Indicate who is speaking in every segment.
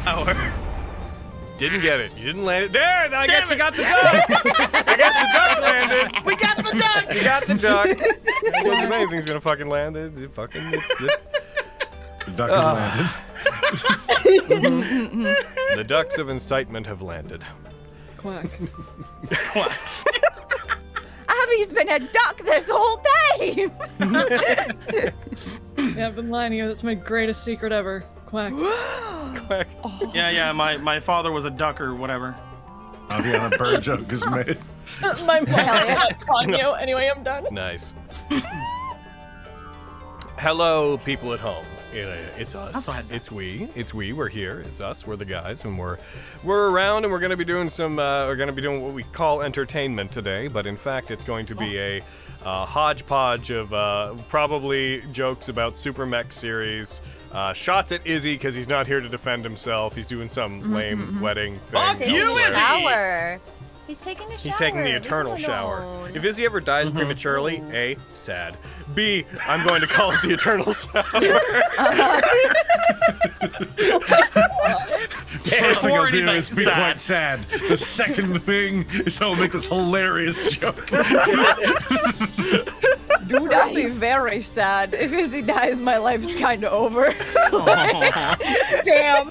Speaker 1: power.
Speaker 2: Didn't get it. You didn't land it. There! I guess you got the duck! I guess the duck landed!
Speaker 1: We got the duck!
Speaker 2: You got the duck! It wasn't anything's gonna fucking land. The
Speaker 3: duck has landed.
Speaker 2: The ducks of incitement have landed.
Speaker 4: Quack.
Speaker 1: Quack.
Speaker 5: Abby's been a duck this whole day!
Speaker 4: Yeah, I've been lying to you. That's my greatest secret ever. Quack.
Speaker 2: Quack.
Speaker 5: Oh.
Speaker 1: Yeah, my father was a duck or whatever.
Speaker 3: Oh yeah, the bird joke is made.
Speaker 4: My Ponyo. Anyway, I'm done.
Speaker 2: Nice. Hello, people at home. It's us. It's we. We're here. It's us. We're the guys, and we're around, and we're gonna be doing some. We're gonna be doing what we call entertainment today, but in fact, it's going to be a hodgepodge of probably jokes about Super Mech series. Shots at Izzy because he's not here to defend himself. He's doing some lame wedding thing.
Speaker 1: Fuck you, Izzy!
Speaker 5: Shower. He's taking a shower.
Speaker 2: He's taking the eternal shower. If Izzy ever dies prematurely, A, sad. B, I'm going to call it the eternal shower.
Speaker 3: First thing I'll do is be quite sad. The second thing is I'll make this hilarious joke.
Speaker 5: Dude, I'll be very sad. If Izzy dies, my life's kind of over.
Speaker 4: Damn.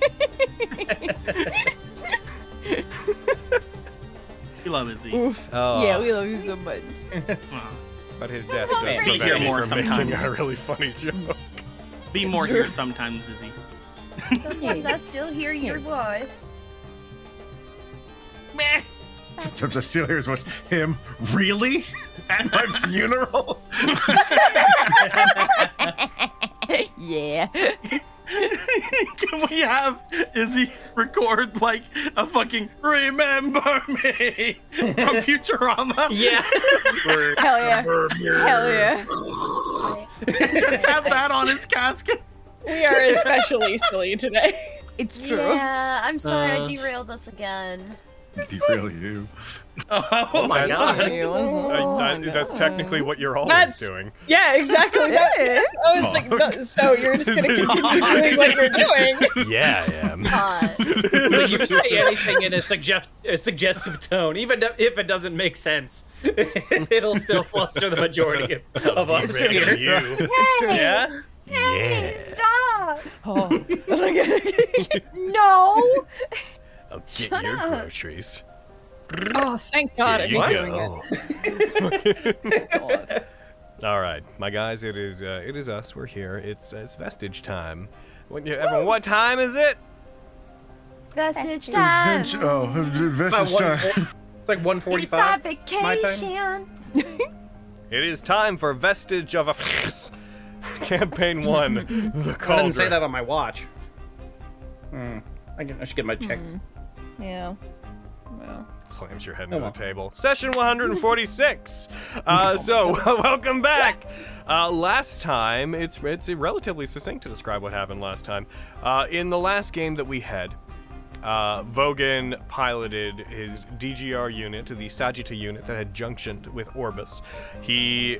Speaker 1: We love Izzy.
Speaker 5: Yeah, we love you so much.
Speaker 2: But his death does
Speaker 1: Be
Speaker 2: prevent
Speaker 1: here
Speaker 2: me
Speaker 1: more
Speaker 2: from making
Speaker 1: sometimes.
Speaker 2: a really funny joke.
Speaker 1: Be more here sometimes, Izzy.
Speaker 6: Sometimes I still hear your voice.
Speaker 1: Meh.
Speaker 3: Sometimes I still hear his voice. Him? Really? At my funeral?
Speaker 5: Yeah.
Speaker 1: Can we have Izzy record like a fucking "Remember Me" from Futurama?
Speaker 7: Yeah.
Speaker 5: Hell yeah. Hell yeah.
Speaker 1: Just have that on his casket.
Speaker 4: We are especially silly today.
Speaker 5: It's true.
Speaker 6: Yeah, I'm sorry I derailed us again.
Speaker 3: Derail you.
Speaker 1: Oh
Speaker 7: my god.
Speaker 2: That's technically what you're always doing.
Speaker 4: Yeah, exactly. I was like, no, so you're just gonna continue doing what you're doing.
Speaker 2: Yeah, I am.
Speaker 7: Like you say anything in a suggestive tone, even if it doesn't make sense, it'll still fluster the majority of us here.
Speaker 2: You.
Speaker 7: Yeah?
Speaker 6: Hey, stop!
Speaker 5: Oh.
Speaker 6: No!
Speaker 2: I'll get
Speaker 6: Shut
Speaker 2: your
Speaker 6: up.
Speaker 2: groceries.
Speaker 4: Oh, thank God I
Speaker 2: Here
Speaker 4: hate
Speaker 2: you
Speaker 4: doing it.
Speaker 2: go. All right, my guys, it is us. We're here. It's vestige time. Everyone, what time is it?
Speaker 6: Vestige time!
Speaker 3: Vestige time.
Speaker 7: It's like 1:45.
Speaker 6: It's our
Speaker 7: my
Speaker 6: vacation!
Speaker 2: It is time for Vestige of Ophiuchus. Campaign 1, the Cauldron.
Speaker 7: I didn't say that on my watch. I should get my check.
Speaker 5: Yeah. Well.
Speaker 2: Slams your head into the table. Session 146. So welcome back. Last time, it's relatively succinct to describe what happened last time. In the last game that we had, Vogan piloted his DGR unit, the Sagitta unit that had junctioned with Orbis. He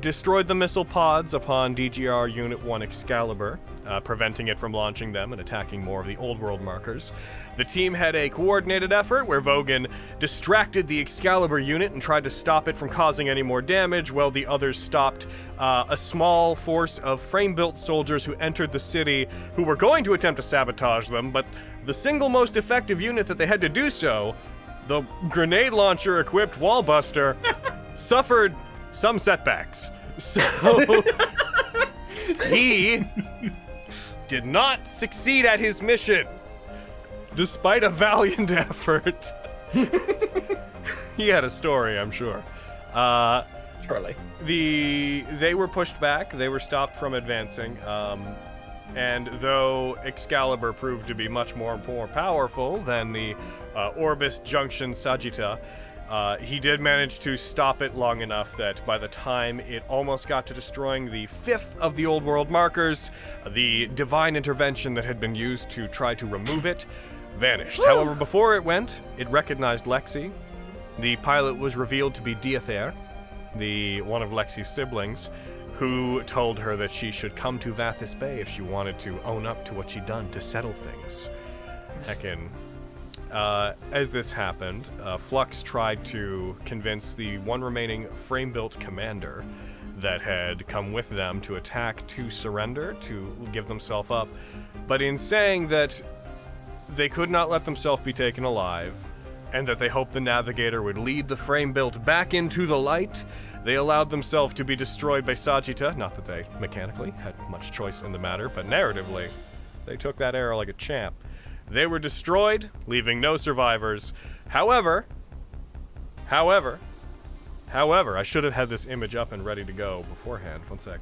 Speaker 2: destroyed the missile pods upon DGR Unit 1 Excalibur, preventing it from launching them and attacking more of the old world markers. The team had a coordinated effort where Vogan distracted the Excalibur unit and tried to stop it from causing any more damage, while the others stopped a small force of frame-built soldiers who entered the city who were going to attempt to sabotage them, but the single most effective unit that they had to do so, the grenade launcher equipped Wallbuster, suffered some setbacks. So he did not succeed at his mission, despite a valiant effort. He had a story, I'm sure.
Speaker 7: Surely.
Speaker 2: They were pushed back. They were stopped from advancing. And though Excalibur proved to be much more powerful than the Orbis Junction Sagitta, he did manage to stop it long enough that by the time it almost got to destroying the 5th of the old world markers, the divine intervention that had been used to try to remove it vanished. However, before it went, it recognized Lexi. The pilot was revealed to be Diathair, one of Lexi's siblings, who told her that she should come to Vathis Bay if she wanted to own up to what she'd done to settle things. Heckin'. As this happened, Flux tried to convince the one remaining frame-built commander that had come with them to attack to surrender, to give themselves up. But in saying that they could not let themselves be taken alive, and that they hoped the navigator would lead the frame-built back into the light, they allowed themselves to be destroyed by Sagitta. Not that they mechanically had much choice in the matter, but narratively, they took that arrow like a champ. They were destroyed, leaving no survivors. However, I should have had this image up and ready to go beforehand. One sec.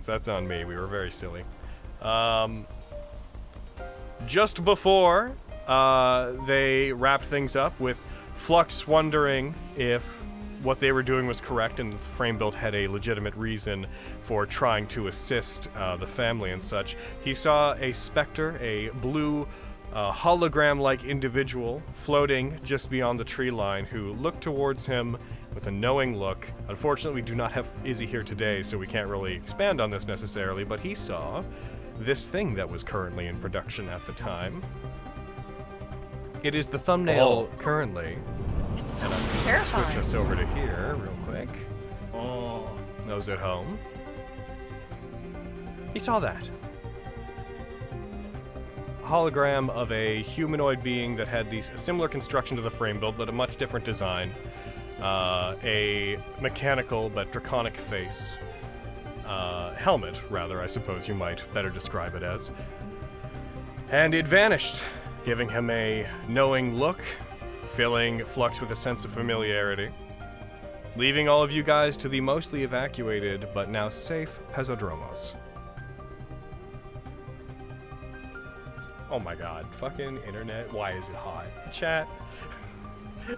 Speaker 2: That's on me. We were very silly. Just before they wrapped things up with Flux wondering if what they were doing was correct and the frame build had a legitimate reason for trying to assist the family and such, he saw a specter, a blue hologram-like individual floating just beyond the tree line who looked towards him with a knowing look. Unfortunately, we do not have Izzy here today, so we can't really expand on this necessarily, but he saw this thing that was currently in production at the time. It is the thumbnail currently.
Speaker 6: It's so
Speaker 2: Switch
Speaker 6: terrifying.
Speaker 2: us over to here real quick.
Speaker 7: Oh.
Speaker 2: Those at home. He saw that. A hologram of a humanoid being that had a similar construction to the frame build, but a much different design. A mechanical but draconic face. Helmet, rather, I suppose you might better describe it as. And it vanished, giving him a knowing look, filling Flux with a sense of familiarity, leaving all of you guys to the mostly evacuated but now safe Dromos. Oh my god, fucking internet, why is it hot? Chat.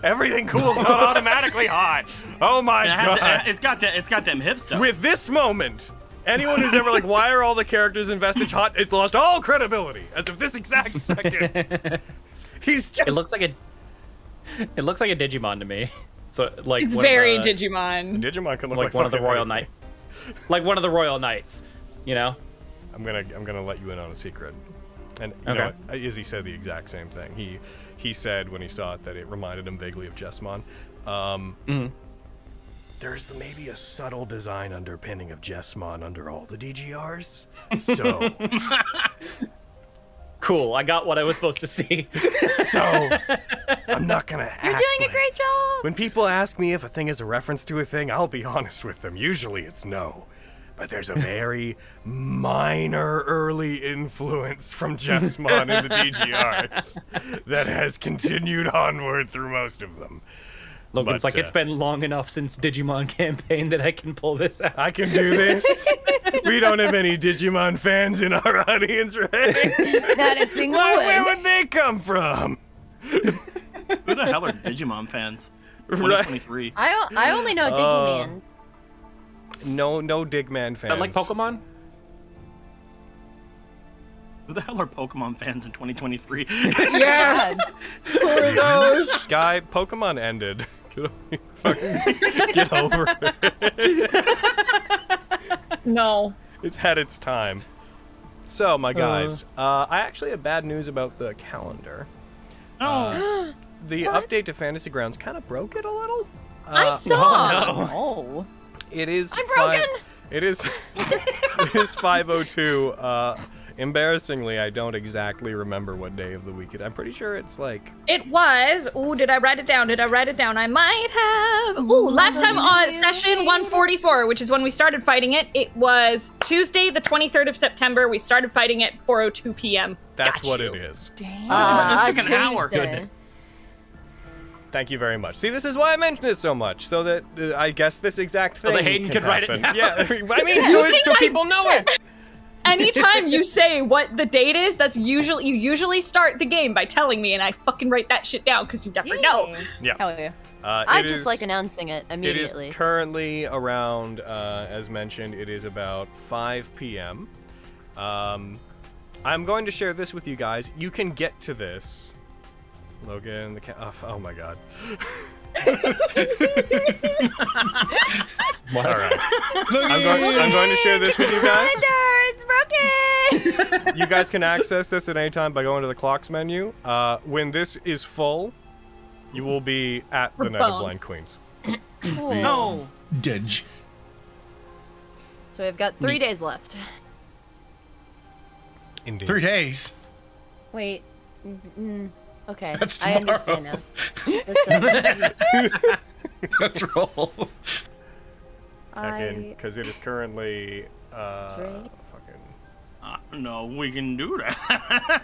Speaker 2: Everything cool's not automatically hot. Oh my god.
Speaker 1: It's got them hip stuff.
Speaker 2: With this moment, anyone who's ever like, why are all the characters in Vestige hot? It's lost all credibility. As of this exact second. He's just.
Speaker 7: It looks like a Digimon to me. So like
Speaker 4: It's very Digimon.
Speaker 2: Digimon can look
Speaker 7: like one of the
Speaker 2: fucking
Speaker 7: Royal
Speaker 2: anything.
Speaker 7: Knights. Like one of the Royal Knights, you know?
Speaker 2: I'm gonna let you in on a secret. And you know what? Izzy said the exact same thing. He said when he saw it that it reminded him vaguely of Jessmon. There's maybe a subtle design underpinning of Jessmon under all the DGRs. So
Speaker 7: cool, I got what I was supposed to see.
Speaker 2: So I'm not gonna act.
Speaker 6: You're doing a great job.
Speaker 2: When people ask me if a thing is a reference to a thing, I'll be honest with them. Usually it's no. But there's a very minor early influence from Jessmon in the DGRs that has continued onward through most of them.
Speaker 7: Look, it's like it's been long enough since Digimon campaign that I can pull this out.
Speaker 2: I can do this. We don't have any Digimon fans in our audience, right?
Speaker 5: Not a single one.
Speaker 2: Where would they come from?
Speaker 1: Who the hell are Digimon fans? 2023.
Speaker 6: I only know Digimon.
Speaker 2: No Digman fans.
Speaker 7: That like Pokemon?
Speaker 1: Who the hell are Pokemon fans in 2023?
Speaker 4: Yeah. Who are those?
Speaker 2: Guy, Pokemon ended. Get over it.
Speaker 4: No.
Speaker 2: It's had its time. So, my guys, I actually have bad news about the calendar.
Speaker 1: Oh.
Speaker 2: The update to Fantasy Grounds kind of broke it a little.
Speaker 6: I saw.
Speaker 7: Oh, no.
Speaker 5: Oh.
Speaker 2: It is.
Speaker 6: I'm broken.
Speaker 2: It is. It is 5:02. Embarrassingly, I don't exactly remember what day of the week it. I'm pretty sure it's like.
Speaker 4: It was. Ooh, did I write it down? Did I write it down? I might have. Ooh, last time on session 144, which is when we started fighting it, it was Tuesday, the 23rd of September. We started fighting at 4:02 p.m.
Speaker 2: That's
Speaker 7: Got
Speaker 2: what
Speaker 7: you.
Speaker 2: it is.
Speaker 5: Damn.
Speaker 1: This took an hour.
Speaker 6: Tuesday.
Speaker 2: Thank you very much. See, this is why I mentioned it so much, so that I guess this exact thing.
Speaker 7: that Hayden could write it
Speaker 2: happen.
Speaker 7: down.
Speaker 2: Yeah, I mean, so people know it.
Speaker 4: Anytime you say what the date is, that's usually you usually start the game by telling me, and I fucking write that shit down because you never know.
Speaker 2: Yeah.
Speaker 5: Hell yeah.
Speaker 6: I just like announcing it immediately.
Speaker 2: It is currently around, as mentioned, it is about 5 p.m. I'm going to share this with you guys. You can get to this. Logan, the oh my god. All right. I'm going to share this with you guys.
Speaker 5: It's broken. Okay.
Speaker 2: You guys can access this at any time by going to the clocks menu. When this is full, you will be at the Net of Blind Queens.
Speaker 5: Cool.
Speaker 1: No.
Speaker 3: Didge.
Speaker 5: So we've got 3 days left.
Speaker 2: Indeed.
Speaker 3: 3 days.
Speaker 5: Wait. Okay.
Speaker 3: That's
Speaker 5: I
Speaker 3: tomorrow.
Speaker 5: understand now.
Speaker 3: Let's roll.
Speaker 2: Because it is currently
Speaker 5: Great.
Speaker 2: fucking.
Speaker 1: No, we can do that.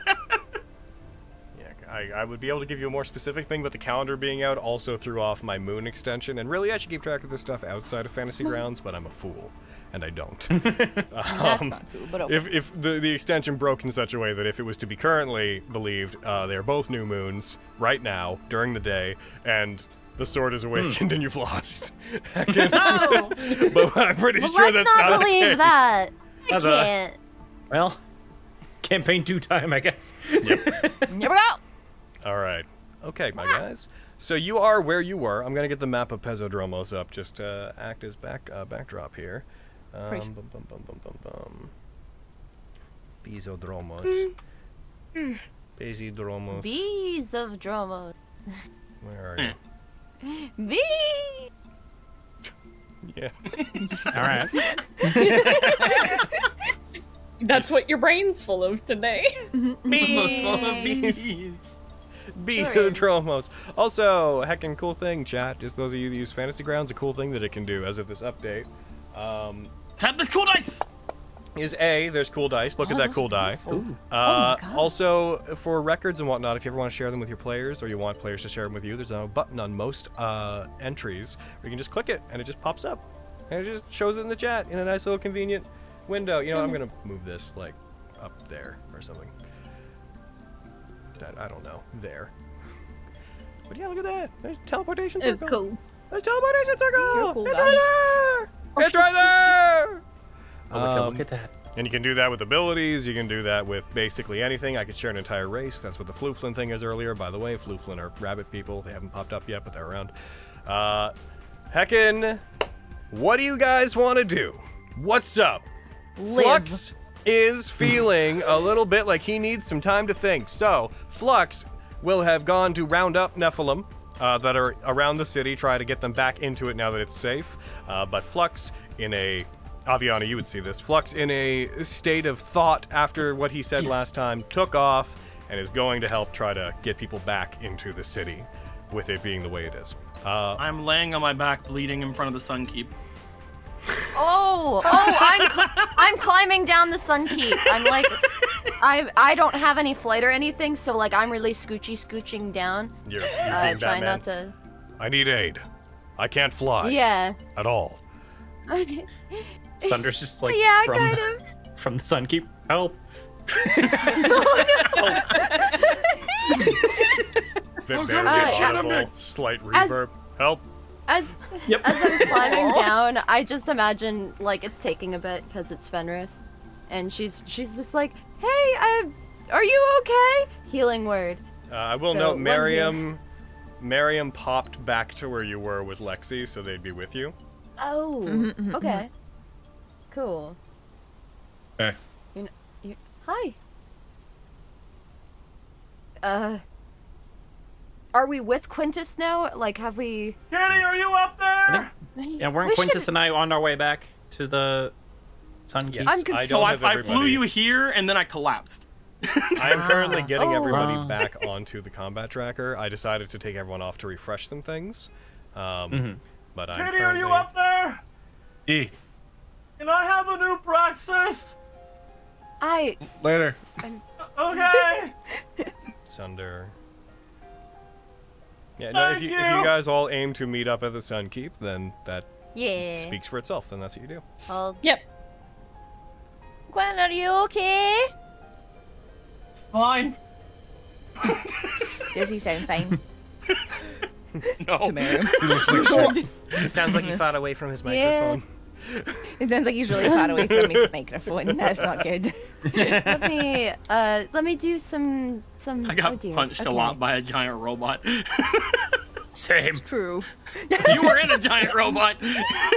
Speaker 2: Yeah, I would be able to give you a more specific thing, but the calendar being out also threw off my moon extension. And really, I should keep track of this stuff outside of Fantasy Grounds, but I'm a fool, and I don't.
Speaker 5: That's not true, but okay.
Speaker 2: If the extension broke in such a way that if it was to be currently believed, they're both new moons right now during the day, and the sword is awakened and you've lost.
Speaker 6: No!
Speaker 2: But I'm pretty sure
Speaker 8: Let's
Speaker 2: that's
Speaker 8: not
Speaker 2: not the
Speaker 8: believe
Speaker 2: case.
Speaker 8: that. I
Speaker 7: That's a-
Speaker 8: can't.
Speaker 7: Well, campaign 2 time, I guess.
Speaker 5: Here we go.
Speaker 2: All right. Okay, my guys. So you are where you were. I'm gonna get the map of Dromos up just to act as backdrop here. Dromos. Dromos.
Speaker 8: Bees of Dromos.
Speaker 2: Where are you?
Speaker 8: Bee.
Speaker 2: Yeah.
Speaker 7: All right.
Speaker 4: That's what your brain's full of today.
Speaker 2: Bees of Dromos. Also, heckin' cool thing, chat. Just those of you that use Fantasy Grounds, a cool thing that it can do as of this update.
Speaker 1: Tap the cool dice.
Speaker 2: Is there's cool dice. Look at that cool die.
Speaker 5: my God.
Speaker 2: Also, for records and whatnot, if you ever want to share them with your players or you want players to share them with you, there's a button on most entries where you can just click it and it just pops up. And it just shows it in the chat in a nice little convenient window. You know, I'm going to move this, like, up there or something. I don't know. There. But yeah, look at that. There's a teleportation circle.
Speaker 4: It's cool.
Speaker 2: There's a teleportation circle.
Speaker 5: You're a cool
Speaker 2: It's
Speaker 5: guy.
Speaker 2: right there. It's right there.
Speaker 7: Oh, look at that.
Speaker 2: And you can do that with abilities, you can do that with basically anything. I could share an entire race. That's what the Flooflin thing is earlier. By the way, Flooflin are rabbit people. They haven't popped up yet, but they're around. Heckin', what do you guys want to do? What's up?
Speaker 5: Live.
Speaker 2: Flux is feeling a little bit like he needs some time to think. So, Flux will have gone to round up Nephilim that are around the city, try to get them back into it now that it's safe. But Flux in a... Aviana, you would see this. Flux, in a state of thought after what he said last time, took off and is going to help try to get people back into the city, with it being the way it is.
Speaker 1: I'm laying on my back, bleeding in front of the Sun Keep.
Speaker 8: I'm climbing down the Sun Keep. I'm like, I don't have any flight or anything, so like I'm really scooching down.
Speaker 2: You're being Batman.
Speaker 8: Trying not to.
Speaker 2: I need aid. I can't fly.
Speaker 8: Yeah.
Speaker 2: At all.
Speaker 7: Sunder's just like
Speaker 8: Yeah,
Speaker 7: from,
Speaker 8: kind
Speaker 7: the, from the Sun Keep. Help.
Speaker 2: Very audible, slight
Speaker 8: as-
Speaker 2: reverb. Help.
Speaker 8: As I'm climbing down, I just imagine like it's taking a bit because it's Fenris, and she's just like, "Hey, are you okay?" Healing word.
Speaker 2: I will
Speaker 8: So,
Speaker 2: note,
Speaker 8: one
Speaker 2: Miriam popped back to where you were with Lexi, so they'd be with you.
Speaker 8: Oh, okay. Cool.
Speaker 3: Hey.
Speaker 8: Hi. Are we with Quintus now? Like, have we?
Speaker 1: Kitty, are you up there?
Speaker 7: Yeah, weren't
Speaker 8: We
Speaker 7: Quintus
Speaker 8: should-
Speaker 7: and I on our way back to the Sun Keep?
Speaker 2: Yes,
Speaker 8: I'm
Speaker 2: I
Speaker 8: confused.
Speaker 2: don't
Speaker 1: So
Speaker 2: have
Speaker 1: I
Speaker 2: everybody.
Speaker 1: flew you here and then I collapsed.
Speaker 2: I'm currently getting
Speaker 8: Oh.
Speaker 2: everybody
Speaker 7: Wow.
Speaker 2: back onto the combat tracker. I decided to take everyone off to refresh some things. But I'm
Speaker 1: Kitty, are you
Speaker 2: currently...
Speaker 1: up there?
Speaker 3: E.
Speaker 1: Can I have the new Praxis?
Speaker 3: Later.
Speaker 1: Okay.
Speaker 2: Sunder. Yeah, no, if
Speaker 1: Thank
Speaker 2: you
Speaker 1: you.
Speaker 2: guys all aim to meet up at the Sun Keep, then that
Speaker 8: Yeah.
Speaker 2: speaks for itself. Then that's what you do.
Speaker 8: I'll...
Speaker 4: Yep.
Speaker 5: Gwen, are you okay?
Speaker 1: Fine.
Speaker 5: Does he sound fine?
Speaker 1: No.
Speaker 5: To Miriam.
Speaker 3: He looks like shit.
Speaker 2: It sounds like he fought away from his
Speaker 8: Yeah.
Speaker 2: microphone.
Speaker 5: It sounds like he's really far away from his microphone. That's not good.
Speaker 8: Let me do some.
Speaker 1: I got
Speaker 8: oh dear.
Speaker 1: punched a
Speaker 8: Okay.
Speaker 1: lot by a giant robot.
Speaker 7: Same.
Speaker 5: True.
Speaker 1: You were in a giant robot.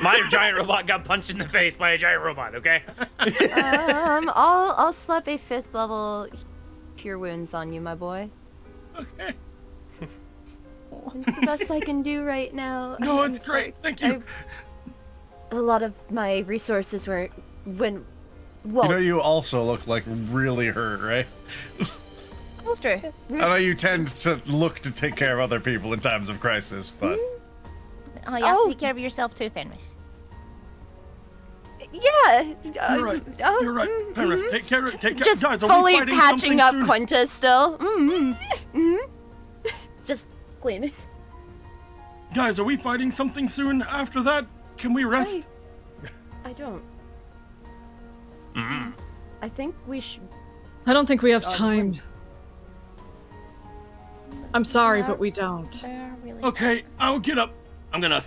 Speaker 7: My giant robot got punched in the face by a giant robot. Okay.
Speaker 8: I'll slap a 5th level cure wounds on you, my boy.
Speaker 1: Okay.
Speaker 8: It's the best I can do right now.
Speaker 1: No,
Speaker 8: I'm
Speaker 1: it's great.
Speaker 8: sorry.
Speaker 1: Thank you.
Speaker 8: A lot of my resources were well.
Speaker 3: You know, you also look like really hurt, right?
Speaker 5: That's true.
Speaker 3: I know you tend to look to take care of other people in times of crisis, but...
Speaker 5: Oh, you have to take care of yourself too, Fenris.
Speaker 8: Yeah.
Speaker 1: You're right. You're right. Fenris, take care.
Speaker 8: Just
Speaker 1: Guys, are
Speaker 8: fully
Speaker 1: we fighting
Speaker 8: patching
Speaker 1: something
Speaker 8: up
Speaker 1: soon?
Speaker 8: Quinta still. Just clean.
Speaker 1: Guys, are we fighting something soon after that? Can we rest?
Speaker 8: I don't. I think we should.
Speaker 4: I don't think we have time. I'm sorry, but we don't.
Speaker 1: Okay, I'll get up. I'm gonna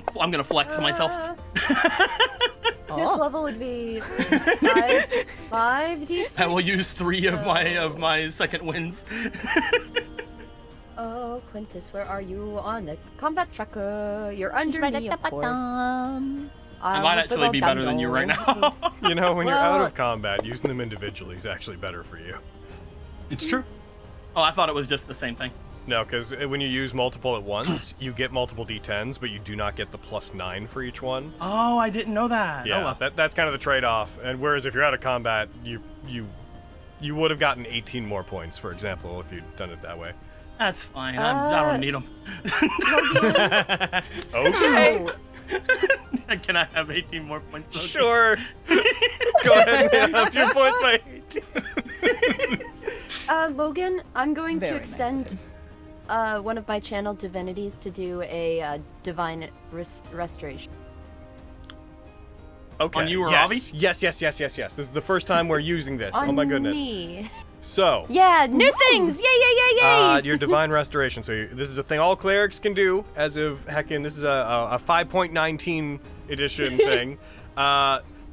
Speaker 1: flex myself.
Speaker 8: 5th level would be 5 DC.
Speaker 1: I will use 3 of my second wins.
Speaker 8: Oh, Quintus, where are you on the combat tracker? You're under me, of course.
Speaker 1: I might actually be better than you right now.
Speaker 2: You know, when you're out of combat, using them individually is actually better for you.
Speaker 3: It's true.
Speaker 1: Oh, I thought it was just the same thing.
Speaker 2: No, because when you use multiple at once, you get multiple D10s, but you do not get the +9 for each one.
Speaker 1: Oh, I didn't know that.
Speaker 2: Yeah,
Speaker 1: oh, well.
Speaker 2: that's kind of the trade-off. And whereas if you're out of combat, you would have gotten 18 more points, for example, if you'd done it that way.
Speaker 1: That's fine. I don't need them.
Speaker 2: Okay.
Speaker 1: Can I have 18 more points? Logan?
Speaker 2: Sure. Go ahead and up your points by 18.
Speaker 8: Logan, I'm going
Speaker 5: Very
Speaker 8: to
Speaker 5: nice
Speaker 8: extend one of my channel divinities to do a divine restoration.
Speaker 2: Okay.
Speaker 1: On you or
Speaker 2: yes.
Speaker 1: Avi?
Speaker 2: Yes. This is the first time we're using this.
Speaker 8: On
Speaker 2: Oh my goodness.
Speaker 8: Me.
Speaker 2: So.
Speaker 8: Yeah, new things! Yay!
Speaker 2: Your divine restoration. So this is a thing all clerics can do as of heckin'. This is a 5.19 edition thing.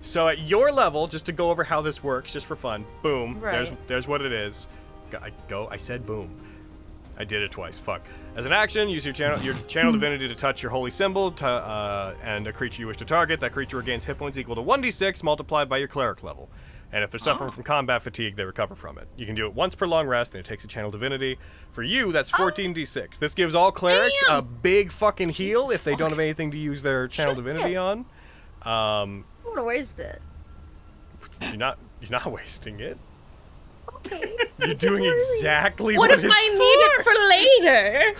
Speaker 2: So at your level, just to go over how this works, just for fun. Boom.
Speaker 8: Right.
Speaker 2: There's what it is. I said boom. I did it twice. Fuck. As an action, use your channel divinity to touch your holy symbol and a creature you wish to target. That creature regains hit points equal to 1d6 multiplied by your cleric level. And if they're suffering from combat fatigue, they recover from it. You can do it once per long rest, and it takes a channel divinity. For you, that's 14d6. This gives all clerics a big fucking heal if they don't have anything to use their channel divinity on.
Speaker 8: I'm gonna waste it.
Speaker 2: You're not wasting it.
Speaker 8: Okay.
Speaker 2: You're doing exactly
Speaker 4: What
Speaker 2: what
Speaker 4: if
Speaker 2: it's
Speaker 4: I need it for later?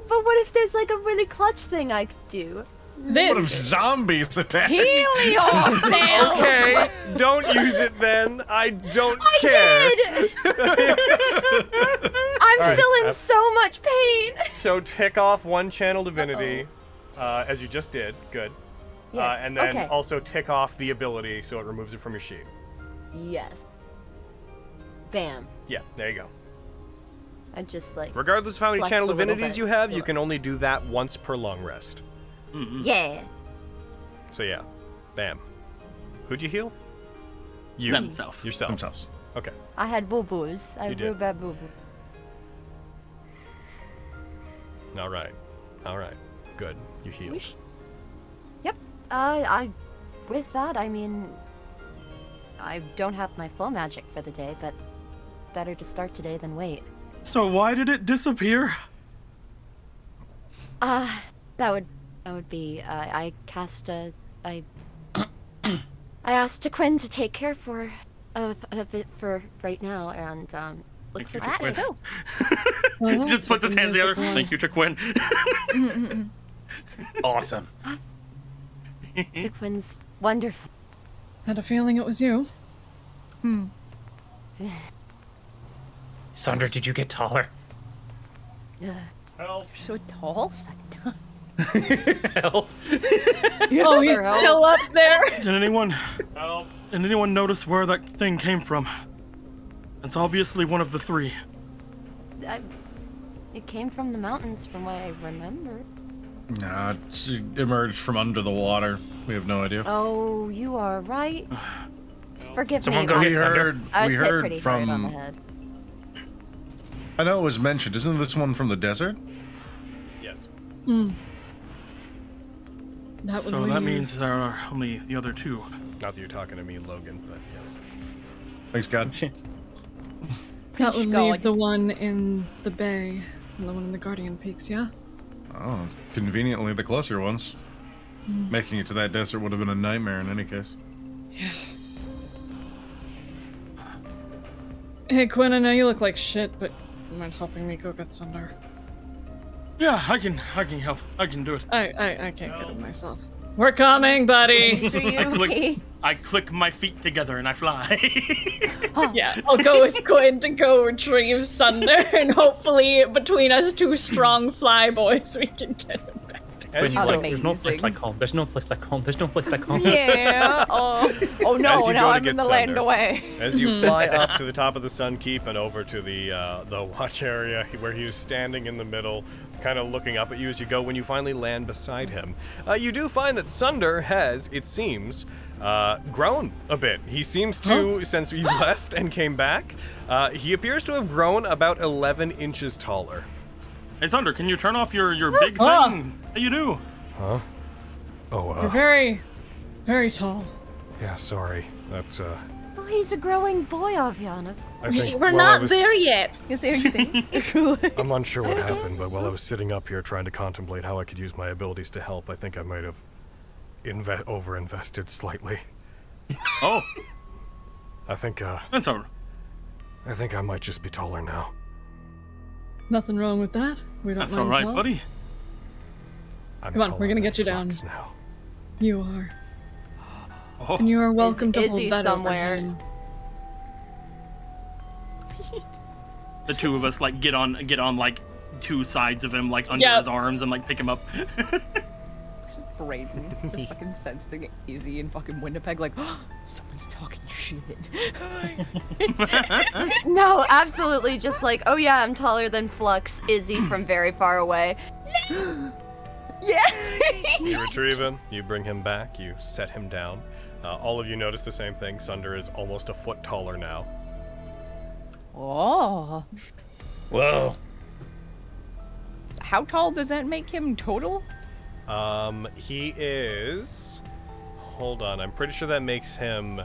Speaker 8: But what if there's like a really clutch thing I could do?
Speaker 3: What if
Speaker 4: This.
Speaker 3: zombies attack?
Speaker 5: Helios!
Speaker 2: Okay, don't use it then. I don't care.
Speaker 8: I'm
Speaker 2: All
Speaker 8: still
Speaker 2: right,
Speaker 8: in so much pain.
Speaker 2: So tick off one channel divinity, as you just did. Good.
Speaker 8: Yes.
Speaker 2: And then
Speaker 8: okay.
Speaker 2: also tick off the ability so it removes it from your sheet.
Speaker 8: Yes. Bam.
Speaker 2: Yeah, there you go.
Speaker 8: I just like.
Speaker 2: Regardless of how many
Speaker 8: Flex
Speaker 2: channel
Speaker 8: a little
Speaker 2: divinities
Speaker 8: bit.
Speaker 2: you have, you can only do that once per long rest.
Speaker 8: Yeah.
Speaker 2: So yeah, bam. Who'd you heal? You.
Speaker 1: Themselves.
Speaker 2: Yourself.
Speaker 3: Themselves.
Speaker 2: Okay.
Speaker 8: I had boo-boos. I
Speaker 2: You
Speaker 8: grew
Speaker 2: did.
Speaker 8: bad boo-boo.
Speaker 2: All right. Good. You heal.
Speaker 8: Yep. With that, I mean, I don't have my full magic for the day, but better to start today than wait.
Speaker 1: So why did it disappear?
Speaker 8: That would be, I cast a, I asked Quinn to take care of it for right now, and, looks like
Speaker 1: Thank
Speaker 8: it's
Speaker 1: you,
Speaker 8: go.
Speaker 1: He just puts his hands together. Thank you to Quinn.
Speaker 7: Awesome.
Speaker 8: To Quinn's wonderful.
Speaker 4: Had a feeling it was you.
Speaker 7: Sandra, did you get taller?
Speaker 2: Help.
Speaker 5: So tall.
Speaker 7: Help.
Speaker 4: Oh, he's
Speaker 8: Help.
Speaker 4: still up there.
Speaker 1: Did anyone
Speaker 2: Help.
Speaker 1: notice where that thing came from? It's obviously one of the three.
Speaker 8: It came from the mountains, from what I remember.
Speaker 3: Nah, it emerged from under the water. We have no idea.
Speaker 8: Oh, you are right. Forgive
Speaker 7: Someone
Speaker 8: me.
Speaker 7: go
Speaker 8: I
Speaker 7: get
Speaker 3: We
Speaker 8: was-
Speaker 7: Thunder.
Speaker 3: heard.
Speaker 8: I was
Speaker 3: We
Speaker 8: hit
Speaker 3: heard
Speaker 8: pretty hard on the
Speaker 3: from.
Speaker 8: head.
Speaker 3: I know it was mentioned. Isn't this one from the desert?
Speaker 2: Yes.
Speaker 4: That would
Speaker 1: So
Speaker 4: leave...
Speaker 1: that means there are only the other two.
Speaker 2: Not that you're talking to me, Logan, but yes.
Speaker 3: Thanks, God.
Speaker 4: That would
Speaker 5: God.
Speaker 4: leave the one in the bay and the one in the Guardian Peaks, yeah?
Speaker 3: Oh, conveniently the closer ones. Making it to that desert would have been a nightmare in any case.
Speaker 4: Yeah. Hey Quinn, I know you look like shit, but you mind helping me go get Sunder?
Speaker 1: Yeah, I can help. I can do it.
Speaker 4: I can't get it myself. We're coming, buddy!
Speaker 1: I click my feet together and I fly.
Speaker 4: Yeah, I'll go with Quinn to go retrieve Sunder, and hopefully between us two strong fly boys we can get him back.
Speaker 2: As you
Speaker 7: Like, there's no place like home. There's no place like home. There's no place like home.
Speaker 5: Yeah. Oh no,
Speaker 2: As you
Speaker 5: now
Speaker 2: go to
Speaker 5: I'm
Speaker 2: get
Speaker 5: in the land
Speaker 2: Sunder.
Speaker 5: away.
Speaker 2: As you fly up to the top of the Sun Keep and over to the watch area where he was standing in the middle, kind of looking up at you as you go, when you finally land beside him, you do find that Sunder has, it seems, grown a bit. He seems to, since you left and came back, he appears to have grown about 11 inches taller.
Speaker 1: Hey, Sunder, can you turn off your big thing that you do?
Speaker 2: Huh? Oh,
Speaker 4: You're very, very tall.
Speaker 2: yeah, sorry. That's,
Speaker 8: Oh, he's a growing boy, Aviana.
Speaker 2: I think
Speaker 4: We're
Speaker 2: while I
Speaker 4: not
Speaker 2: was-
Speaker 4: there yet.
Speaker 5: Is there anything?
Speaker 2: I'm unsure what happened, but while I was sitting up here trying to contemplate how I could use my abilities to help, I think I might have over-invested slightly.
Speaker 1: Oh,
Speaker 2: I think
Speaker 1: that's all right.
Speaker 2: I think I might just be taller now.
Speaker 4: Nothing wrong with that. We don't
Speaker 1: That's
Speaker 4: mind
Speaker 1: all right,
Speaker 4: tall.
Speaker 1: buddy.
Speaker 2: I'm
Speaker 4: Come on, we're
Speaker 2: taller
Speaker 4: gonna
Speaker 2: than
Speaker 4: get you down.
Speaker 2: Flux now.
Speaker 4: You are.
Speaker 1: Oh,
Speaker 4: And you are welcome to
Speaker 8: Is
Speaker 4: hold
Speaker 8: he
Speaker 4: that
Speaker 8: somewhere?
Speaker 4: open.
Speaker 1: the two of us like get on like two sides of him, like under
Speaker 4: Yep.
Speaker 1: his arms, and like pick him up.
Speaker 5: Brayden just fucking sensing Izzy in fucking Winnipeg, like, someone's talking shit.
Speaker 8: No, absolutely. Just like, oh yeah, I'm taller than Flux, Izzy from very far away.
Speaker 5: Yeah.
Speaker 2: You retrieve him, you bring him back, you set him down. All of you notice the same thing. Sunder is almost a foot taller now.
Speaker 5: Oh.
Speaker 7: Whoa.
Speaker 5: How tall does that make him total?
Speaker 2: He is... Hold on, I'm pretty sure that makes him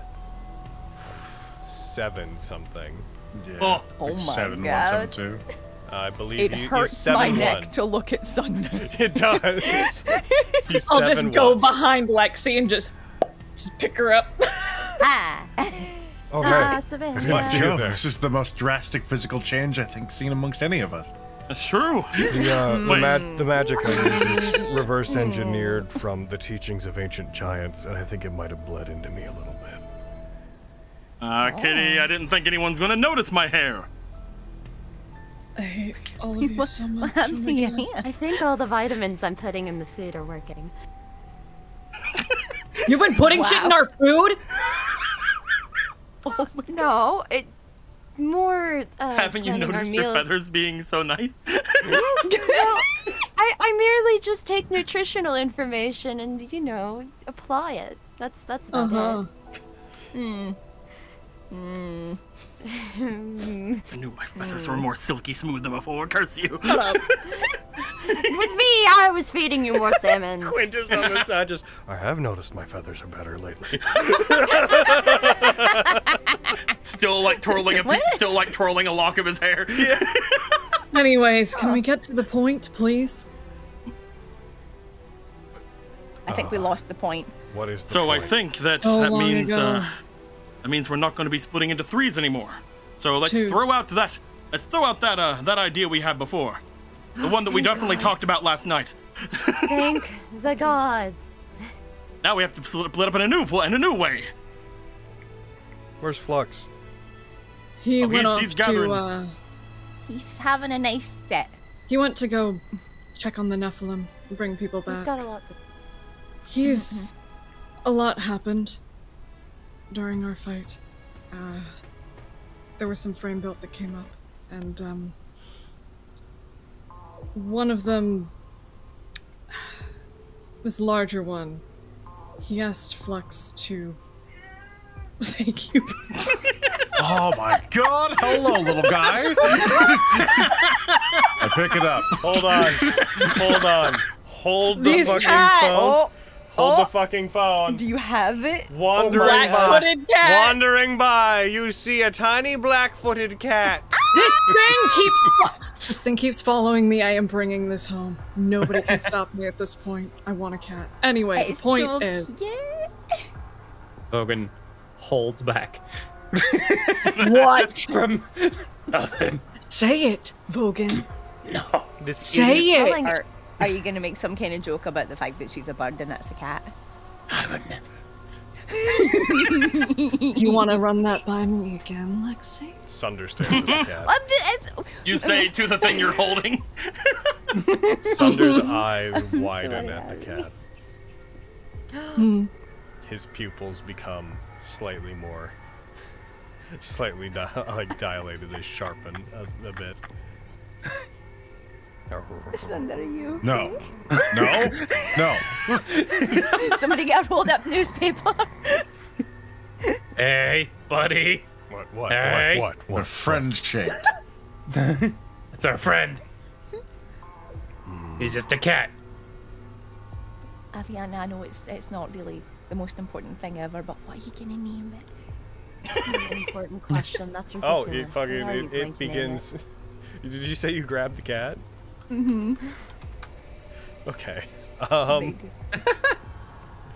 Speaker 2: 7 something.
Speaker 3: Yeah.
Speaker 5: Oh my
Speaker 3: 7172.
Speaker 2: I believe
Speaker 5: It
Speaker 2: he's
Speaker 5: hurts my
Speaker 2: 7'1".
Speaker 5: neck to look at Sunday.
Speaker 2: It does. He's
Speaker 4: I'll just go
Speaker 2: 7'1".
Speaker 4: behind Lexi and just pick her up.
Speaker 8: Ah.
Speaker 3: Okay.
Speaker 8: Savannah.
Speaker 3: My
Speaker 2: see you
Speaker 3: God,
Speaker 2: there.
Speaker 3: this is the most drastic physical change I think seen amongst any of us.
Speaker 1: That's true.
Speaker 2: The magic I use is reverse engineered from the teachings of ancient giants, and I think it might have bled into me a little bit.
Speaker 1: Kitty, I didn't think anyone's gonna notice my hair.
Speaker 4: I hate all of you so much. Oh my God.
Speaker 8: I think all the vitamins I'm putting in the food are working.
Speaker 4: You've been putting shit in our food?
Speaker 8: No, it more.
Speaker 1: Haven't you
Speaker 8: planning our
Speaker 1: noticed your
Speaker 8: meals.
Speaker 1: feathers being so nice?
Speaker 8: Yes, well, I merely just take nutritional information and apply it. That's about it.
Speaker 1: I knew my feathers were more silky smooth than before, curse you.
Speaker 8: With me, I was feeding you more salmon.
Speaker 2: Quintus on the side just, I have noticed my feathers are better lately.
Speaker 1: Still like twirling a lock of his hair. Yeah.
Speaker 4: Anyways, can we get to the point, please?
Speaker 5: I think we lost the point.
Speaker 2: What is the
Speaker 1: So
Speaker 2: point?
Speaker 1: I think that
Speaker 4: So
Speaker 1: that
Speaker 4: long
Speaker 1: means
Speaker 4: ago.
Speaker 1: that means we're not going to be splitting into threes anymore. So let's
Speaker 4: Twos.
Speaker 1: throw out that that idea we had before, the one that we definitely talked about last night.
Speaker 8: Thank the gods.
Speaker 1: Now we have to split up in a new way.
Speaker 2: Where's Flux?
Speaker 4: He
Speaker 1: Oh,
Speaker 4: went off
Speaker 1: he's gathering.
Speaker 4: to,
Speaker 5: He's having a nice set.
Speaker 4: he went to go check on the Nephilim and bring people back.
Speaker 8: He's got a lot to.
Speaker 4: He's... A lot happened during our fight. There was some frame built that came up, and, one of them... This larger one, he asked Flux to... Thank you.
Speaker 3: Oh my god! Hello, little guy! I pick it up.
Speaker 2: Hold on. Hold on. Hold the
Speaker 5: These
Speaker 2: fucking
Speaker 5: cats.
Speaker 2: phone. Hold the fucking phone.
Speaker 5: Do you have it?
Speaker 2: Wandering
Speaker 4: Black-footed cat.
Speaker 2: Wandering by, you see a tiny black-footed cat.
Speaker 9: This thing keeps following me. I am bringing this home. Nobody can stop me at this point. I want a cat. Anyway, the point is...
Speaker 7: Logan holds back.
Speaker 4: What?
Speaker 7: From nothing.
Speaker 9: Say it, Vogan.
Speaker 7: No.
Speaker 9: Say it!
Speaker 5: Are you gonna make some kind of joke about the fact that she's a bird and that's a cat?
Speaker 7: I would never.
Speaker 9: You want to run that by me again, Lexi?
Speaker 2: Sunder stares at the cat.
Speaker 1: You say to the thing you're holding.
Speaker 2: Sunder's eyes widen at the cat. His pupils become slightly more, dilated. They sharpen a bit.
Speaker 5: Sunder, are you?
Speaker 3: No. No. No.
Speaker 5: Somebody got rolled up newspaper.
Speaker 7: Hey, buddy.
Speaker 2: What?
Speaker 7: Hey.
Speaker 3: We're friend shaped.
Speaker 7: That's our friend. He's just a cat.
Speaker 5: Aviana, I know it's not really the most important thing ever, but what are you gonna name it?
Speaker 8: That's an important question. That's
Speaker 2: Oh,
Speaker 8: ridiculous.
Speaker 2: it fucking
Speaker 8: How are you going
Speaker 2: it
Speaker 8: to name
Speaker 2: begins. Did you say you grabbed the cat?
Speaker 5: Mm-hmm.
Speaker 2: Okay.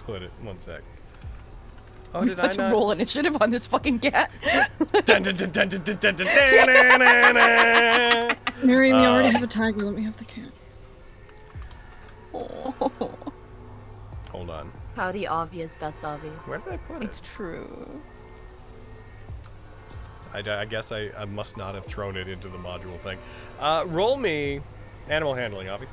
Speaker 2: Put it 1 sec. Oh, did
Speaker 5: Let's
Speaker 2: I not?
Speaker 5: roll initiative on this fucking cat.
Speaker 9: Miriam, you already have a tiger. Let me have the cat.
Speaker 2: Hold on.
Speaker 8: Howdy, obvious, best obvious.
Speaker 2: Where did I put it?
Speaker 5: It's true.
Speaker 2: I guess I must not have thrown it into the module thing. Roll me animal handling, Avi.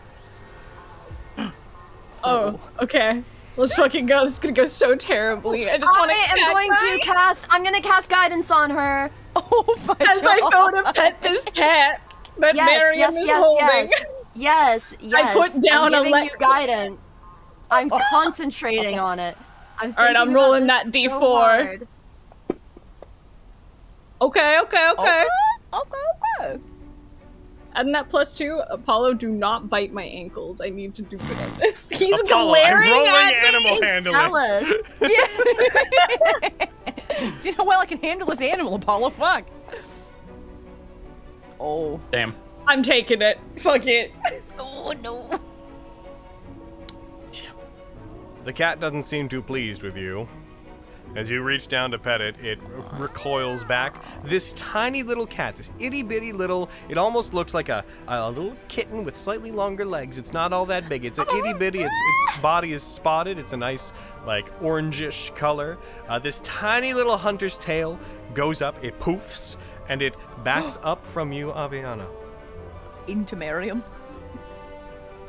Speaker 9: Oh, okay. Let's fucking go. This is gonna go so terribly. I just want to.
Speaker 8: I'm gonna cast guidance on her.
Speaker 5: Oh my god.
Speaker 9: As I go to pet this cat that Miriam is holding.
Speaker 8: Yes.
Speaker 9: I put down
Speaker 8: I'm giving you
Speaker 9: Alexa.
Speaker 8: guidance. I'm concentrating on it.
Speaker 9: All right, I'm rolling that D4. Okay.
Speaker 5: Okay.
Speaker 9: Adding that +2, Apollo, do not bite my ankles. I need to do good on this. He's
Speaker 2: Apollo,
Speaker 9: glaring
Speaker 2: I'm rolling
Speaker 9: at me.
Speaker 2: animal handling.
Speaker 8: Jealous.
Speaker 5: Do you know how well I can handle this animal, Apollo? Fuck. Oh.
Speaker 7: Damn.
Speaker 9: I'm taking it. Fuck it.
Speaker 5: Oh no.
Speaker 2: The cat doesn't seem too pleased with you. As you reach down to pet it, it recoils back. This tiny little cat, this itty-bitty little, it almost looks like a little kitten with slightly longer legs. It's not all that big. It's an itty-bitty, its body is spotted. It's a nice, like, orangish color. This tiny little hunter's tail goes up, it poofs, and it backs up from you, Aviana.
Speaker 5: Into Miriam.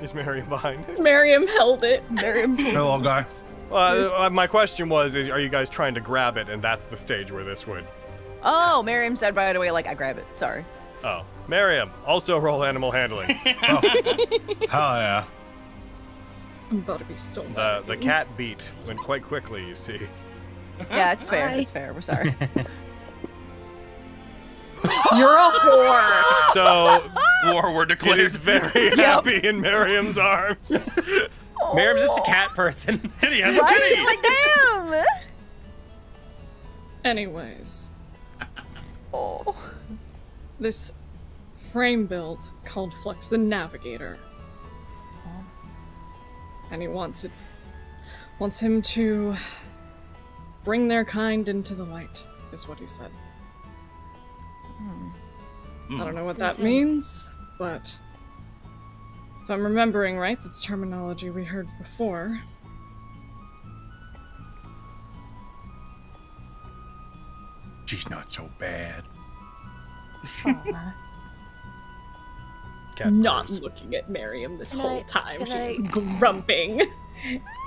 Speaker 2: Is Miriam behind it?
Speaker 9: Miriam held it.
Speaker 5: Miriam.
Speaker 3: Hello, guy.
Speaker 2: My question was, are you guys trying to grab it, and that's the stage where this would...
Speaker 5: Oh, Miriam said right away, like, I grab it. Sorry.
Speaker 2: Oh. Miriam, also roll animal handling.
Speaker 3: Oh. Hell yeah.
Speaker 9: I'm about to be so mad.
Speaker 2: The cat beat went quite quickly, you see.
Speaker 5: Yeah, it's fair. It's fair. We're sorry.
Speaker 9: You're a whore.
Speaker 2: So,
Speaker 1: War were
Speaker 2: it
Speaker 1: declared.
Speaker 2: is very happy in Miriam's arms.
Speaker 7: Miriam's just a cat person.
Speaker 1: Kitty has a kitty.
Speaker 5: Like, damn.
Speaker 9: Anyways.
Speaker 5: Oh.
Speaker 9: This frame build called Flux the Navigator. And he wants him to bring their kind into the light, is what he said. I don't know what that means, but if I'm remembering right, that's terminology we heard before.
Speaker 3: She's not so bad.
Speaker 2: Cat
Speaker 9: Not
Speaker 2: purrs.
Speaker 9: looking at Miriam this
Speaker 8: Can
Speaker 9: whole
Speaker 8: I-
Speaker 9: time.
Speaker 8: can
Speaker 9: She's
Speaker 8: I-
Speaker 9: grumping.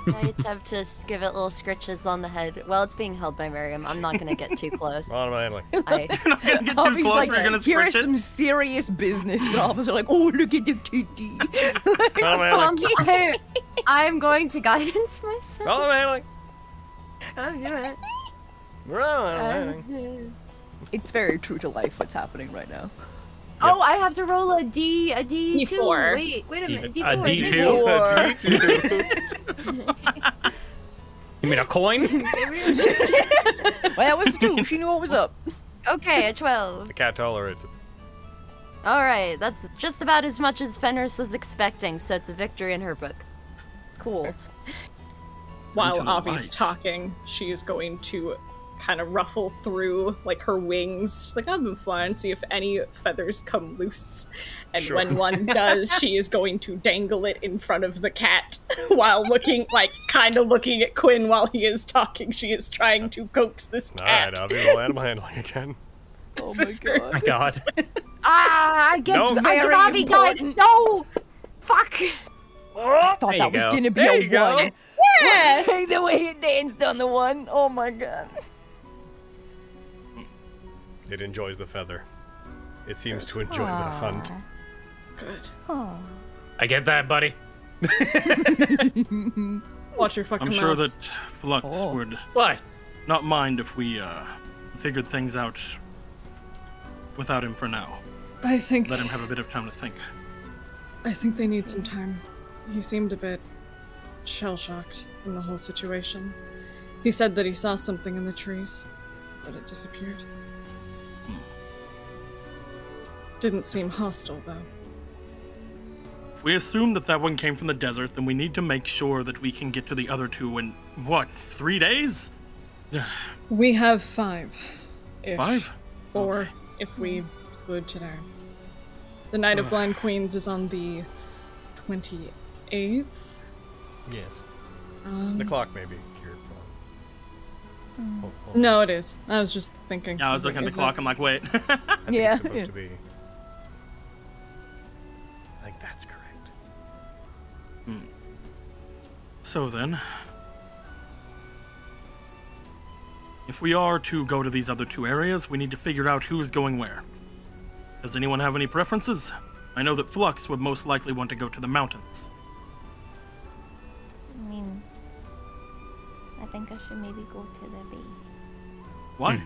Speaker 8: I attempt to give it little scritches on the head. Well, it's being held by Miriam. I'm not gonna get too close.
Speaker 2: Roll animal handling.
Speaker 8: I,
Speaker 1: You're not gonna get too
Speaker 5: Obby's
Speaker 1: close.
Speaker 5: like,
Speaker 1: We're gonna
Speaker 5: here is
Speaker 1: scratch it.
Speaker 5: some serious business. And all of us are like, oh, look at the kitty.
Speaker 2: Roll animal handling.
Speaker 8: I'm going to guidance myself.
Speaker 2: Roll animal handling.
Speaker 8: I'll do it.
Speaker 2: Roll animal handling.
Speaker 5: It's very true to life what's happening right now.
Speaker 8: Oh, I have to roll a D2.
Speaker 4: D4.
Speaker 8: Wait a minute.
Speaker 7: A
Speaker 8: D4.
Speaker 7: D2? You mean a coin?
Speaker 5: Well, that was 2. She knew what was up.
Speaker 8: Okay, a 12.
Speaker 2: The cat tolerates it.
Speaker 8: Alright, that's just about as much as Fenris was expecting, so it's a victory in her book.
Speaker 5: Cool.
Speaker 9: While
Speaker 1: Into the
Speaker 9: Avi's
Speaker 1: light.
Speaker 9: talking, she is going to kind of ruffle through like her wings. She's like, I've been flying, see if any feathers come loose. And
Speaker 2: Sure.
Speaker 9: when one does, she is going to dangle it in front of the cat while looking, like, kind of looking at Quinn while he is talking. She is trying to coax this cat.
Speaker 2: Alright, I'll do roll animal handling again.
Speaker 5: Oh my god.
Speaker 7: My God.
Speaker 8: I get
Speaker 2: No.
Speaker 5: Very
Speaker 8: Avi died.
Speaker 5: important.
Speaker 8: No! Fuck!
Speaker 5: I thought
Speaker 7: There
Speaker 5: that
Speaker 7: you
Speaker 5: was
Speaker 7: go.
Speaker 5: gonna be
Speaker 2: There
Speaker 5: a
Speaker 2: you go.
Speaker 5: 1. Yeah! The way it danced on the 1. Oh my god.
Speaker 2: It enjoys the feather. It seems to enjoy the hunt.
Speaker 9: Good.
Speaker 5: Oh.
Speaker 7: I get that, buddy.
Speaker 9: Watch your fucking
Speaker 1: I'm sure
Speaker 9: mouth.
Speaker 1: that Flux
Speaker 5: Oh.
Speaker 1: would
Speaker 7: What?
Speaker 1: not mind if we figured things out without him for now.
Speaker 9: I think
Speaker 1: Let him have a bit of time to think.
Speaker 9: they need some time. He seemed a bit shell-shocked from the whole situation. He said that he saw something in the trees, but it disappeared. Didn't seem hostile, though.
Speaker 1: If we assume that that one came from the desert, then we need to make sure that we can get to the other two in, what, 3 days?
Speaker 9: We have 5. -ish.
Speaker 1: 5?
Speaker 9: 4, if we exclude today. The Night of Blind Queens is on the 28th.
Speaker 2: Yes. The clock may be cured from.
Speaker 9: No, it is. I was just thinking.
Speaker 1: Yeah, I was looking at the
Speaker 9: Is
Speaker 1: clock,
Speaker 9: it-
Speaker 1: I'm like, wait.
Speaker 2: I think
Speaker 5: Yeah,
Speaker 2: it's supposed
Speaker 5: yeah.
Speaker 2: to be. I think that's correct.
Speaker 1: So then, if we are to go to these other 2 areas, we need to figure out who is going where. Does anyone have any preferences? I know that Flux would most likely want to go to the mountains.
Speaker 10: I mean, I think I should maybe go to the bay.
Speaker 1: Why?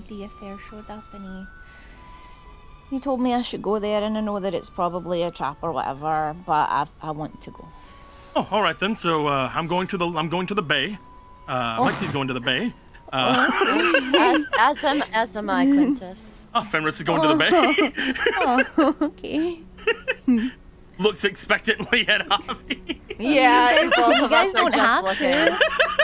Speaker 10: The affair showed up and he told me I should go there, and I know that it's probably a trap or whatever, but I want to go.
Speaker 1: Oh, all right then. So I'm going to the bay. Lexi's going to the bay.
Speaker 8: As am I, Quintus.
Speaker 1: Oh, Fenris is going to the bay.
Speaker 10: Oh, okay.
Speaker 1: Looks expectantly at Avi.
Speaker 8: Yeah, both
Speaker 10: You
Speaker 8: of
Speaker 10: guys
Speaker 8: us are
Speaker 10: don't
Speaker 8: just
Speaker 10: have
Speaker 8: looking.
Speaker 10: to.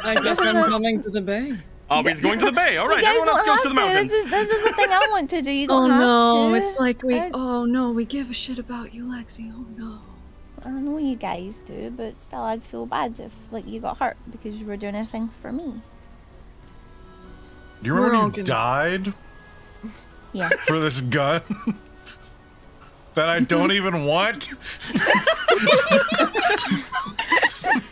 Speaker 9: I guess I'm coming to the bay.
Speaker 1: Avi's going to the bay. All right,
Speaker 10: You guys
Speaker 1: everyone else
Speaker 10: don't
Speaker 1: goes
Speaker 10: have
Speaker 1: to the mountains.
Speaker 10: This is the thing I want to do. You
Speaker 9: Oh
Speaker 10: don't have
Speaker 9: no,
Speaker 10: to.
Speaker 9: it's like we.
Speaker 10: I-
Speaker 9: Oh no, we give a shit about you, Lexi. Oh no.
Speaker 10: I know you guys do, but still, I'd feel bad if like you got hurt because you were doing anything for me.
Speaker 3: Do you
Speaker 9: We're
Speaker 3: remember
Speaker 9: all
Speaker 3: you
Speaker 9: gonna-
Speaker 3: died
Speaker 10: Yeah.
Speaker 3: for this gun? That I don't even want?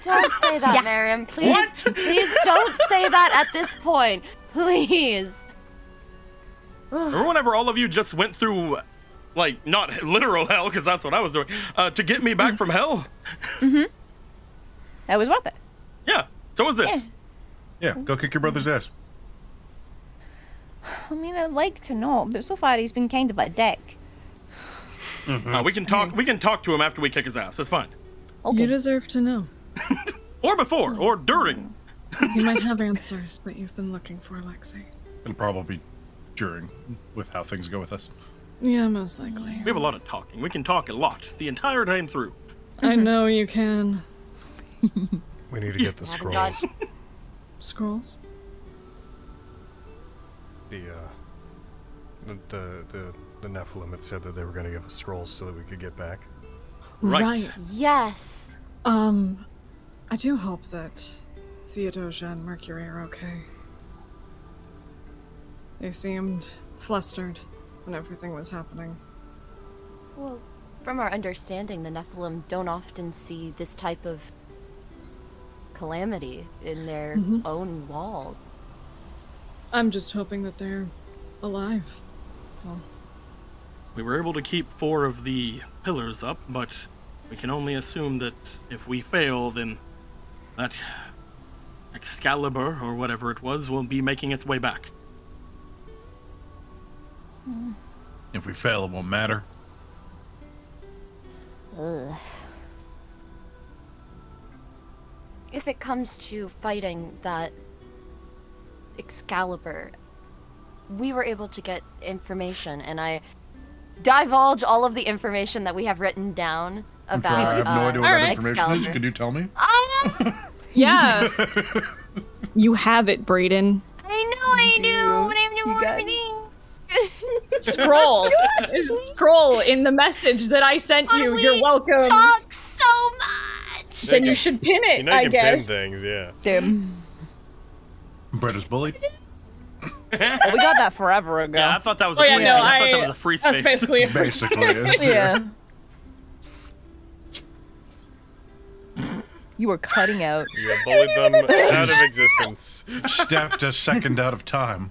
Speaker 8: Don't say that,
Speaker 10: Yeah.
Speaker 8: Miriam. Please,
Speaker 1: What?
Speaker 8: please don't say that at this point. Please.
Speaker 1: Remember whenever all of you just went through, like, not literal hell, because that's what I was doing, to get me back from hell?
Speaker 10: That was worth it.
Speaker 1: Yeah, so was this.
Speaker 3: Yeah, go kick your brother's ass.
Speaker 10: I mean, I'd like to not, but so far he's been kind of a dick.
Speaker 1: We can talk. We can talk to him after we kick his ass. That's fine.
Speaker 10: Okay.
Speaker 9: You deserve to know.
Speaker 1: Or before, or during.
Speaker 9: You might have answers that you've been looking for, Lexi.
Speaker 3: And probably during, with how things go with us.
Speaker 9: Yeah, most likely.
Speaker 1: We have a lot of talking. We can talk a lot the entire time through.
Speaker 9: I know you can.
Speaker 2: We need to get the
Speaker 8: Haven't
Speaker 2: scrolls.
Speaker 8: got-
Speaker 9: Scrolls?
Speaker 2: The Nephilim had said that they were going to give us scrolls so that we could get back.
Speaker 1: Right.
Speaker 8: Yes.
Speaker 9: I do hope that Theodosia and Mercury are okay. They seemed flustered when everything was happening.
Speaker 8: Well, from our understanding, the Nephilim don't often see this type of calamity in their own walls.
Speaker 9: I'm just hoping that they're alive. That's all.
Speaker 1: We were able to keep 4 of the pillars up, but we can only assume that if we fail, then that Excalibur, or whatever it was, will be making its way back.
Speaker 3: If we fail, it won't matter.
Speaker 8: Ugh. If it comes to fighting that Excalibur, we were able to get information, and I divulge all of the information that we have written down about.
Speaker 3: I have no idea what that information
Speaker 8: Excalibur.
Speaker 3: is. Can you tell me?
Speaker 4: Yeah. You have it, Brayden.
Speaker 8: I know I do, but I have no everything.
Speaker 4: Scroll. Scroll in the message that I sent you. You're welcome.
Speaker 8: Talk so much.
Speaker 4: Then you should pin it,
Speaker 2: You know
Speaker 4: I
Speaker 2: you can
Speaker 4: guess.
Speaker 2: pin things, yeah.
Speaker 5: Damn.
Speaker 3: Brett is bullied.
Speaker 5: Oh, we got that forever ago.
Speaker 1: Yeah, I thought that was.
Speaker 4: Oh yeah, no,
Speaker 1: I thought that was a free space.
Speaker 4: That's basically a free
Speaker 3: Basically, is.
Speaker 5: Yeah. You were cutting out.
Speaker 2: You have bullied them out of existence.
Speaker 3: Stepped a second out of time.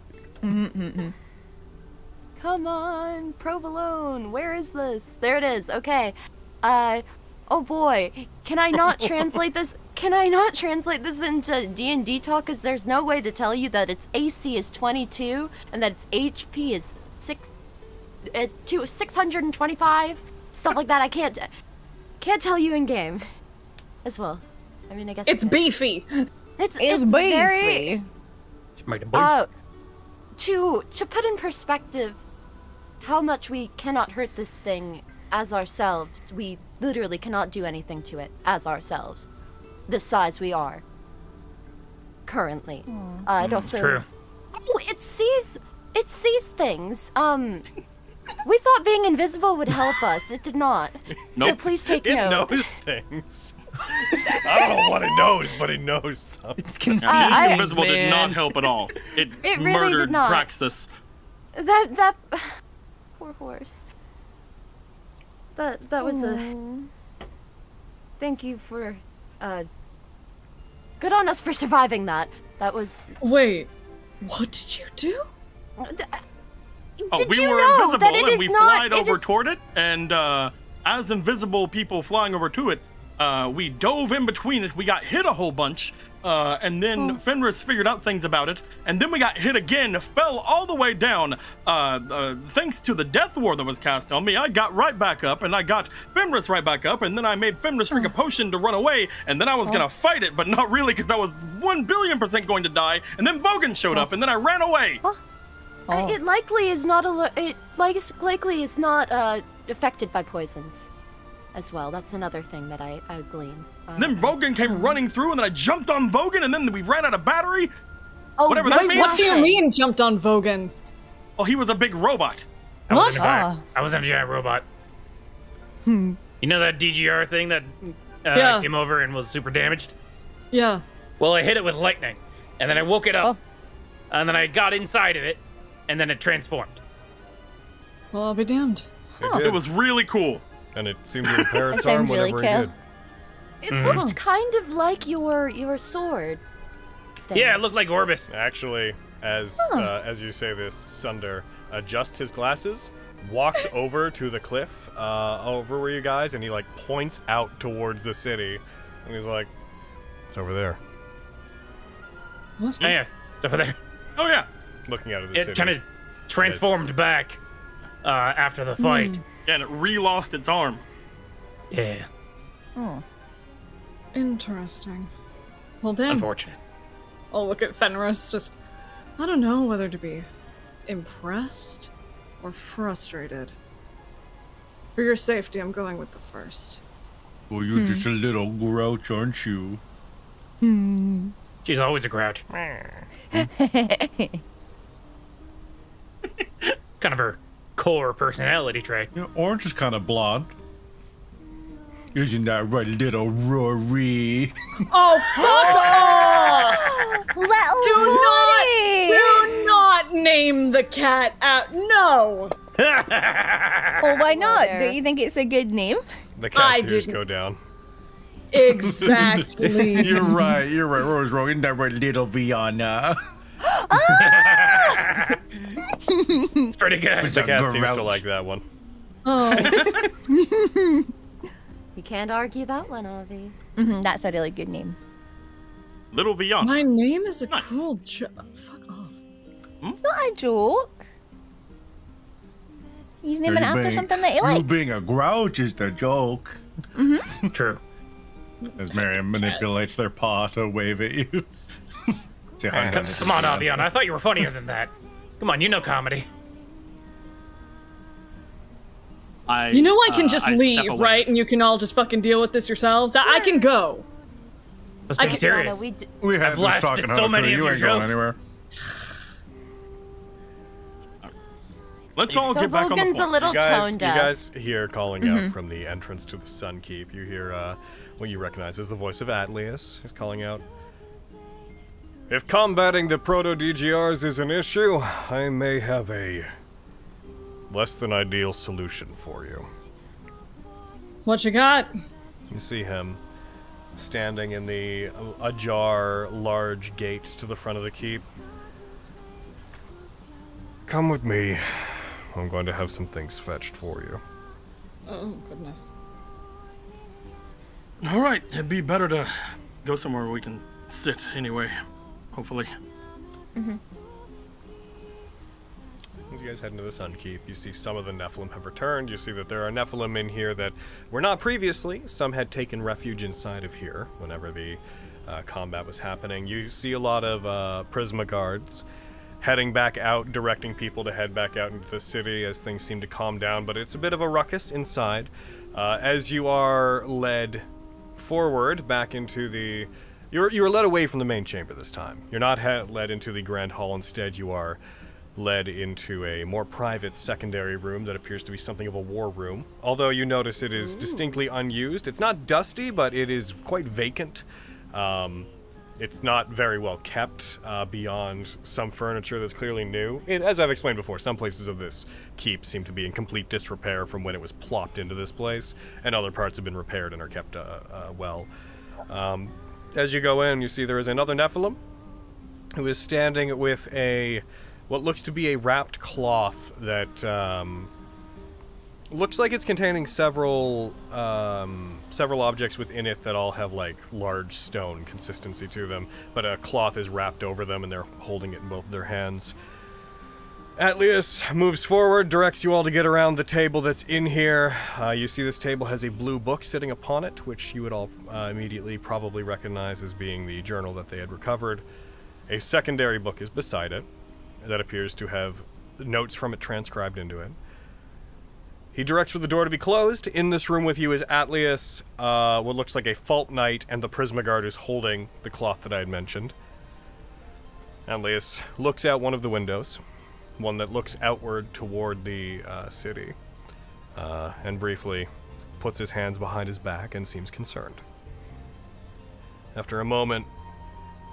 Speaker 8: Come on, provolone. Where is this? There it is. Okay. Oh boy. Can I not translate this? Can I not translate this into D&D talk? Because there's no way to tell you that its AC is 22 and that its HP is 625. Stuff like that. I can't tell you in game. As well. I mean, I guess
Speaker 4: It's beefy.
Speaker 8: It's
Speaker 5: beefy.
Speaker 8: very.
Speaker 7: Might
Speaker 8: To put in perspective how much we cannot hurt this thing as ourselves, we literally cannot do anything to it as ourselves. The size we are. Currently. It also...
Speaker 7: True.
Speaker 8: Oh, it sees things. We thought being invisible would help us. It did not.
Speaker 1: Nope.
Speaker 8: So please take
Speaker 2: It
Speaker 8: note.
Speaker 2: knows things. I don't know what it knows, but it knows stuff.
Speaker 1: Being invisible did not help at all. It
Speaker 8: really
Speaker 1: murdered
Speaker 8: did not.
Speaker 1: Praxis.
Speaker 8: That poor horse. That was a. Thank you for good on us for surviving that. That was.
Speaker 9: Wait, what did you do?
Speaker 1: Oh,
Speaker 8: Did
Speaker 1: we
Speaker 8: you
Speaker 1: were
Speaker 8: know
Speaker 1: invisible
Speaker 8: that it
Speaker 1: and
Speaker 8: is
Speaker 1: we
Speaker 8: not-
Speaker 1: flied
Speaker 8: it
Speaker 1: over
Speaker 8: is-
Speaker 1: toward it, and as invisible people flying over to it, we dove in between it. We got hit a whole bunch, and then Fenris figured out things about it, and then we got hit again, fell all the way down. Thanks to the death ward that was cast on me, I got right back up, and I got Fenris right back up, and then I made Fenris drink a potion to run away, and then I was gonna fight it, but not really, because I was 1,000,000,000% going to die, and then Vogan showed up, and then I ran away.
Speaker 8: It likely is not likely is not affected by poisons, as well. That's another thing that I glean.
Speaker 1: Then Vogan came running through, and then I jumped on Vogan, and then we ran out of battery.
Speaker 8: Oh,
Speaker 1: Whatever that means.
Speaker 4: What do you mean jumped on Vogan?
Speaker 1: Oh, he was a big robot.
Speaker 7: I
Speaker 4: What?
Speaker 7: wasn't I wasn't a giant robot. You know that DGR thing that
Speaker 4: Yeah.
Speaker 7: came over and was super damaged?
Speaker 4: Yeah.
Speaker 7: Well, I hit it with lightning, and then I woke it up, and then I got inside of it, and then it transformed.
Speaker 9: Well, I'll be damned.
Speaker 1: It was really cool.
Speaker 2: And it seemed to repair its
Speaker 10: That
Speaker 2: arm
Speaker 10: sounds really
Speaker 2: whenever
Speaker 10: cool.
Speaker 2: he did.
Speaker 8: It looked kind of like your sword. Thing.
Speaker 7: Yeah, it looked like Orbis.
Speaker 2: Actually, as you say this, Sunder adjusts his glasses, walks over to the cliff, over where you guys, and he like points out towards the city, and he's like, "It's over there."
Speaker 7: Oh, yeah, it's over there.
Speaker 1: Oh yeah.
Speaker 2: Looking out of the
Speaker 7: It
Speaker 2: city.
Speaker 7: kind of transformed back after the fight.
Speaker 1: Yeah, and it re-lost its arm.
Speaker 7: Yeah,
Speaker 9: Interesting. Well, damn.
Speaker 7: unfortunate.
Speaker 9: I'll look at Fenris, just... I don't know whether to be impressed or frustrated. For your safety, I'm going with the first.
Speaker 3: Well, you're just a little grouch, aren't you?
Speaker 7: She's always a grouch. Kind of her core personality trait.
Speaker 3: Yeah, Orange is kind of blonde. Isn't that right, little Rory?
Speaker 4: Oh, fuck off!
Speaker 10: Little
Speaker 4: Do not name the cat out. No.
Speaker 10: Oh, why not?
Speaker 8: there.
Speaker 10: Don't you think it's a good name?
Speaker 2: The
Speaker 4: I
Speaker 2: cat's ears
Speaker 4: didn't-
Speaker 2: go down.
Speaker 4: Exactly.
Speaker 3: You're right, Rory's wrong. Isn't that right, little Viana?
Speaker 7: It's pretty good.
Speaker 2: The cat seems to
Speaker 3: grouch.
Speaker 2: like that one.
Speaker 4: Oh.
Speaker 8: You can't argue that one, Avi.
Speaker 10: That's a really good name.
Speaker 1: Little Viana.
Speaker 9: My name is a cruel joke. Fuck off.
Speaker 10: It's not a joke. He's naming it after something that he likes.
Speaker 3: You being a grouch is the joke.
Speaker 10: Mm-hmm.
Speaker 7: True.
Speaker 3: As Miriam manipulates their paw to wave at you.
Speaker 7: Come on, Aviana. I thought you were funnier than that. Come on, you know comedy.
Speaker 9: You know I can just leave, right? And you can all just fucking deal with this yourselves. I can go.
Speaker 7: Let's be serious.
Speaker 3: We have
Speaker 7: I've laughed
Speaker 3: talking
Speaker 7: at so many of
Speaker 3: you
Speaker 7: your
Speaker 3: ain't going
Speaker 7: jokes.
Speaker 3: anywhere.
Speaker 1: Let's all get back on the point.
Speaker 8: a little tone
Speaker 2: You
Speaker 8: deaf.
Speaker 2: guys hear calling out from the entrance to the Sun Keep. You hear what you recognize as the voice of Atlius. He's calling out, "If combating the proto-DGRs is an issue, I may have a less than ideal solution for you."
Speaker 9: What you got?
Speaker 2: You see him standing in the ajar large gate to the front of the keep. "Come with me. I'm going to have some things fetched for you."
Speaker 9: Oh, goodness.
Speaker 1: All right, it'd be better to go somewhere where we can sit anyway, hopefully.
Speaker 2: As you guys head into the Sun Keep, you see some of the Nephilim have returned. You see that there are Nephilim in here that were not previously. Some had taken refuge inside of here whenever the combat was happening. You see a lot of Prisma guards heading back out, directing people to head back out into the city as things seem to calm down, but it's a bit of a ruckus inside. As you are led forward back into the... You're led away from the main chamber this time. You're not led into the Grand Hall. Instead, you are led into a more private secondary room that appears to be something of a war room. Although you notice it is distinctly unused. It's not dusty, but it is quite vacant. It's not very well kept beyond some furniture that's clearly new. As I've explained before, some places of this keep seem to be in complete disrepair from when it was plopped into this place, and other parts have been repaired and are kept well. As you go in, you see there is another Nephilim who is standing with what looks to be a wrapped cloth that looks like it's containing several objects within it that all have like large stone consistency to them, but a cloth is wrapped over them and they're holding it in both their hands. Atlius moves forward, directs you all to get around the table that's in here. You see this table has a blue book sitting upon it, which you would all immediately probably recognize as being the journal that they had recovered. A secondary book is beside it that appears to have notes from it transcribed into it. He directs for the door to be closed. In this room with you is Atlius, what looks like a Fault Knight, and the Prisma Guard is holding the cloth that I had mentioned. Atlius looks out one of the windows, one that looks outward toward the city, and briefly puts his hands behind his back and seems concerned. After a moment,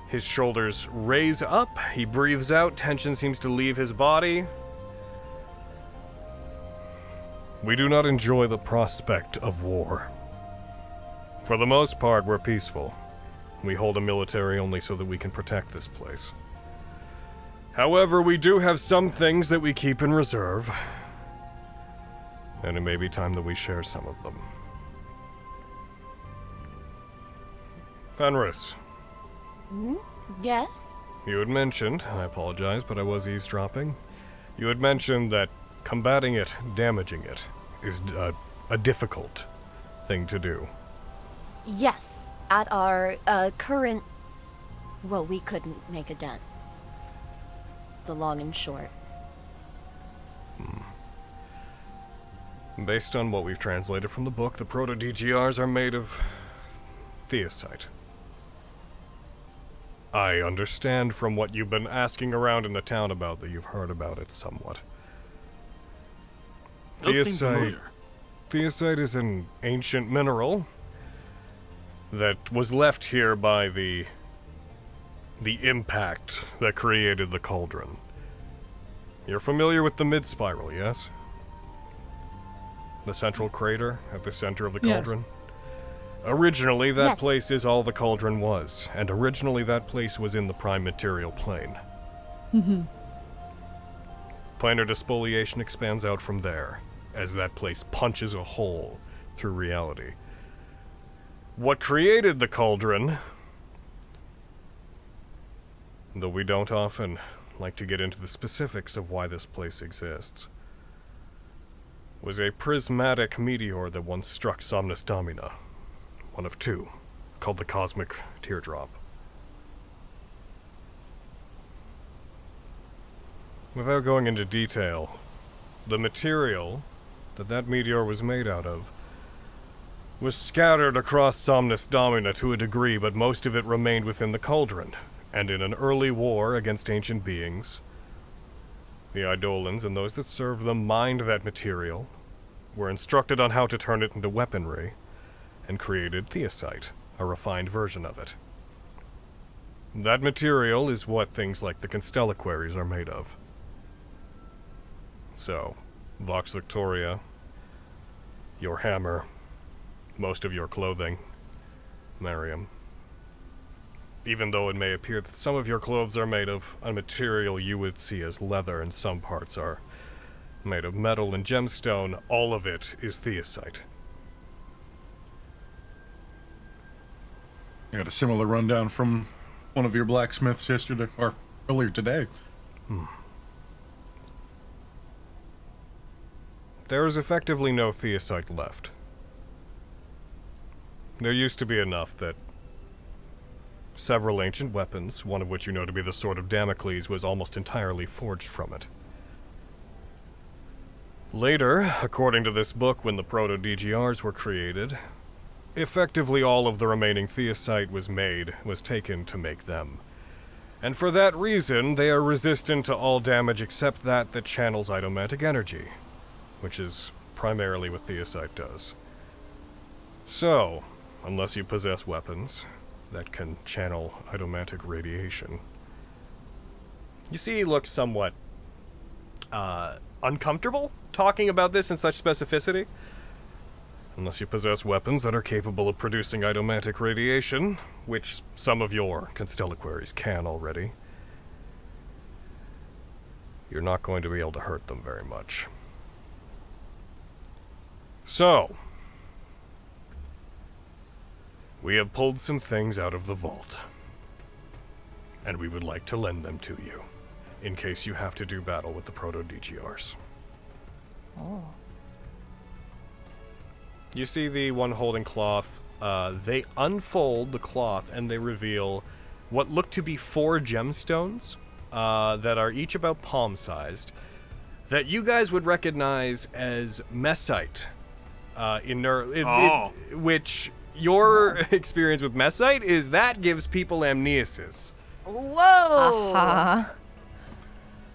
Speaker 2: his shoulders raise up, he breathes out, tension seems to leave his body. "We do not enjoy the prospect of war. For the most part, we're peaceful. We hold a military only so that we can protect this place. However, we do have some things that we keep in reserve, and it may be time that we share some of them." Fenris.
Speaker 8: Yes?
Speaker 2: You had mentioned, I apologize, but I was eavesdropping. You had mentioned that combating it, damaging it, is a difficult thing to do.
Speaker 8: Yes. At our current... Well, we couldn't make a dent. It's the long and short.
Speaker 2: Based on what we've translated from the book, the proto-DGRs are made of theosite. I understand from what you've been asking around in the town about that you've heard about it somewhat. Theosite is an ancient mineral that was left here by the impact that created the cauldron. You're familiar with the mid-spiral, yes? The central crater at the center of the cauldron? Yes. Originally, that place is all the cauldron was, and originally that place was in the prime material plane. Planar despoliation expands out from there, as that place punches a hole through reality. What created the cauldron though we don't often like to get into the specifics of why this place exists, was a prismatic meteor that once struck Somnus Domina, one of two, called the Cosmic Teardrop. Without going into detail, the material that meteor was made out of was scattered across Somnus Domina to a degree, but most of it remained within the cauldron, and in an early war against ancient beings, the Eidolons and those that served them mined that material, were instructed on how to turn it into weaponry, and created theosite, a refined version of it. That material is what things like the Constellaquaries are made of. So, Vox Victoria, your hammer, most of your clothing, Mariam. Even though it may appear that some of your clothes are made of a material you would see as leather and some parts are made of metal and gemstone, all of it is theosite.
Speaker 3: I got a similar rundown from one of your blacksmiths yesterday, or earlier today.
Speaker 2: There is effectively no theosite left. There used to be enough that several ancient weapons, one of which you know to be the Sword of Damocles, was almost entirely forged from it. Later, according to this book, when the Proto-DGRs were created, effectively all of the remaining theosite was taken to make them. And for that reason, they are resistant to all damage except that channels idomantic energy, which is primarily what theosite does. So, unless you possess weapons that can channel idomantic radiation. You see, he looks somewhat uncomfortable talking about this in such specificity. Unless you possess weapons that are capable of producing idomantic radiation, which some of your Constellaquaries can already, you're not going to be able to hurt them very much. So, we have pulled some things out of the vault, and we would like to lend them to you, in case you have to do battle with the Proto-DGRs.
Speaker 10: Oh.
Speaker 2: You see the one holding cloth. They unfold the cloth and they reveal what look to be 4 gemstones that are each about palm-sized, that you guys would recognize as mesite, which your experience with mesite is that gives people amnesis.
Speaker 8: Whoa!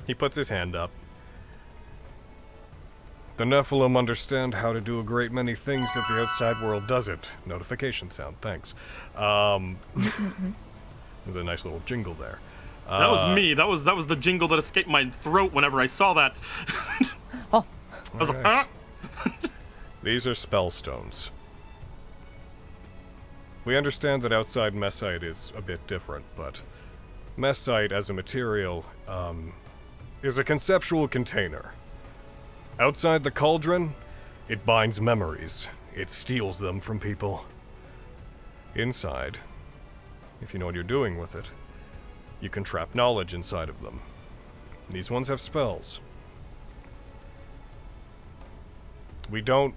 Speaker 2: He puts his hand up. The Nephilim understand how to do a great many things that the outside world doesn't. Notification sound, thanks. There's a nice little jingle there.
Speaker 1: That was me. That was the jingle that escaped my throat whenever I saw that.
Speaker 10: Oh.
Speaker 1: I was like, huh?
Speaker 2: These are spell stones. We understand that outside mesite is a bit different, but mesite as a material is a conceptual container. Outside the cauldron, it binds memories. It steals them from people. Inside, if you know what you're doing with it, you can trap knowledge inside of them. These ones have spells. We don't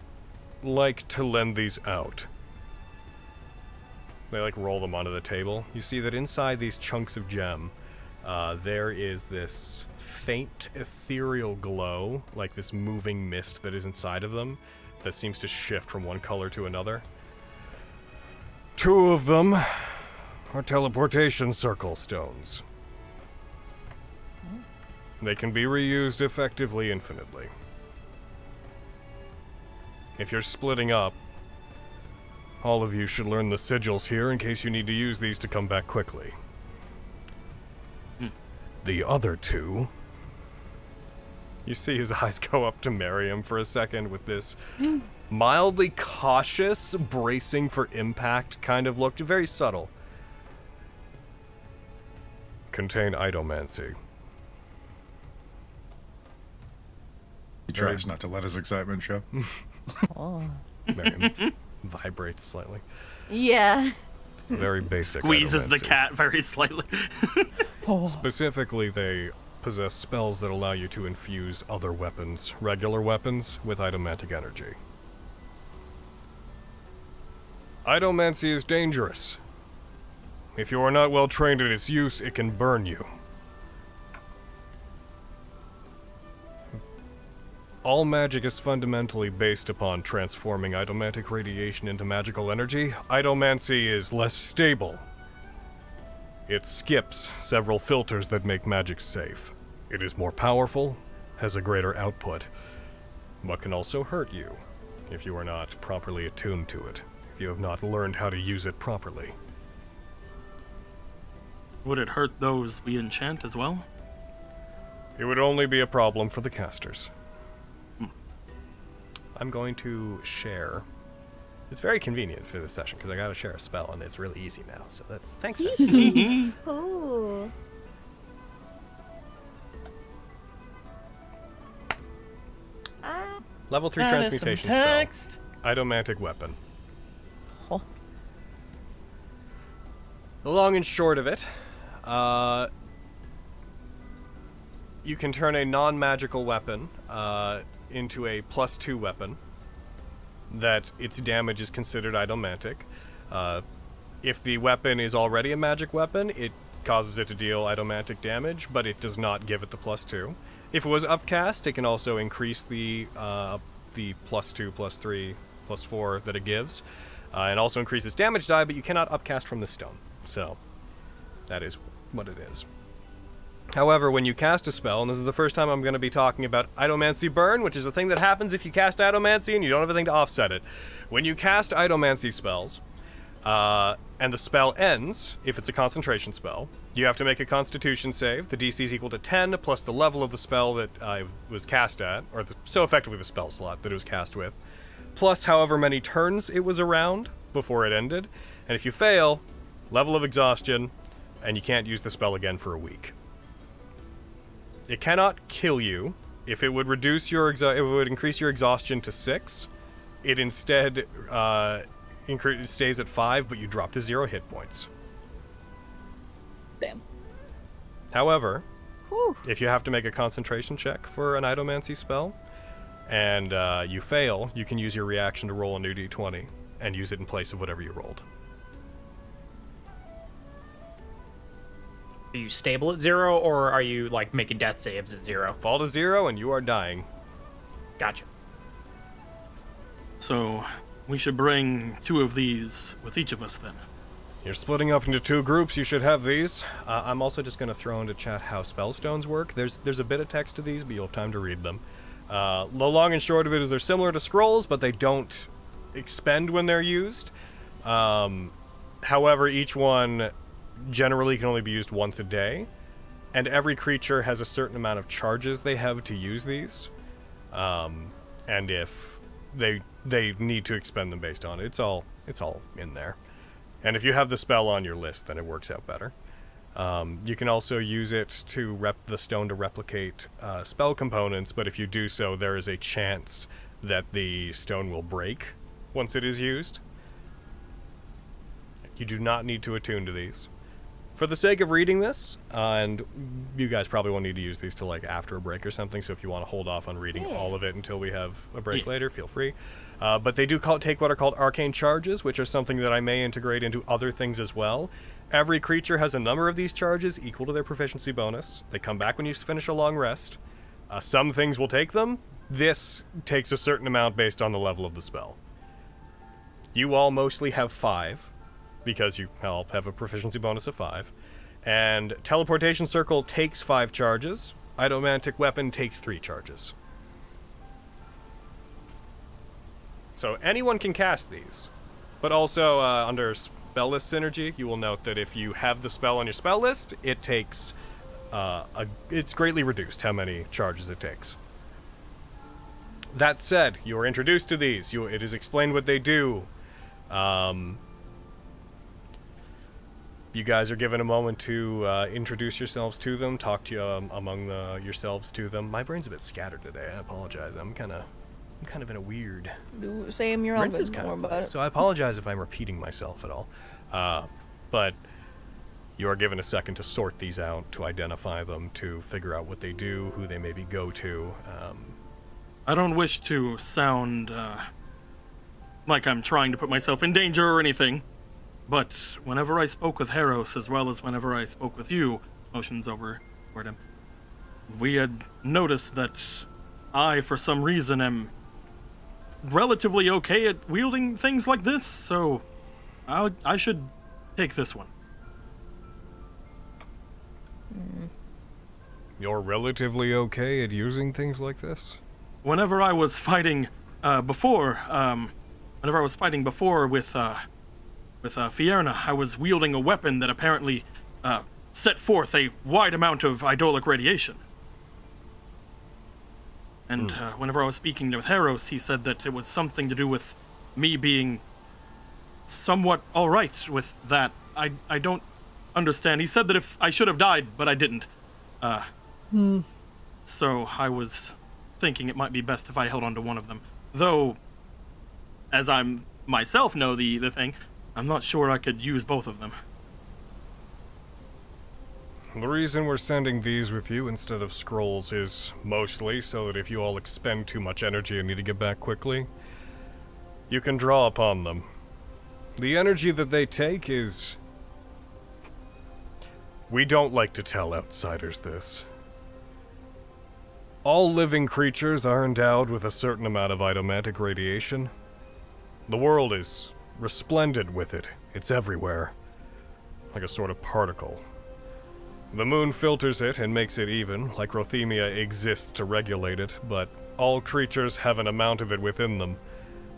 Speaker 2: like to lend these out. They roll them onto the table. You see that inside these chunks of gem, there is this faint ethereal glow, like this moving mist that is inside of them, that seems to shift from one color to another. 2 of them are teleportation circle stones. They can be reused effectively infinitely. If you're splitting up, all of you should learn the sigils here in case you need to use these to come back quickly. The other 2... You see his eyes go up to Mariam for a second with this mildly cautious, bracing for impact kind of look, very subtle. Contain idomancy.
Speaker 3: He tries not to let his excitement show.
Speaker 10: Oh.
Speaker 2: Mariam vibrates slightly.
Speaker 8: Yeah.
Speaker 2: Very basic.
Speaker 1: Squeezes
Speaker 2: idomancy.
Speaker 1: the cat very slightly.
Speaker 2: Specifically, they possess spells that allow you to infuse other weapons, regular weapons, with idomantic energy. Idomancy is dangerous. If you are not well trained in its use, it can burn you. All magic is fundamentally based upon transforming idomantic radiation into magical energy. Idomancy is less stable. It skips several filters that make magic safe. It is more powerful, has a greater output, but can also hurt you if you are not properly attuned to it, if you have not learned how to use it properly.
Speaker 1: Would it hurt those we enchant as well?
Speaker 2: It would only be a problem for the casters. I'm going to share. It's very convenient for this session because I gotta share a spell and it's really easy now. So that's thanks.
Speaker 8: Ooh.
Speaker 2: Level 3 transmutation spell. Idomantic weapon.
Speaker 10: Oh.
Speaker 2: The long and short of it, you can turn a non-magical weapon into a +2 weapon that its damage is considered idomantic. If the weapon is already a magic weapon, it causes it to deal idomantic damage, but it does not give it the +2. If it was upcast, it can also increase the +2, +3, +4 that it gives, and also increase its damage die, but you cannot upcast from the stone. So, that is what it is. However, when you cast a spell, and this is the first time I'm going to be talking about Idomancy Burn, which is a thing that happens if you cast Idomancy and you don't have anything to offset it. When you cast Idomancy spells, and the spell ends, if it's a concentration spell, you have to make a Constitution save. The DC is equal to 10 plus the level of the spell that it was cast at, or so effectively the spell slot that it was cast with, plus however many turns it was around before it ended. And if you fail, level of exhaustion, and you can't use the spell again for a week. It cannot kill you. If it would reduce your it would increase your exhaustion to 6. It instead stays at 5, but you drop to 0 hit points.
Speaker 9: Damn.
Speaker 2: However, if you have to make a concentration check for an Idomancy spell, and you fail, you can use your reaction to roll a new d20 and use it in place of whatever you rolled.
Speaker 7: Are you stable at 0, or are you, like, making death saves at 0?
Speaker 2: Fall to 0 and you are dying.
Speaker 7: Gotcha.
Speaker 1: So, we should bring 2 of these with each of us, then.
Speaker 2: You're splitting up into 2 groups, you should have these. I'm also just going to throw into chat how spellstones work. There's a bit of text to these, but you'll have time to read them. The long and short of it is they're similar to scrolls, but they don't expend when they're used. However, each one generally can only be used once a day, and every creature has a certain amount of charges they have to use these, and if they need to expend them based on it, it's all in there. And if you have the spell on your list, then it works out better. You can also use it to the stone to replicate spell components, but if you do so, there is a chance that the stone will break once it is used. You do not need to attune to these. For the sake of reading this, and you guys probably won't need to use these till like after a break or something, so if you want to hold off on reading all of it until we have a break later, feel free. But they do take what are called arcane charges, which are something that I may integrate into other things as well. Every creature has a number of these charges equal to their proficiency bonus. They come back when you finish a long rest. Some things will take them. This takes a certain amount based on the level of the spell. You all mostly have 5. Because you all have a proficiency bonus of 5. And Teleportation Circle takes 5 charges. Idomantic Weapon takes 3 charges. So anyone can cast these. But also, under spell list synergy, you will note that if you have the spell on your spell list, it takes... it's greatly reduced how many charges it takes. That said, you are introduced to these. It is explained what they do. You guys are given a moment to introduce yourselves to them, talk to among yourselves to them. My brain's a bit scattered today. I apologize. I'm kind of in a weird.
Speaker 5: Same. You're on more about it.
Speaker 2: So I apologize if I'm repeating myself at all. But You are given a second to sort these out, to identify them, to figure out what they do, who they maybe go to.
Speaker 1: I don't wish to sound like I'm trying to put myself in danger or anything, but whenever I spoke with Harros, as well as whenever I spoke with you, motions over toward him, we had noticed that I, for some reason, am relatively okay at wielding things like this, so I should take this one.
Speaker 2: You're relatively okay at using things like this?
Speaker 1: Whenever I was fighting before with Fierna, I was wielding a weapon that apparently set forth a wide amount of idolic radiation. And whenever I was speaking with Harros, he said that it was something to do with me being somewhat alright with that. I don't understand. He said that if I should have died, but I didn't. So I was thinking it might be best if I held on to one of them. Though, as I'm myself know the thing, I'm not sure I could use both of them.
Speaker 2: The reason we're sending these with you instead of scrolls is mostly so that if you all expend too much energy and need to get back quickly, you can draw upon them. The energy that they take is... We don't like to tell outsiders this. All living creatures are endowed with a certain amount of idomantic radiation. The world is resplendent with it. It's everywhere. Like a sort of particle. The moon filters it and makes it even, like Rothemia exists to regulate it, but all creatures have an amount of it within them.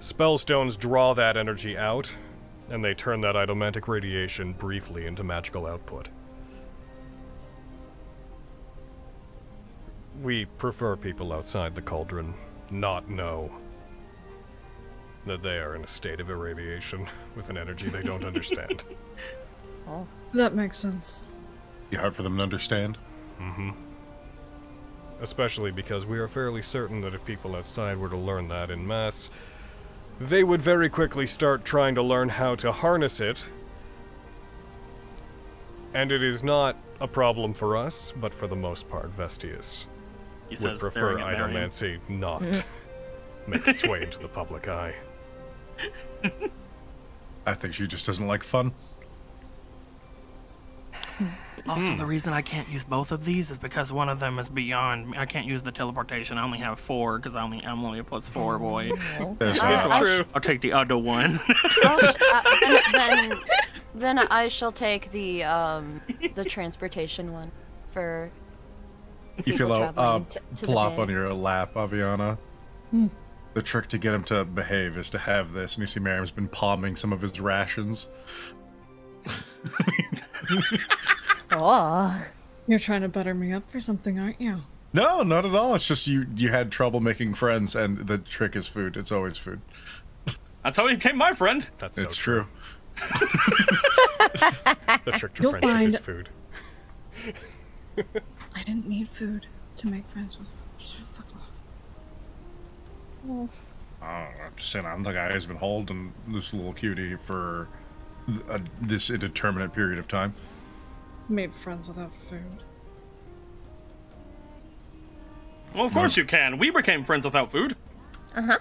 Speaker 2: Spellstones draw that energy out, and they turn that idomantic radiation briefly into magical output. We prefer people outside the cauldron not know that they are in a state of irradiation with an energy they don't understand.
Speaker 9: Oh. That makes sense.
Speaker 3: Be hard for them to understand.
Speaker 2: Mm-hmm. Especially because we are fairly certain that if people outside were to learn that en masse, they would very quickly start trying to learn how to harness it. And it is not a problem for us, but for the most part, Vestius would prefer idomancy not make its way into the public eye.
Speaker 3: I think she just doesn't like fun.
Speaker 1: Also, the reason I can't use both of these is because one of them is beyond. I can't use the teleportation. I only have 4 because I'm only a +4 boy.
Speaker 3: That's
Speaker 1: true. I'll take the other one.
Speaker 8: Then I shall take the transportation one for.
Speaker 3: You feel
Speaker 8: traveling to
Speaker 3: plop
Speaker 8: the
Speaker 3: on your lap, Aviana. The trick to get him to behave is to have this, and you see Miriam's been palming some of his rations.
Speaker 9: Oh, you're trying to butter me up for something, aren't you?
Speaker 3: No, not at all. It's just you had trouble making friends, and the trick is food. It's always food.
Speaker 1: That's how he became my friend.
Speaker 2: That's so
Speaker 3: it's true.
Speaker 2: The trick to friendship is food.
Speaker 9: I didn't need food to make friends with. Fuck off.
Speaker 3: Well, I'm just saying, I'm the guy who's been holding this little cutie for this indeterminate period of time.
Speaker 9: Made friends without food.
Speaker 1: Well, of course you can. We became friends without food.
Speaker 8: Uh-huh.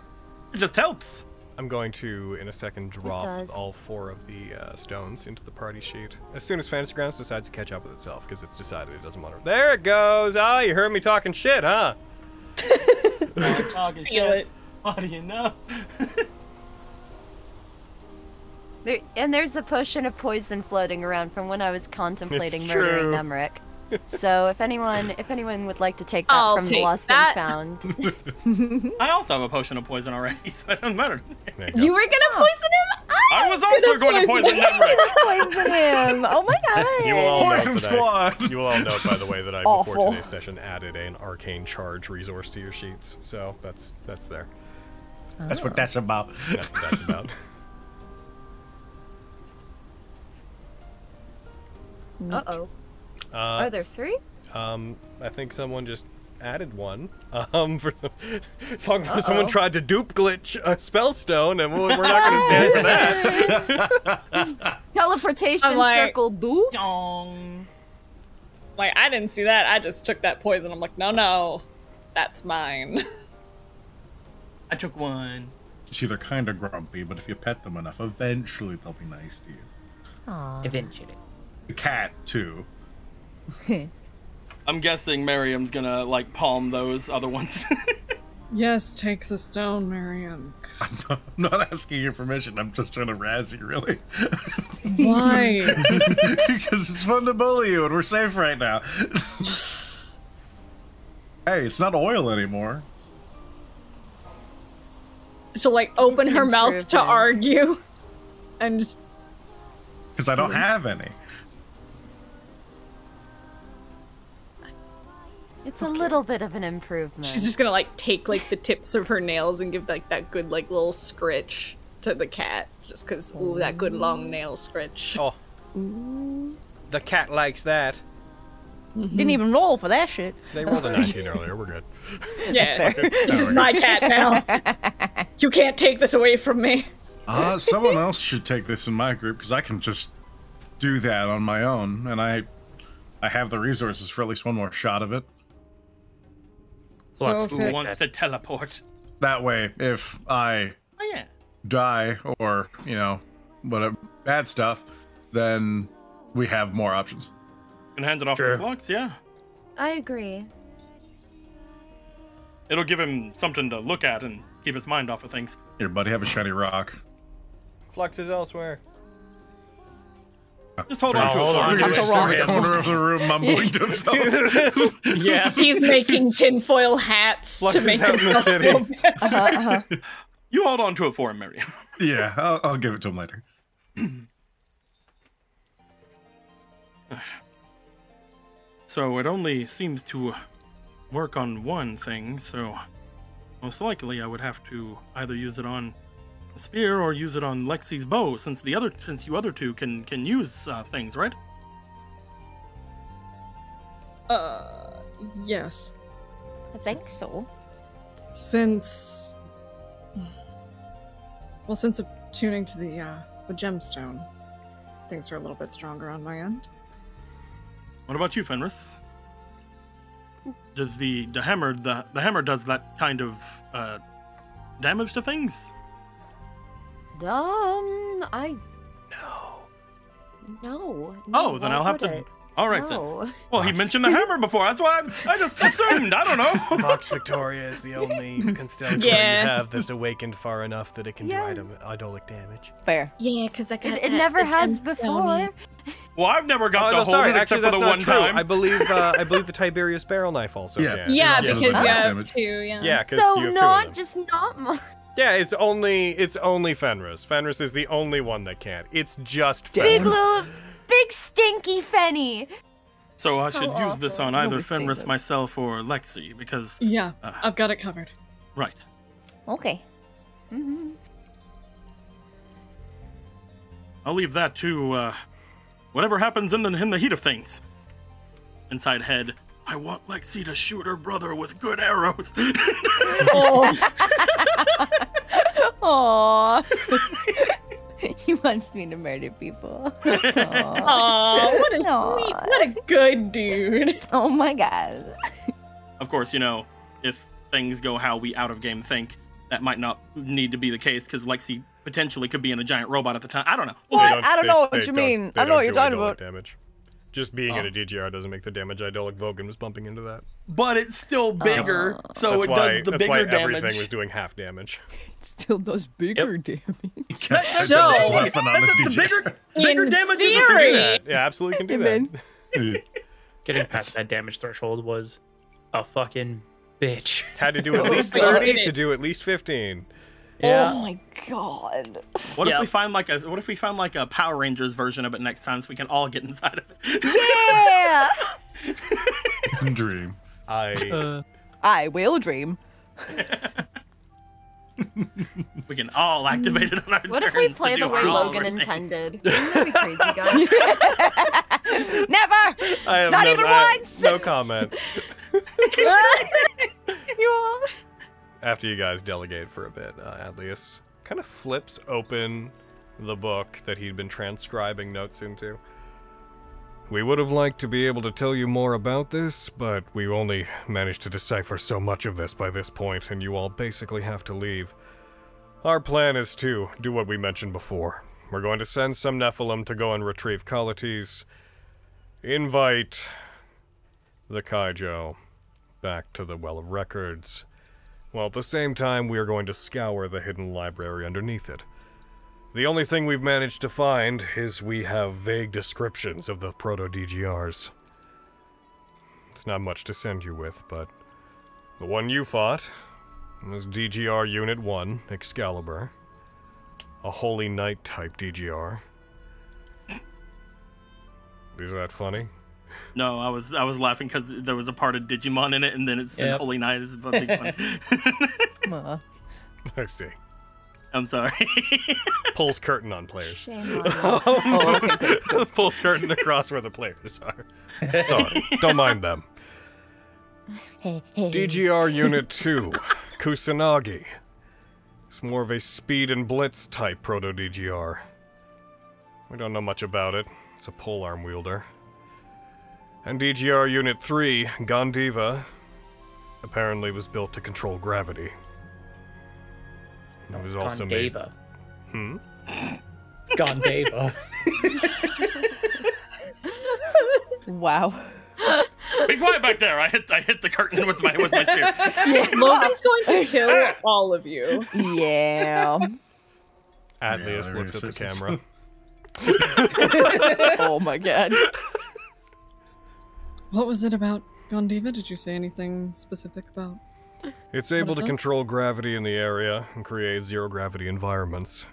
Speaker 1: It just helps.
Speaker 2: I'm going to, in a second, drop all 4 of the stones into the party sheet. As soon as Fantasy Grounds decides to catch up with itself, because it's decided it doesn't want to... There it goes! Ah, you heard me talking shit, huh?
Speaker 1: Talking shit. What do you know?
Speaker 8: There's a potion of poison floating around from when I was contemplating murdering Nemric. So if anyone would like to take that from the lost and found.
Speaker 1: I also have a potion of poison already, so it doesn't matter.
Speaker 4: You were gonna poison him?
Speaker 1: I was also going to poison Nemric.
Speaker 10: Poison him! Oh my god!
Speaker 2: You will all
Speaker 3: Poison squad!
Speaker 2: You will all note, by the way, that I, before today's session, added an arcane charge resource to your sheets. So that's there.
Speaker 3: That's what that's about.
Speaker 2: That's what that's about.
Speaker 8: Uh-oh. Are there 3?
Speaker 2: I think someone just added one. Someone tried to dupe glitch a spellstone, and we're not going to stand for that.
Speaker 8: Teleportation circle dupe.
Speaker 4: Like, I didn't see that. I just took that poison. I'm like, no, that's mine.
Speaker 1: I took one.
Speaker 3: See, they're kind of grumpy, but if you pet them enough, eventually they'll be nice to you.
Speaker 10: Aww.
Speaker 7: Eventually.
Speaker 3: The cat, too.
Speaker 1: I'm guessing Miriam's gonna, like, palm those other ones.
Speaker 9: Yes, take the stone, Miriam.
Speaker 3: I'm not asking your permission. I'm just trying to razz you, really.
Speaker 9: Why?
Speaker 3: Because it's fun to bully you, and we're safe right now. Hey, it's not oil anymore.
Speaker 4: She'll, like, open her mouth to argue. And just...
Speaker 3: Because I don't have any.
Speaker 8: It's a little bit of an improvement.
Speaker 4: She's just gonna, like, take, like, the tips of her nails and give, like, that good, like, little scritch to the cat. Just because, ooh, that good long nail scritch.
Speaker 2: Oh.
Speaker 8: Ooh.
Speaker 2: The cat likes that.
Speaker 10: Didn't even roll for that shit.
Speaker 2: They rolled a 19 earlier. We're good.
Speaker 4: Yeah, this is my cat now. You can't take this away from me.
Speaker 3: Someone else should take this in my group, because I can just do that on my own, and I have the resources for at least one more shot of it.
Speaker 9: So
Speaker 1: Who wants to teleport?
Speaker 3: That way, if I die or, you know, whatever, bad stuff, then we have more options.
Speaker 1: And hand it off to Flux, yeah.
Speaker 8: I agree.
Speaker 1: It'll give him something to look at and keep his mind off of things.
Speaker 3: Here, buddy, have a shiny rock.
Speaker 2: Flux is elsewhere.
Speaker 1: Just hold on to it.
Speaker 3: He's still in the corner of the room mumbling to himself.
Speaker 4: Yeah, he's making tinfoil hats
Speaker 2: Flux
Speaker 4: to
Speaker 2: is
Speaker 4: make
Speaker 2: out in the
Speaker 4: himself
Speaker 2: city.
Speaker 4: feel better.
Speaker 1: You hold on to it for him, Miriam.
Speaker 3: Yeah, I'll give it to him later.
Speaker 1: So it only seems to work on one thing, so most likely I would have to either use it on the spear or use it on Lexi's bow, since you other two can use things, right?
Speaker 9: Yes.
Speaker 10: I think so.
Speaker 9: Since attuning to the gemstone, things are a little bit stronger on my end.
Speaker 1: What about you, Fenris? Does the hammer does that kind of damage to things?
Speaker 8: No.
Speaker 1: Oh, then I'll have to.
Speaker 8: It?
Speaker 1: All right
Speaker 8: No.
Speaker 1: then. Well, he mentioned the hammer before. That's why I just assumed. I don't know.
Speaker 2: Vox Victoria is the only constellation you have that's awakened far enough that it can do idolic damage.
Speaker 10: Fair.
Speaker 4: Yeah, because I got
Speaker 8: It never has before.
Speaker 1: Well, I've never got the
Speaker 2: no,
Speaker 1: whole
Speaker 2: sorry.
Speaker 1: except
Speaker 2: Actually,
Speaker 1: for
Speaker 2: that's
Speaker 1: the
Speaker 2: not
Speaker 1: one
Speaker 2: true.
Speaker 1: time.
Speaker 2: I believe the Tiberius barrel knife also.
Speaker 3: Yeah.
Speaker 4: Yeah,
Speaker 3: also
Speaker 4: because
Speaker 3: does
Speaker 4: you
Speaker 3: that
Speaker 4: have
Speaker 3: damage.
Speaker 4: two. Yeah.
Speaker 2: Yeah, because
Speaker 8: So
Speaker 2: you have
Speaker 8: not
Speaker 2: two of them.
Speaker 8: just not mine.
Speaker 2: Yeah, it's only Fenris. Fenris is the only one that can't. It's just
Speaker 8: Big
Speaker 2: Fenris.
Speaker 8: big stinky Fenny.
Speaker 1: So I should use this on
Speaker 10: No,
Speaker 1: either
Speaker 10: we've seen
Speaker 1: Fenris,
Speaker 10: them.
Speaker 1: myself, or Lexi, because
Speaker 9: Yeah, I've got it covered.
Speaker 1: right.
Speaker 10: Okay.
Speaker 1: I'll leave that to whatever happens in the heat of things. Inside head, I want Lexi to shoot her brother with good arrows.
Speaker 10: Aww. He wants me to murder people.
Speaker 4: Aw, what a sweet, what a good dude.
Speaker 10: Oh my god.
Speaker 1: Of course, you know, if things go how we out of game think, that might not need to be the case because Lexi potentially could be in a giant robot at the time. I don't know. We'll see.
Speaker 10: What? I don't know what you mean. I don't know what you're talking about.
Speaker 2: Damage. Just being in a DGR doesn't make the damage. Idolic Vogan was bumping into that.
Speaker 1: But it's still bigger, so
Speaker 2: That's
Speaker 1: it
Speaker 2: why,
Speaker 1: does the
Speaker 2: that's why
Speaker 1: bigger damage.
Speaker 2: everything was doing half damage.
Speaker 10: It still does bigger damage.
Speaker 1: That's
Speaker 4: So,
Speaker 1: the thing.
Speaker 3: weapon on
Speaker 1: That's
Speaker 3: the
Speaker 1: the bigger
Speaker 4: In
Speaker 1: damage
Speaker 4: theory,
Speaker 1: is the
Speaker 2: Yeah, yeah, absolutely can do that.
Speaker 7: Getting past that damage threshold was a fucking bitch.
Speaker 2: Had to do at least 30 to do at least 15.
Speaker 7: Yeah.
Speaker 10: Oh my god.
Speaker 1: What if we find like a Power Rangers version of it next time so we can all get inside of it?
Speaker 10: Yeah!
Speaker 3: Dream.
Speaker 10: I will dream.
Speaker 1: We can all activate it on our
Speaker 8: What if
Speaker 1: turns
Speaker 8: we
Speaker 1: to
Speaker 8: play
Speaker 1: do
Speaker 8: the way
Speaker 1: our all
Speaker 8: Logan
Speaker 1: over things.
Speaker 8: intended? Wouldn't that be crazy, guys?
Speaker 10: Never!
Speaker 2: I have
Speaker 10: Not even once!
Speaker 2: No comment. After you guys delegate for a bit, Adlius kind of flips open the book that he'd been transcribing notes into. We would have liked to be able to tell you more about this, but we only managed to decipher so much of this by this point, and you all basically have to leave. Our plan is to do what we mentioned before. We're going to send some Nephilim to go and retrieve Colletes, invite the Kaijo back to the Well of Records, while at the same time we are going to scour the hidden library underneath it. The only thing we've managed to find is we have vague descriptions of the proto-DGRs. It's not much to send you with, but the one you fought was DGR Unit 1, Excalibur, a Holy Knight type DGR. Is that funny?
Speaker 1: No, I was laughing because there was a part of Digimon in it, and then it said Holy Knight is a big one.
Speaker 2: I see.
Speaker 1: I'm sorry.
Speaker 2: Pulls curtain on players.
Speaker 8: Shame on you.
Speaker 2: Pulls curtain across where the players are. Sorry, don't mind them. DGR Unit 2, Kusanagi. It's more of a speed and blitz type proto-DGR. We don't know much about it. It's a polearm wielder. And DGR Unit 3, Gondiva, apparently was built to control gravity. It was also made...
Speaker 7: Gondiva.
Speaker 5: Wow.
Speaker 1: Be quiet back there! I hit the curtain with my spear.
Speaker 9: Logan's going to kill all of you.
Speaker 5: Yeah.
Speaker 2: Adlius looks at the camera.
Speaker 5: Oh my god.
Speaker 9: What was it about Gondiva? Did you say anything specific about?
Speaker 2: It's able to control gravity in the area and create zero-gravity environments.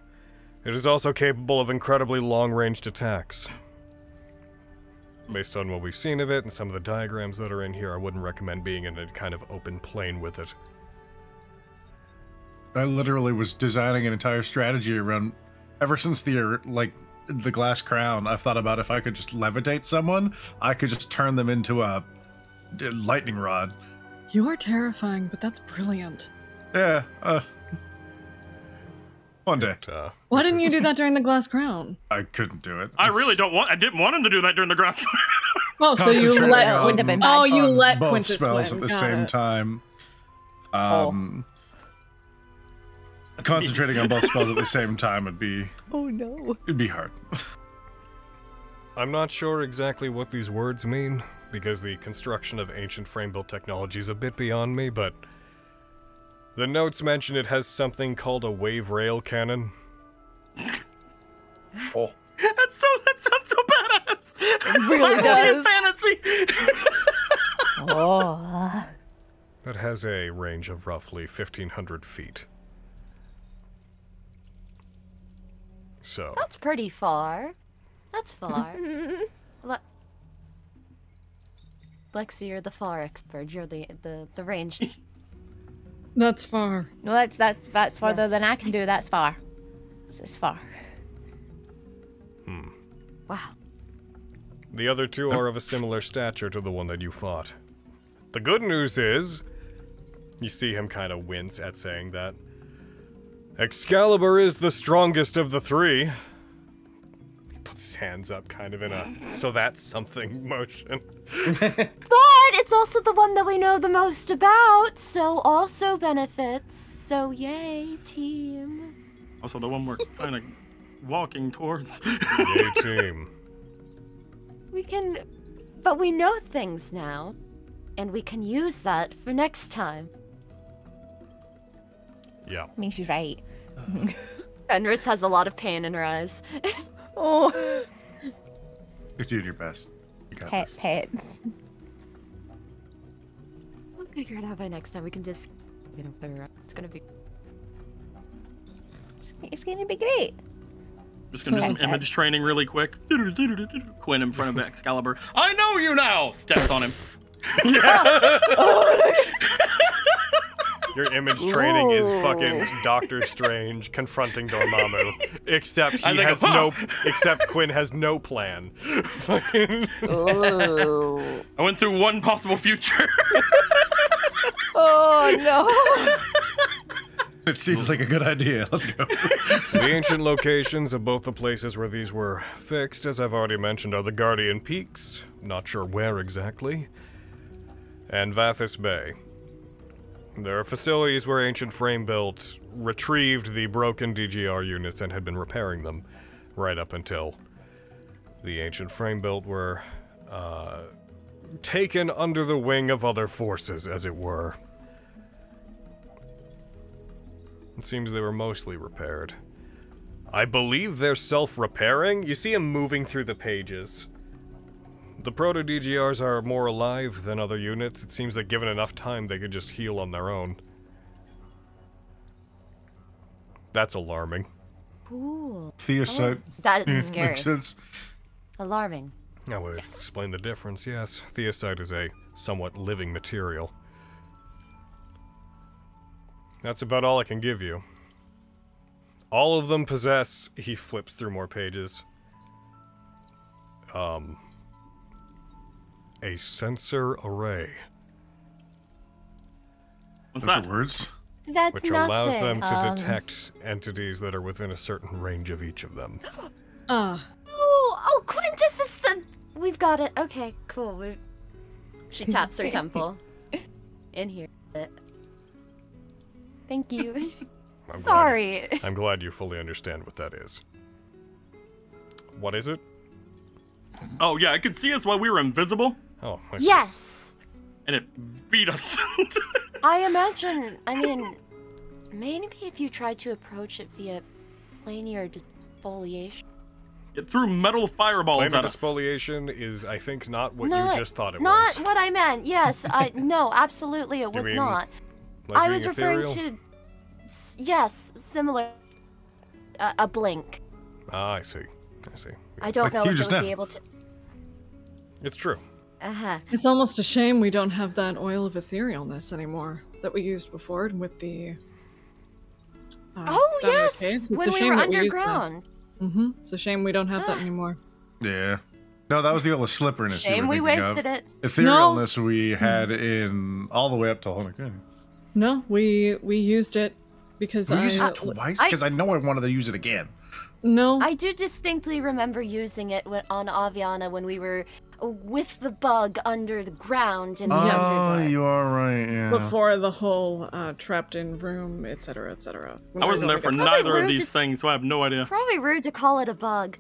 Speaker 2: It is also capable of incredibly long-ranged attacks. Based on what we've seen of it and some of the diagrams that are in here, I wouldn't recommend being in a kind of open plane with it.
Speaker 3: I literally was designing an entire strategy around... Ever since the glass crown, I've thought about if I could just levitate someone, I could just turn them into a lightning rod.
Speaker 9: You are terrifying, but that's brilliant.
Speaker 3: Yeah, one day.
Speaker 9: Why didn't you do that during the glass crown?
Speaker 3: I couldn't do it.
Speaker 1: I didn't want him to do that during the grass.
Speaker 9: Oh, so you let... you let
Speaker 3: both
Speaker 9: Quintus
Speaker 3: spells
Speaker 9: win.
Speaker 3: at the
Speaker 9: Got
Speaker 3: same
Speaker 9: it.
Speaker 3: time. Concentrating on both spells at the same time would be...
Speaker 5: Oh no.
Speaker 3: It'd be hard.
Speaker 2: I'm not sure exactly what these words mean, because the construction of ancient frame-built technology is a bit beyond me, but the notes mention it has something called a wave rail cannon.
Speaker 7: Oh.
Speaker 1: That sounds so badass.
Speaker 5: It really does.
Speaker 1: Fantasy.
Speaker 5: Oh.
Speaker 2: That has a range of roughly 1,500 feet. So.
Speaker 8: That's pretty far. That's far. Lexi, you're the far expert. You're the range.
Speaker 9: That's far.
Speaker 10: No, that's farther than I can do. That's far. It's far.
Speaker 8: Wow.
Speaker 2: The other two are of a similar stature to the one that you fought. The good news is, you see him kind of wince at saying that. Excalibur is the strongest of the three. He puts his hands up kind of in a so that's something motion.
Speaker 8: But it's also the one that we know the most about, so also benefits. So yay, team.
Speaker 1: Also, the one we're kind of walking towards.
Speaker 2: Yay, team.
Speaker 8: But we know things now, and we can use that for next time.
Speaker 2: Yeah.
Speaker 10: I mean, she's right.
Speaker 8: Fenris has a lot of pain in her eyes.
Speaker 5: Oh.
Speaker 3: You're doing your best. You got
Speaker 10: Pet,
Speaker 3: this.
Speaker 10: pet.
Speaker 8: We'll figure it out by next time. We can just figure it out. It's gonna be.
Speaker 10: It's gonna be great.
Speaker 1: Just gonna do some image training really quick. Quinn in front of Excalibur. I know you now! Steps on him.
Speaker 2: Yeah! Your image training is fucking Doctor Strange confronting Dormammu, except except Quinn has no plan. Fucking.
Speaker 1: I went through one possible future.
Speaker 5: Oh no.
Speaker 3: It seems like a good idea. Let's go.
Speaker 2: The ancient locations of both the places where these were fixed, as I've already mentioned, are the Guardian Peaks, not sure where exactly, and Vathis Bay. There are facilities where Ancient Frame-Built retrieved the broken DGR units and had been repairing them right up until the Ancient Frame-Built were taken under the wing of other forces, as it were. It seems they were mostly repaired. I believe they're self-repairing. You see them moving through the pages. The Proto-DGRs are more alive than other units. It seems that given enough time, they could just heal on their own. That's alarming.
Speaker 8: Ooh.
Speaker 3: Theosite.
Speaker 8: That is scary.
Speaker 3: Makes sense.
Speaker 8: Alarming.
Speaker 2: That would explain the difference, yes. Theosite is a somewhat living material. That's about all I can give you. All of them possess... He flips through more pages. A sensor array.
Speaker 1: What's
Speaker 3: Those
Speaker 1: that?
Speaker 3: are words?
Speaker 8: That's
Speaker 2: which
Speaker 8: nothing.
Speaker 2: allows them to detect entities that are within a certain range of each of them.
Speaker 8: Oh, Quintus is the... We've got it. Okay, cool. She taps her temple. In here. Thank you. Sorry.
Speaker 2: I'm glad you fully understand what that is. What is it?
Speaker 1: Oh, yeah, it could see us while we were invisible.
Speaker 2: Oh, I see.
Speaker 8: Yes.
Speaker 1: And it beat us.
Speaker 8: I imagine, maybe if you tried to approach it via planar defoliation.
Speaker 1: It threw metal fireballs
Speaker 2: Planar
Speaker 1: at us.
Speaker 2: defoliation is, I think, not what
Speaker 8: Not-
Speaker 2: you just thought it
Speaker 8: Not
Speaker 2: was.
Speaker 8: what I meant. Yes, no, absolutely it was
Speaker 2: mean
Speaker 8: not.
Speaker 2: Like
Speaker 8: I
Speaker 2: being
Speaker 8: was referring
Speaker 2: ethereal?
Speaker 8: to, yes, similar, a blink.
Speaker 2: Ah, I see. I see.
Speaker 8: I don't
Speaker 3: Like
Speaker 8: know
Speaker 3: you
Speaker 8: if
Speaker 3: just
Speaker 8: it would
Speaker 3: now.
Speaker 8: be able to.
Speaker 2: It's true.
Speaker 9: It's almost a shame we don't have that oil of etherealness anymore that we used before with the.
Speaker 8: Oh
Speaker 9: down in the
Speaker 8: yes,
Speaker 9: caves. It's
Speaker 8: when
Speaker 9: a
Speaker 8: we
Speaker 9: shame
Speaker 8: were
Speaker 9: that we used that.
Speaker 8: underground.
Speaker 9: It's a shame we don't have that anymore.
Speaker 3: Yeah. No, that was the old slipperiness you
Speaker 8: Shame
Speaker 3: were
Speaker 8: we
Speaker 3: thinking
Speaker 8: wasted
Speaker 3: of.
Speaker 8: it.
Speaker 3: Etherealness we had in all the way up to Honokuni.
Speaker 9: No, we used it because
Speaker 3: We
Speaker 9: I
Speaker 3: used it twice? Because I know I wanted to use it again.
Speaker 9: no.
Speaker 8: I do distinctly remember using it on Aviana when we were with the bug under the ground in the
Speaker 3: Oh,
Speaker 8: desert.
Speaker 3: you are right, yeah.
Speaker 9: Before the whole trapped in room, etc., etc.
Speaker 1: I wasn't there for neither of these things, so I have no idea.
Speaker 8: Probably rude to call it a bug.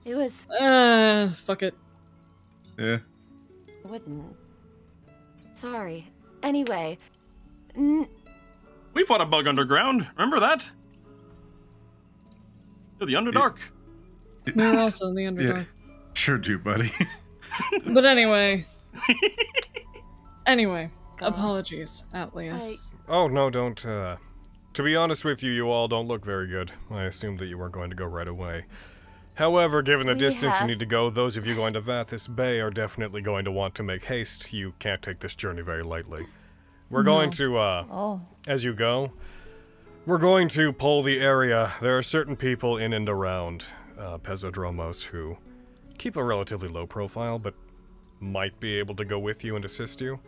Speaker 8: It was.
Speaker 9: Fuck it.
Speaker 3: Yeah.
Speaker 8: Wouldn't. Sorry. Anyway.
Speaker 1: We fought a bug underground. Remember that? To the Underdark.
Speaker 9: We were also in the
Speaker 3: Yeah.
Speaker 9: Underdark.
Speaker 3: Sure do, buddy.
Speaker 9: But anyway. Apologies, Atlas.
Speaker 2: Oh, no, don't, To be honest with you, you all don't look very good. I assumed that you weren't going to go right away. However, given the distance you need to go, those of you going to Vathis Bay are definitely going to want to make haste. You can't take this journey very lightly. We're going to, as you go, we're going to poll the area. There are certain people in and around Dromos who keep a relatively low profile, but might be able to go with you and assist you.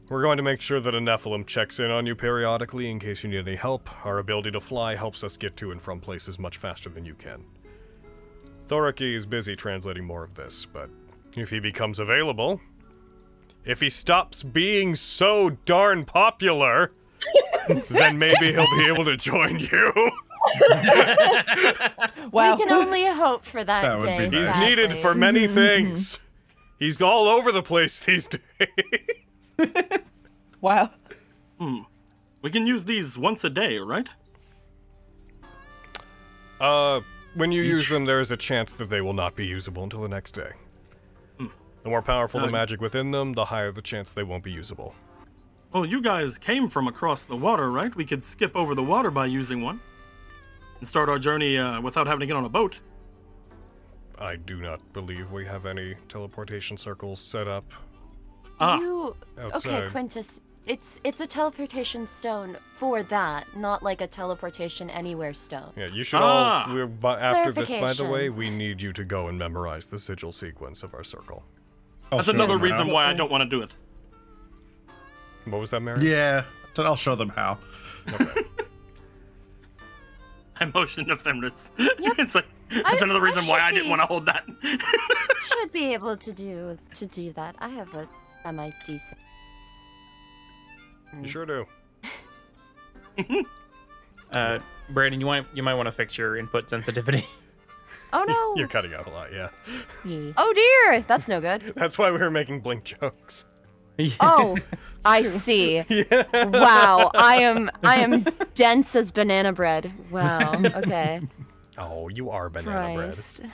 Speaker 2: We're going to make sure that a Nephilim checks in on you periodically in case you need any help. Our ability to fly helps us get to and from places much faster than you can. Thoraki is busy translating more of this, but if he becomes available, if he stops being so darn popular, then maybe he'll be able to join you.
Speaker 8: Wow. We can only hope for that,
Speaker 3: That would
Speaker 8: day.
Speaker 3: be nice.
Speaker 2: He's needed for many things. He's all over the place these days.
Speaker 5: Wow.
Speaker 1: We can use these once a day, right?
Speaker 2: When you use them, there is a chance that they will not be usable until the next day. The more powerful the magic within them, the higher the chance they won't be usable.
Speaker 1: Well, you guys came from across the water, right? We could skip over the water by using one. And start our journey without having to get on a boat.
Speaker 2: I do not believe we have any teleportation circles set up.
Speaker 8: Okay,
Speaker 2: outside.
Speaker 8: Quintus. It's a teleportation stone for that, not like a teleportation anywhere stone.
Speaker 2: Yeah, you should all. After this, by the way, we need you to go and memorize the sigil sequence of our circle.
Speaker 1: That's another reason why I don't want to do it.
Speaker 2: What was that, Mary?
Speaker 3: Yeah, so I'll show them how.
Speaker 2: Okay.
Speaker 1: I motioned to Fenris.
Speaker 8: Yep.
Speaker 1: It's like that's another reason why I didn't want to hold that.
Speaker 8: Should be able to do that. I have a semi-decent.
Speaker 2: You sure do.
Speaker 7: Brandon, you might want to fix your input sensitivity.
Speaker 8: Oh no!
Speaker 2: You're cutting out a lot, yeah.
Speaker 8: Oh dear, that's no good.
Speaker 2: That's why we were making blink jokes.
Speaker 8: Oh, I see. Yeah. Wow, I am dense as banana bread. Wow. Okay.
Speaker 2: Oh, you are banana
Speaker 8: Christ.
Speaker 2: bread.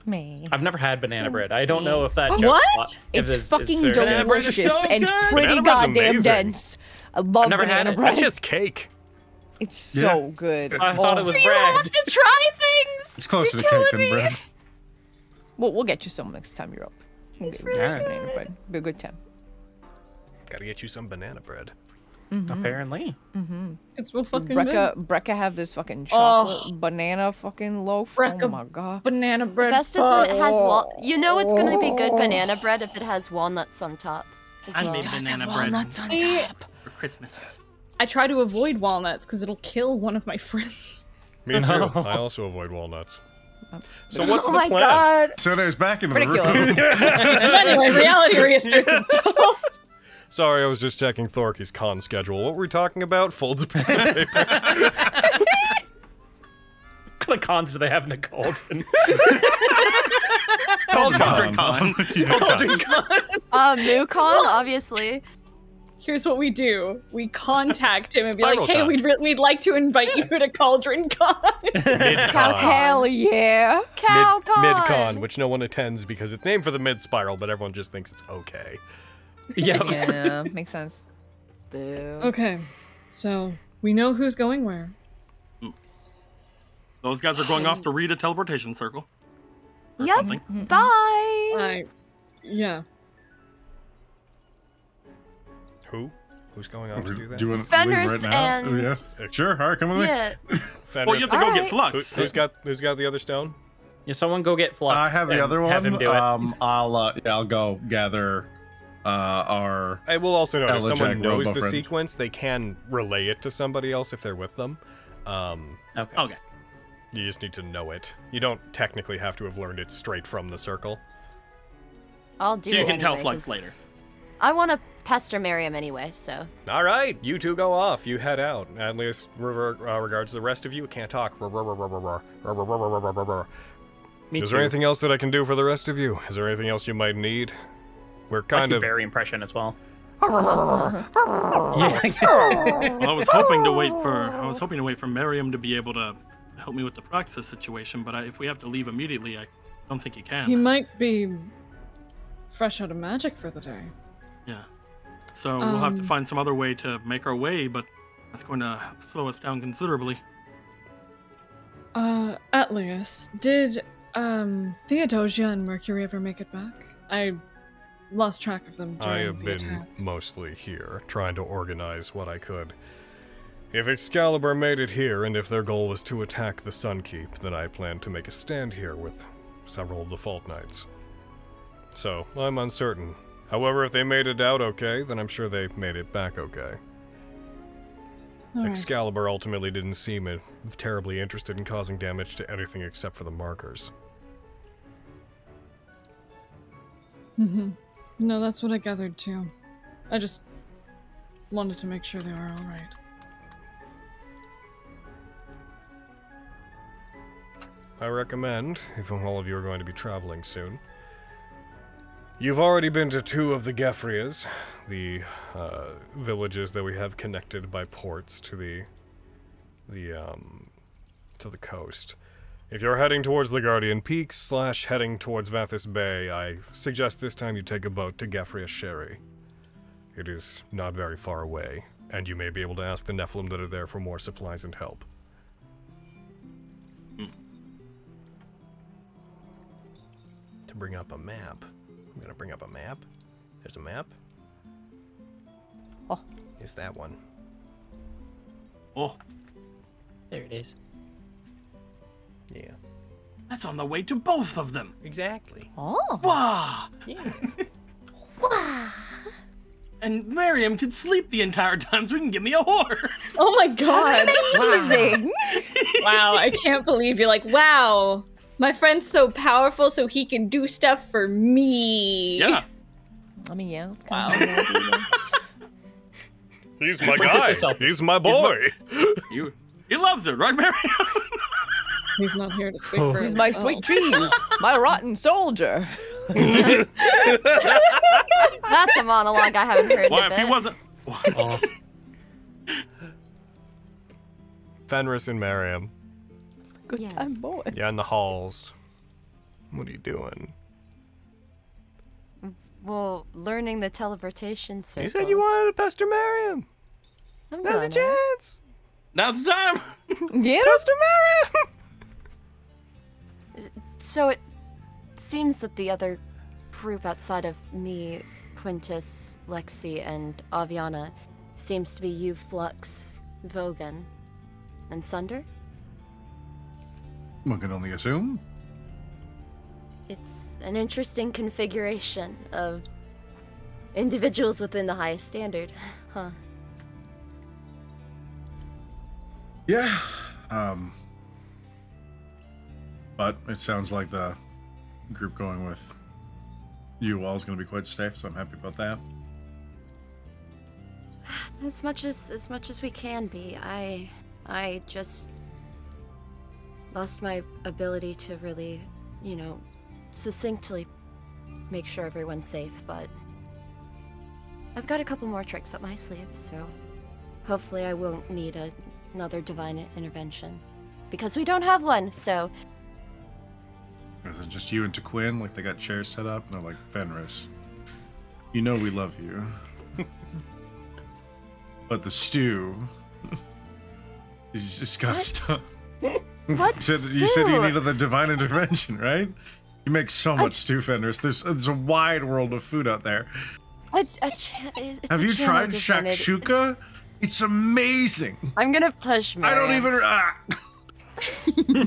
Speaker 10: Me.
Speaker 7: I've never had banana bread. I don't know if that.
Speaker 5: What? It's fucking delicious and pretty goddamn dense. I love banana bread.
Speaker 2: That's just cake.
Speaker 5: It's so good.
Speaker 7: I thought it was bread.
Speaker 8: You have to try things.
Speaker 3: It's closer to cake than bread.
Speaker 5: We'll get you some next time you're up. We'll get you some banana bread. Be a good time.
Speaker 2: Gotta get you some banana bread.
Speaker 7: Apparently.
Speaker 9: It's real fucking
Speaker 5: Brecca have this fucking chocolate banana fucking loaf.
Speaker 9: Brecca
Speaker 5: oh my god.
Speaker 9: Banana bread.
Speaker 8: Best is when it has you know it's gonna be good banana bread if it has walnuts on top.
Speaker 1: I made banana bread
Speaker 5: walnuts on top.
Speaker 1: for Christmas.
Speaker 9: I try to avoid walnuts because it'll kill one of my friends.
Speaker 2: Me too. I also avoid walnuts. So what's the plan?
Speaker 5: God.
Speaker 3: So there's back into the room.
Speaker 9: Anyway, reality reasserts itself.
Speaker 2: Sorry, I was just checking Thorky's con schedule. What were we talking about? Folds of piece of paper.
Speaker 7: What kind of cons do they have in a cauldron?
Speaker 1: Cauldron con.
Speaker 7: Cauldron con.
Speaker 8: New con, obviously.
Speaker 9: Here's what we do. We contact him and be
Speaker 2: Spiral
Speaker 9: like, hey,
Speaker 2: con.
Speaker 9: we'd like to invite you to Cauldron Con.
Speaker 2: Mid-con.
Speaker 5: Hell yeah.
Speaker 8: Cow con.
Speaker 2: Mid-con, which no one attends because it's named for the mid-spiral, but everyone just thinks it's okay.
Speaker 5: Yeah, makes sense.
Speaker 8: Boo.
Speaker 9: Okay, so we know who's going where.
Speaker 1: Those guys are going off to read a teleportation circle. Or
Speaker 8: Yep.
Speaker 1: something.
Speaker 8: Bye.
Speaker 9: Yeah.
Speaker 2: Who's going off to do that?
Speaker 3: Do you want to
Speaker 8: Fenris
Speaker 3: leave right now?
Speaker 8: and-
Speaker 3: Oh, yes. Sure, alright, come with
Speaker 8: Yeah.
Speaker 2: Fenris.
Speaker 1: Well, you have to go
Speaker 8: Alright.
Speaker 1: get Flux.
Speaker 2: Who's got the other stone?
Speaker 7: Yeah, someone go get Flux.
Speaker 3: I have the
Speaker 7: and
Speaker 3: other one.
Speaker 7: Have him do it.
Speaker 3: I'll go gather our.
Speaker 2: I will also note if someone
Speaker 3: Elajac
Speaker 2: knows the
Speaker 3: robo-friend.
Speaker 2: sequence, they can relay it to somebody else if they're with them.
Speaker 1: Okay.
Speaker 2: You just need to know it. You don't technically have to have learned it straight from the circle.
Speaker 8: I'll do it.
Speaker 1: You can tell
Speaker 8: anyway,
Speaker 1: Flux
Speaker 8: 'cause
Speaker 1: later.
Speaker 8: I want to pester Miriam anyway, so.
Speaker 2: All right, you two go off. You head out. At least regards to the rest of you, can't talk. Is there anything else that I can do for the rest of you? Is there anything else you might need? We're kind of
Speaker 7: very impression as well.
Speaker 1: Well, I was hoping to wait for Miriam to be able to help me with the Praxis situation, but if we have to leave immediately, I don't think he can.
Speaker 9: He might be fresh out of magic for the day.
Speaker 1: Yeah. So we'll have to find some other way to make our way, but that's going to slow us down considerably.
Speaker 9: Atlius, did Theodosia and Mercury ever make it back? I lost track of them
Speaker 2: I
Speaker 9: during
Speaker 2: have
Speaker 9: the
Speaker 2: been
Speaker 9: attack.
Speaker 2: mostly here, trying to organize what I could. If Excalibur made it here, and if their goal was to attack the Sunkeep, then I plan to make a stand here with several of the Fault Knights. So, I'm uncertain. However, if they made it out okay, then I'm sure they made it back okay.
Speaker 9: All right.
Speaker 2: Excalibur ultimately didn't seem terribly interested in causing damage to anything except for the markers.
Speaker 9: No, that's what I gathered too. I just wanted to make sure they were all right.
Speaker 2: I recommend, if all of you are going to be traveling soon. You've already been to 2 of the Gefrias, the villages that we have connected by ports to the coast. If you're heading towards the Guardian Peaks / heading towards Vathis Bay, I suggest this time you take a boat to Gefria Sherry. It is not very far away, and you may be able to ask the Nephilim that are there for more supplies and help. To bring up a map. I'm gonna bring up a map. There's a map. is that one.
Speaker 1: Oh,
Speaker 7: There it is.
Speaker 2: Yeah.
Speaker 1: that's on the way to both of them.
Speaker 2: Exactly.
Speaker 5: Oh.
Speaker 1: Wah!
Speaker 2: Yeah.
Speaker 1: And Miriam can sleep the entire time so we can give me a whore.
Speaker 4: Oh my god.
Speaker 5: Amazing.
Speaker 4: Wow, I can't believe you're like, wow, my friend's so powerful so he can do stuff for me.
Speaker 1: Yeah.
Speaker 5: I mean, yeah. It's
Speaker 4: Wow.
Speaker 5: kind of
Speaker 2: He's my
Speaker 7: Quintus
Speaker 2: guy.
Speaker 7: is selfish.
Speaker 2: He's my boy.
Speaker 1: He loves it, right, Miriam?
Speaker 9: He's not here to speak for
Speaker 5: He's my sweet cheese, my rotten soldier.
Speaker 8: That's a monologue I haven't heard in
Speaker 1: Why,
Speaker 8: a
Speaker 1: if he
Speaker 8: bit.
Speaker 1: wasn't...
Speaker 2: Fenris and Miriam.
Speaker 5: Good
Speaker 8: Yes.
Speaker 5: time, boy.
Speaker 2: Yeah, in the halls. What are you doing?
Speaker 8: Well, learning the teleportation circle.
Speaker 2: You said you wanted to pester Miriam.
Speaker 8: I'm
Speaker 2: Now's a
Speaker 8: gonna.
Speaker 2: chance.
Speaker 1: Now's the time.
Speaker 5: Yeah.
Speaker 2: Pester Miriam.
Speaker 8: So it seems that the other group outside of me, Quintus, Lexi, and Aviana, seems to be you, Flux, Vogan, and Sunder?
Speaker 3: One can only assume.
Speaker 8: It's an interesting configuration of individuals within the highest standard, huh?
Speaker 3: Yeah. But it sounds like the group going with you all is going to be quite safe, so I'm happy about that.
Speaker 8: As much as we can be. I just lost my ability to really, succinctly make sure everyone's safe, but I've got a couple more tricks up my sleeve, so hopefully I won't need another divine intervention. Because we don't have one, so...
Speaker 3: Is it just you and Tequin? Like they got chairs set up? And they're like, Fenris, you know we love you. But the stew... he's just gotta stop.
Speaker 8: What
Speaker 3: You said you needed the divine intervention, right? You make so much stew, Fenris. There's a wide world of food out there. Have you tried shakshuka? It's amazing.
Speaker 8: I'm gonna push Miriam.
Speaker 3: I don't even...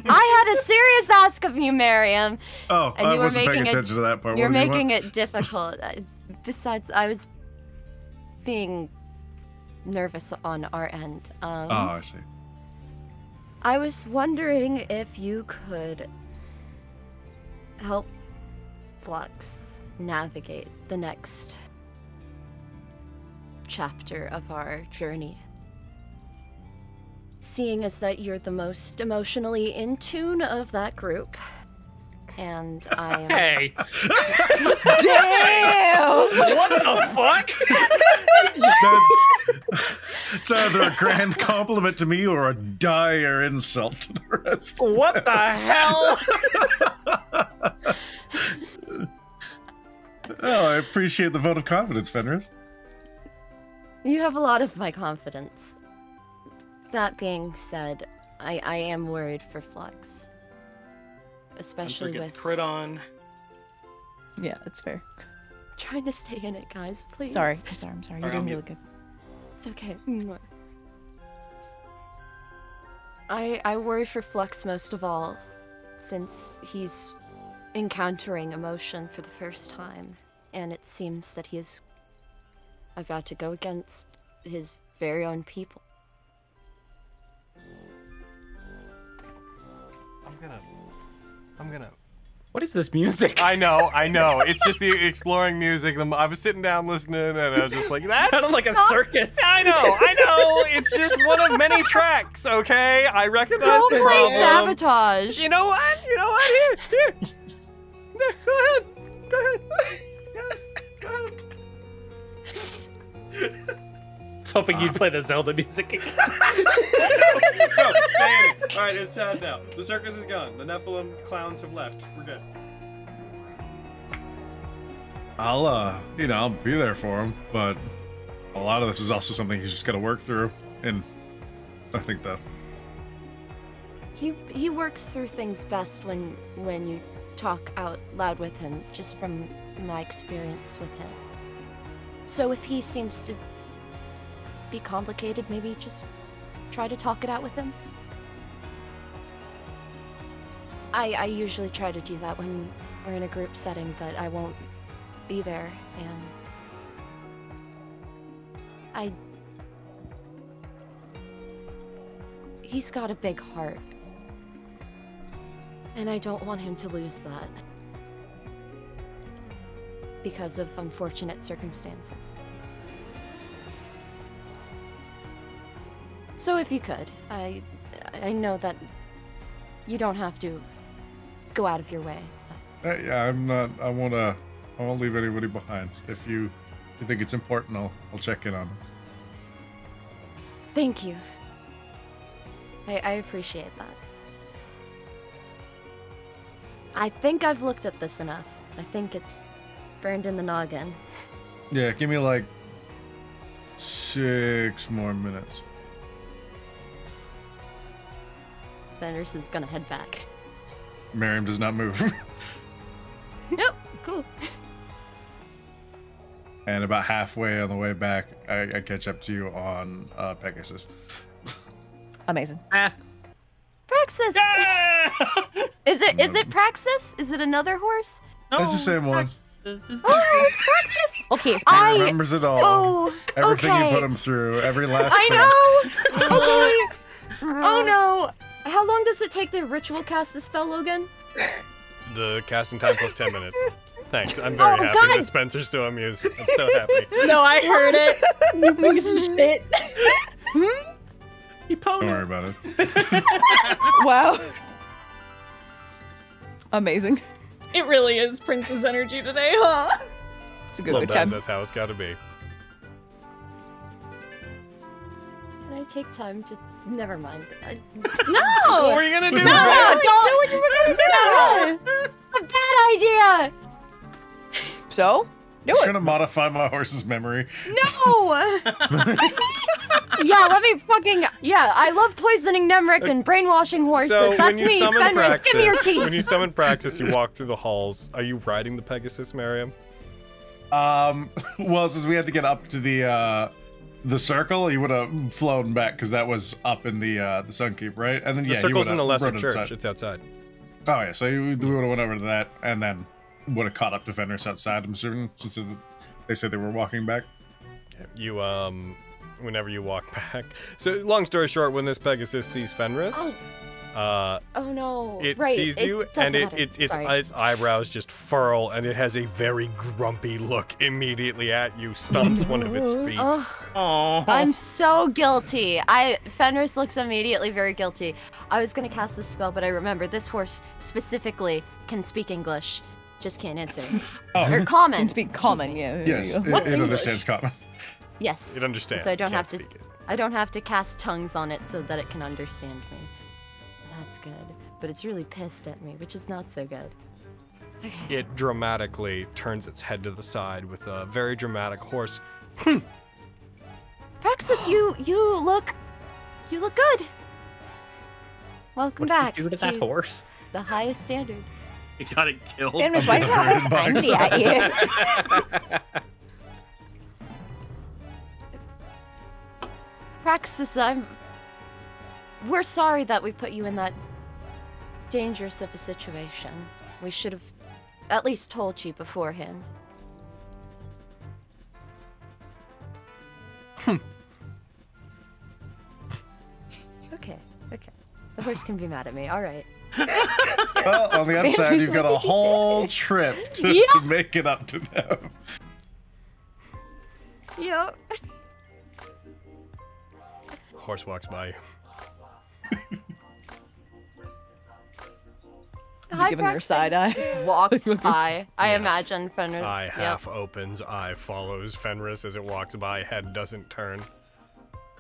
Speaker 8: I had a serious ask of you, Miriam.
Speaker 3: Oh,
Speaker 8: and
Speaker 3: I
Speaker 8: you were
Speaker 3: wasn't paying
Speaker 8: making
Speaker 3: attention to that part.
Speaker 8: You're
Speaker 3: What do you
Speaker 8: making
Speaker 3: want?
Speaker 8: it difficult. Besides, I was being nervous on our end.
Speaker 3: Oh, I see.
Speaker 8: I was wondering if you could help Flux navigate the next chapter of our journey. Seeing as that you're the most emotionally in tune of that group, and I am...
Speaker 7: Hey!
Speaker 5: Damn!
Speaker 7: What the fuck?
Speaker 3: It's either a grand compliment to me or a dire insult to the rest.
Speaker 7: What the hell?
Speaker 3: Oh, I appreciate the vote of confidence, Fenris.
Speaker 8: You have a lot of my confidence. That being said, I am worried for Flux. Especially
Speaker 1: Hunter
Speaker 8: with...
Speaker 1: gets crit on.
Speaker 5: Yeah, it's fair.
Speaker 8: Trying to stay in it, guys, please.
Speaker 5: Sorry. I'm sorry. You're
Speaker 1: Alright,
Speaker 5: doing
Speaker 1: I'm
Speaker 5: really
Speaker 1: mute.
Speaker 5: good.
Speaker 8: It's okay. I worry for Flux most of all, since he's encountering emotion for the first time, and it seems that he is about to go against his very own people.
Speaker 2: I'm gonna...
Speaker 7: What is this music?
Speaker 2: I know. It's just the exploring music. I was sitting down listening, and I was just like, that
Speaker 7: sounded like a circus.
Speaker 2: I know. It's just one of many tracks, okay? I recognize the
Speaker 8: Roleplay
Speaker 2: problem.
Speaker 8: sabotage!
Speaker 2: You know what? Here. Go ahead.
Speaker 7: I was hoping you'd play the Zelda music again.
Speaker 2: No, stay in it. All right, it's sad now. The circus is gone. The Nephilim clowns have left. We're good.
Speaker 3: I'll be there for him, but a lot of this is also something he's just got to work through, and I think that
Speaker 8: He works through things best when you talk out loud with him, just from my experience with him. So if he seems to be complicated, maybe just try to talk it out with him? I usually try to do that when we're in a group setting, but I won't be there, and he's got a big heart, and I don't want him to lose that because of unfortunate circumstances. So if you could, I know that you don't have to go out of your way.
Speaker 3: Yeah, I'm not. I won't leave anybody behind. If you think it's important, I'll check in on them.
Speaker 8: Thank you. I appreciate that. I think I've looked at this enough. I think it's burned in the noggin.
Speaker 3: Yeah, give me like 6 more minutes.
Speaker 8: Fenris is gonna head back.
Speaker 3: Miriam does not move.
Speaker 8: Nope, cool.
Speaker 3: And about halfway on the way back, I catch up to you on Pegasus.
Speaker 5: Amazing.
Speaker 8: Praxis!
Speaker 1: Yeah!
Speaker 8: Is it Praxis? Is it another horse?
Speaker 1: No,
Speaker 3: It's the same one.
Speaker 8: Oh, it's Praxis!
Speaker 5: Okay, it's
Speaker 3: He remembers it all.
Speaker 8: Oh,
Speaker 3: Everything
Speaker 8: okay.
Speaker 3: you put him through, every last
Speaker 8: I
Speaker 3: thing.
Speaker 8: know! Okay. Oh no! How long does it take to ritual cast this spell, Logan?
Speaker 2: The casting time plus 10 minutes. Thanks. I'm very happy
Speaker 8: God.
Speaker 2: that Spencer's so amused. I'm so happy.
Speaker 4: No, I heard it. You piece of shit.
Speaker 1: He pwned
Speaker 3: Don't
Speaker 1: it.
Speaker 3: worry about it.
Speaker 5: Wow. Amazing.
Speaker 4: It really is Prince's energy today, huh?
Speaker 5: It's a good
Speaker 2: Sometimes
Speaker 5: time.
Speaker 2: that's how it's got to be.
Speaker 8: Can I take time to... Never mind.
Speaker 4: No!
Speaker 2: What were you gonna do?
Speaker 4: No,
Speaker 2: man?
Speaker 4: don't do what you were gonna do!
Speaker 8: A bad idea!
Speaker 5: So, do
Speaker 3: I'm
Speaker 5: it.
Speaker 3: trying to modify my horse's memory.
Speaker 8: No! Yeah, let me fucking... Yeah, I love poisoning Nemric and brainwashing horses.
Speaker 2: So
Speaker 8: That's
Speaker 2: when you
Speaker 8: me,
Speaker 2: summon
Speaker 8: Fenris. Give me your
Speaker 2: Praxis,
Speaker 8: teeth.
Speaker 2: when you summon Praxis, you walk through the halls. Are you riding the Pegasus, Miriam?
Speaker 3: Well, since we had to get up to the circle, he would have flown back because that was up in the Sunkeep, right? And then
Speaker 2: The
Speaker 3: yeah, he
Speaker 2: circle's
Speaker 3: would've
Speaker 2: in the lesser
Speaker 3: run
Speaker 2: church.
Speaker 3: inside.
Speaker 2: It's outside.
Speaker 3: Oh yeah, so we would have went over to that and then would have caught up to Fenris outside. I'm assuming since they said they were walking back.
Speaker 2: You whenever you walk back. So long story short, when this Pegasus sees Fenris,
Speaker 8: Oh no!
Speaker 2: it
Speaker 8: right.
Speaker 2: sees you,
Speaker 8: doesn't
Speaker 2: and
Speaker 8: matter. Sorry.
Speaker 2: its eyebrows just furl, and it has a very grumpy look immediately at you. Stomps one of its feet.
Speaker 1: Aww.
Speaker 8: I'm so guilty. Fenris looks immediately very guilty. I was gonna cast this spell, but I remember this horse specifically can speak English, just can't answer. Or common.
Speaker 5: Can speak common, yeah. there
Speaker 3: Yes,
Speaker 5: you go.
Speaker 3: it understands common.
Speaker 8: Yes.
Speaker 2: It understands.
Speaker 8: So I don't
Speaker 2: can't
Speaker 8: have to.
Speaker 2: speak it.
Speaker 8: I don't have to cast tongues on it so that it can understand me. That's good. But it's really pissed at me, which is not so good. Okay.
Speaker 2: It dramatically turns its head to the side with a very dramatic horse.
Speaker 8: Praxis, you look good. Welcome
Speaker 7: What
Speaker 8: back
Speaker 7: did you do to that horse?
Speaker 8: the highest standard.
Speaker 1: He got it killed.
Speaker 5: Fenris, why is that horse angry at you?
Speaker 8: Praxis, we're sorry that we put you in that dangerous of a situation. We should have at least told you beforehand. Okay. The horse can be mad at me, alright.
Speaker 3: Well, on the upside, you've got a whole trip to make it up to them.
Speaker 8: Yep.
Speaker 2: Horse walks by you.
Speaker 5: Is he giving her side eye?
Speaker 8: Walks by. I imagine Fenris.
Speaker 2: Eye half opens, eye follows Fenris as it walks by, head doesn't turn.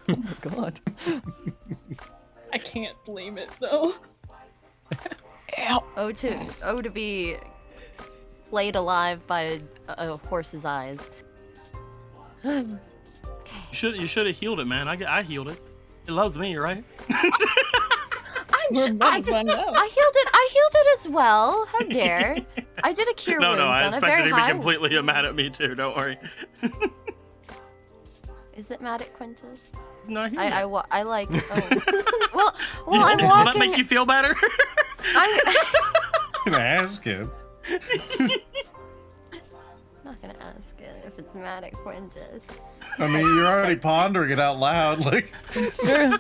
Speaker 5: Oh my god.
Speaker 4: I can't blame it though.
Speaker 8: Oh, to be flayed alive by a horse's eyes. Okay.
Speaker 1: You should have healed it, man. I healed it. It loves me, right?
Speaker 8: I healed it as well. How dare? I did a cure wounds
Speaker 1: I
Speaker 8: on a
Speaker 1: expected
Speaker 8: very
Speaker 1: you to
Speaker 8: high.
Speaker 1: be completely mad at me too. Don't worry.
Speaker 8: Is it mad at Quintus?
Speaker 1: He's not here.
Speaker 8: I like. Oh. well, I'm
Speaker 1: Will
Speaker 8: walking.
Speaker 1: that make you feel better?
Speaker 8: I'm
Speaker 3: gonna ask him.
Speaker 8: I'm not gonna ask it if it's mad at Quintus.
Speaker 3: I mean, you're already pondering it out loud, like.
Speaker 5: It's true.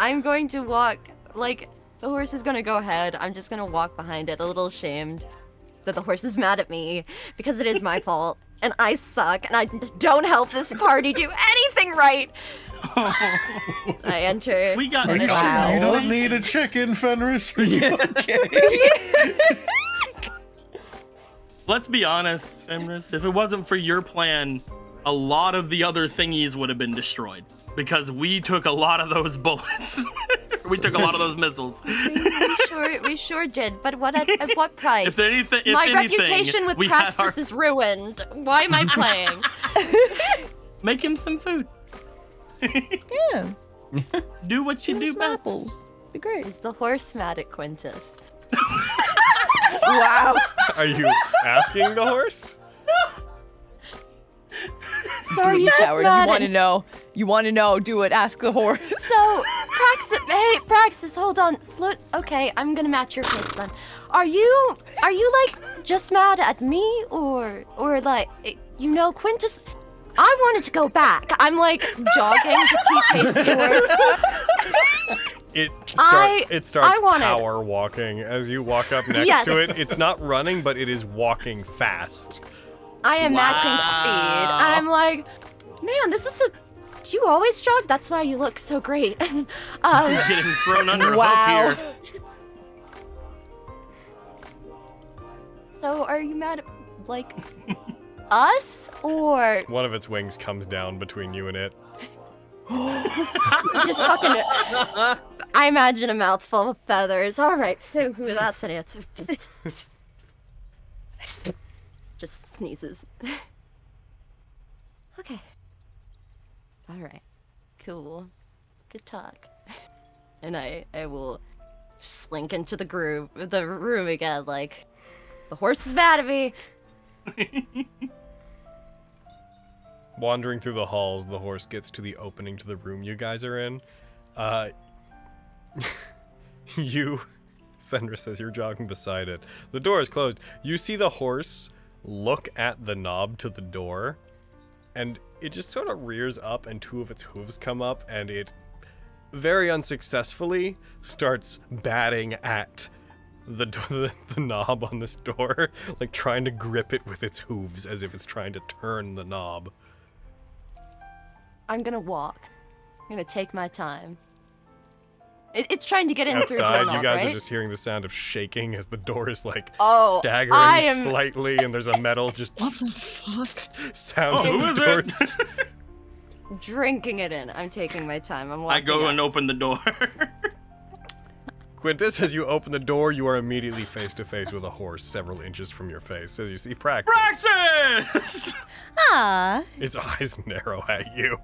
Speaker 8: I'm going to walk, like, the horse is gonna go ahead. I'm just gonna walk behind it, a little ashamed that the horse is mad at me because it is my fault and I suck and I don't help this party do anything right. I enter.
Speaker 1: We got
Speaker 3: You don't need a check-in, Fenris. Are you okay?
Speaker 1: Let's be honest, Fenris. If it wasn't for your plan, a lot of the other thingies would have been destroyed because we took a lot of those bullets. We took a lot of those missiles.
Speaker 8: We sure did. But at what price?
Speaker 1: My
Speaker 8: reputation with Praxis is ruined. Why am I playing?
Speaker 1: Make him some food.
Speaker 5: Yeah.
Speaker 1: Do what you do best.
Speaker 5: Apples. Be great.
Speaker 8: Is the horse mad at Quintus?
Speaker 5: Wow.
Speaker 2: Are you asking the horse?
Speaker 8: So are you just
Speaker 5: Howard,
Speaker 8: mad
Speaker 5: you want to know? You want to know? Do it. Ask the horse.
Speaker 8: So, Praxis, hold on. Okay, I'm gonna match your pace then. Are you like just mad at me or like Quintus? I wanted to go back. I'm like jogging to keep pace forward.
Speaker 2: It starts power walking as you walk up next to it. It's not running, but it is walking fast.
Speaker 8: I am matching speed. I'm like, man, this is do you always jog? That's why you look so great.
Speaker 1: You're getting thrown under a hoof here.
Speaker 8: So are you mad at, like, us, or?
Speaker 2: One of its wings comes down between you and it.
Speaker 8: Just fucking, I imagine a mouthful of feathers. Alright, that's an answer. Just sneezes. Okay. Alright. Cool. Good talk. And I will slink into the room again, like, the horse is mad at me.
Speaker 2: Wandering through the halls, the horse gets to the opening to the room you guys are in. Fenris, as you're jogging beside it, the door is closed. You see the horse look at the knob to the door, and it just sort of rears up and two of its hooves come up, and it very unsuccessfully starts batting at the knob on this door, like trying to grip it with its hooves as if it's trying to turn the knob.
Speaker 8: I'm gonna walk. I'm gonna take my time. It's trying to get in through the
Speaker 2: Outside,
Speaker 8: doorknob,
Speaker 2: you guys
Speaker 8: right?
Speaker 2: are just hearing the sound of shaking as the door is like
Speaker 8: staggering
Speaker 2: slightly, and there's a metal just
Speaker 9: what the fuck?
Speaker 2: sound as
Speaker 1: who
Speaker 2: the
Speaker 1: is
Speaker 2: door.
Speaker 1: it?
Speaker 8: Drinking it in. I'm taking my time. I'm walking
Speaker 1: I go
Speaker 8: up.
Speaker 1: and open the door.
Speaker 2: Quintus, as you open the door, you are immediately face to face with a horse several inches from your face as you see Praxis.
Speaker 1: Praxis!
Speaker 5: Ah.
Speaker 2: Its eyes narrow at you.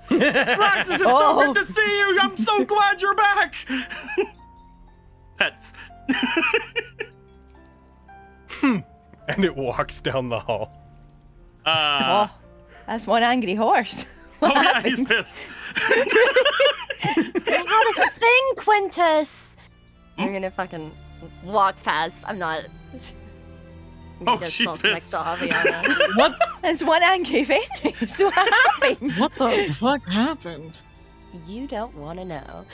Speaker 1: Praxis, it's so good to see you! I'm so glad you're back! Pets.
Speaker 2: And it walks down the hall.
Speaker 5: That's one angry horse. What happened?
Speaker 1: He's pissed.
Speaker 8: I had a thing, Quintus! I'm gonna fucking walk past. I'm not...
Speaker 1: She's pissed.
Speaker 9: What?
Speaker 5: That's one angry Fenris. What happened?
Speaker 9: What the fuck happened?
Speaker 8: You don't want to know.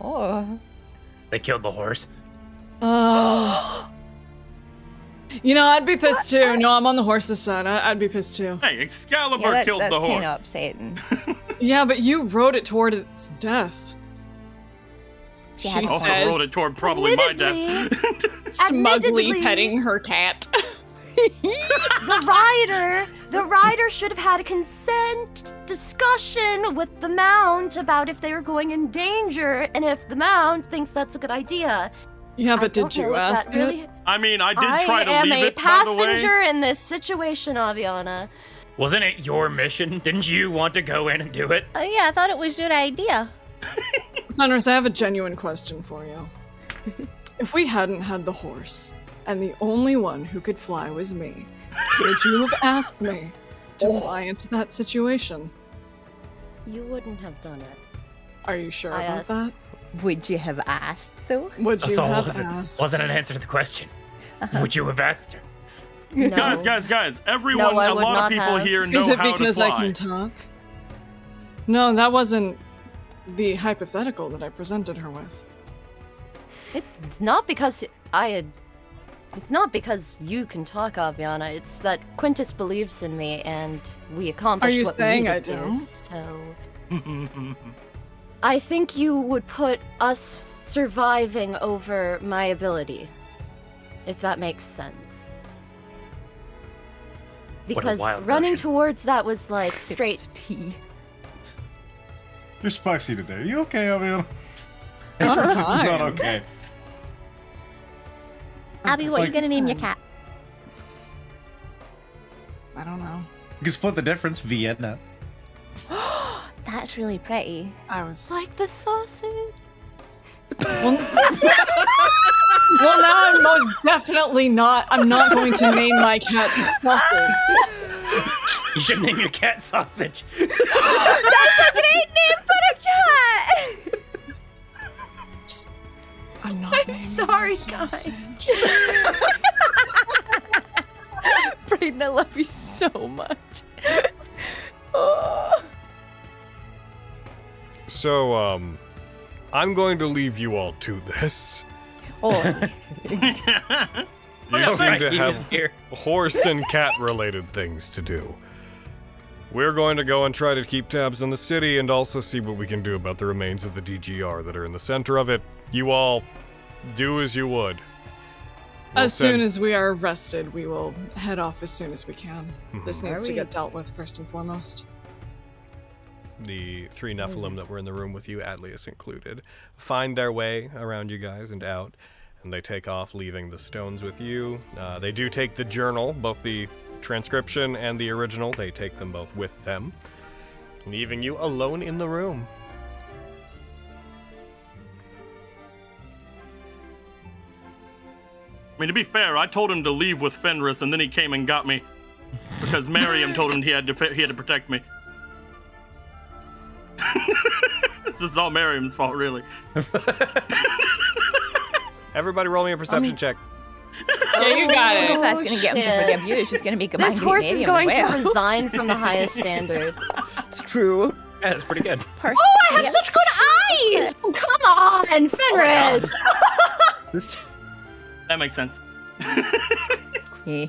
Speaker 5: Oh.
Speaker 7: They killed the horse.
Speaker 9: Oh. You know, I'd be pissed too. No, I'm on the horse's side. I'd be pissed too.
Speaker 1: Hey, Excalibur killed the horse.
Speaker 5: That's kind of upsetting.
Speaker 9: Yeah, but you rode it toward its death.
Speaker 5: She
Speaker 1: also rode it toward probably my death.
Speaker 9: Smugly petting her cat.
Speaker 8: The rider should have had a consent discussion with the mount about if they were going in danger, and if the mount thinks that's a good idea.
Speaker 9: Yeah, but did you ask it?
Speaker 8: Really...
Speaker 1: I mean, I did try to leave it,
Speaker 8: I
Speaker 1: by
Speaker 8: am
Speaker 1: the
Speaker 8: a
Speaker 1: way.
Speaker 8: passenger in this situation, Aviana.
Speaker 7: Wasn't it your mission? Didn't you want to go in and do it?
Speaker 5: Yeah, I thought it was your idea.
Speaker 9: Thunderous, I have a genuine question for you. If we hadn't had the horse, and the only one who could fly was me, would you have asked me to fly into that situation?
Speaker 8: You wouldn't have done it.
Speaker 9: Are you sure
Speaker 8: I
Speaker 9: about
Speaker 8: asked.
Speaker 9: that?
Speaker 5: Would you have asked, though?
Speaker 9: Would you have
Speaker 7: wasn't,
Speaker 9: asked?
Speaker 7: wasn't an answer to the question. Would you have asked her?
Speaker 8: No.
Speaker 1: Guys, everyone,
Speaker 8: No, I
Speaker 1: a
Speaker 8: would
Speaker 1: lot
Speaker 8: not
Speaker 1: of people
Speaker 8: have.
Speaker 1: here know
Speaker 9: Is it
Speaker 1: how to
Speaker 9: because
Speaker 1: fly.
Speaker 9: I can talk? No, that wasn't the hypothetical that I presented her with.
Speaker 8: It's not because It's not because you can talk, Aviana. It's that Quintus believes in me, and we accomplished
Speaker 9: Are you
Speaker 8: what
Speaker 9: saying
Speaker 8: we
Speaker 9: I
Speaker 8: needed to do.
Speaker 9: don't?
Speaker 8: So I think you would put us surviving over my ability, if that makes sense. Because
Speaker 7: wild
Speaker 8: running
Speaker 7: notion.
Speaker 8: towards that was like straight.
Speaker 5: Tea.
Speaker 3: You're spicy today. Are you okay, Aviana?
Speaker 9: I'm
Speaker 3: It's
Speaker 9: fine.
Speaker 3: not okay.
Speaker 10: Abby, what are you gonna name your cat?
Speaker 9: I don't know.
Speaker 3: You can split the difference, Vienna.
Speaker 10: That's really pretty.
Speaker 9: I was.
Speaker 8: Like the sausage.
Speaker 9: Well, well, now I'm most definitely not. I'm not going to name my cat Sausage.
Speaker 7: You should name your cat Sausage.
Speaker 10: That's a great name for a cat!
Speaker 9: I'm not.
Speaker 8: I'm sorry, guys.
Speaker 5: Brayden, I love you so much. Oh.
Speaker 2: So, I'm going to leave you all to this.
Speaker 5: Oh.
Speaker 2: You
Speaker 7: Oh,
Speaker 2: seem
Speaker 7: right,
Speaker 2: to
Speaker 7: he was
Speaker 2: have
Speaker 7: here.
Speaker 2: horse and cat related things to do. We're going to go and try to keep tabs on the city and also see what we can do about the remains of the DGR that are in the center of it. You all do as you would. We'll
Speaker 9: As soon as we are arrested, we will head off as soon as we can. This needs
Speaker 5: Are
Speaker 9: to
Speaker 5: we-
Speaker 9: get dealt with first and foremost.
Speaker 2: the three Nephilim that were in the room with you, Adlius included, find their way around you guys and out, and they take off, leaving the stones with you. They do take the journal, both the transcription and the original. They take them both with them, leaving you alone in the room.
Speaker 1: I mean, to be fair, I told him to leave with Fenris, and then he came and got me because Miriam told him he had to protect me. This is all Miriam's fault, really.
Speaker 2: Everybody roll me a perception check.
Speaker 9: Yeah, you got
Speaker 10: I don't know
Speaker 9: it.
Speaker 10: if that's gonna get him to
Speaker 8: shit.
Speaker 10: forgive you. It's just gonna make him
Speaker 8: This
Speaker 10: angry
Speaker 8: horse
Speaker 10: at
Speaker 8: is
Speaker 10: Miriam
Speaker 8: going
Speaker 10: as
Speaker 8: to
Speaker 10: well.
Speaker 8: resign from the highest standard.
Speaker 5: It's true.
Speaker 7: Yeah, that's pretty good.
Speaker 10: Oh,
Speaker 8: I have such good eyes! Come on, Fenris!
Speaker 1: That makes sense.
Speaker 5: Yeah.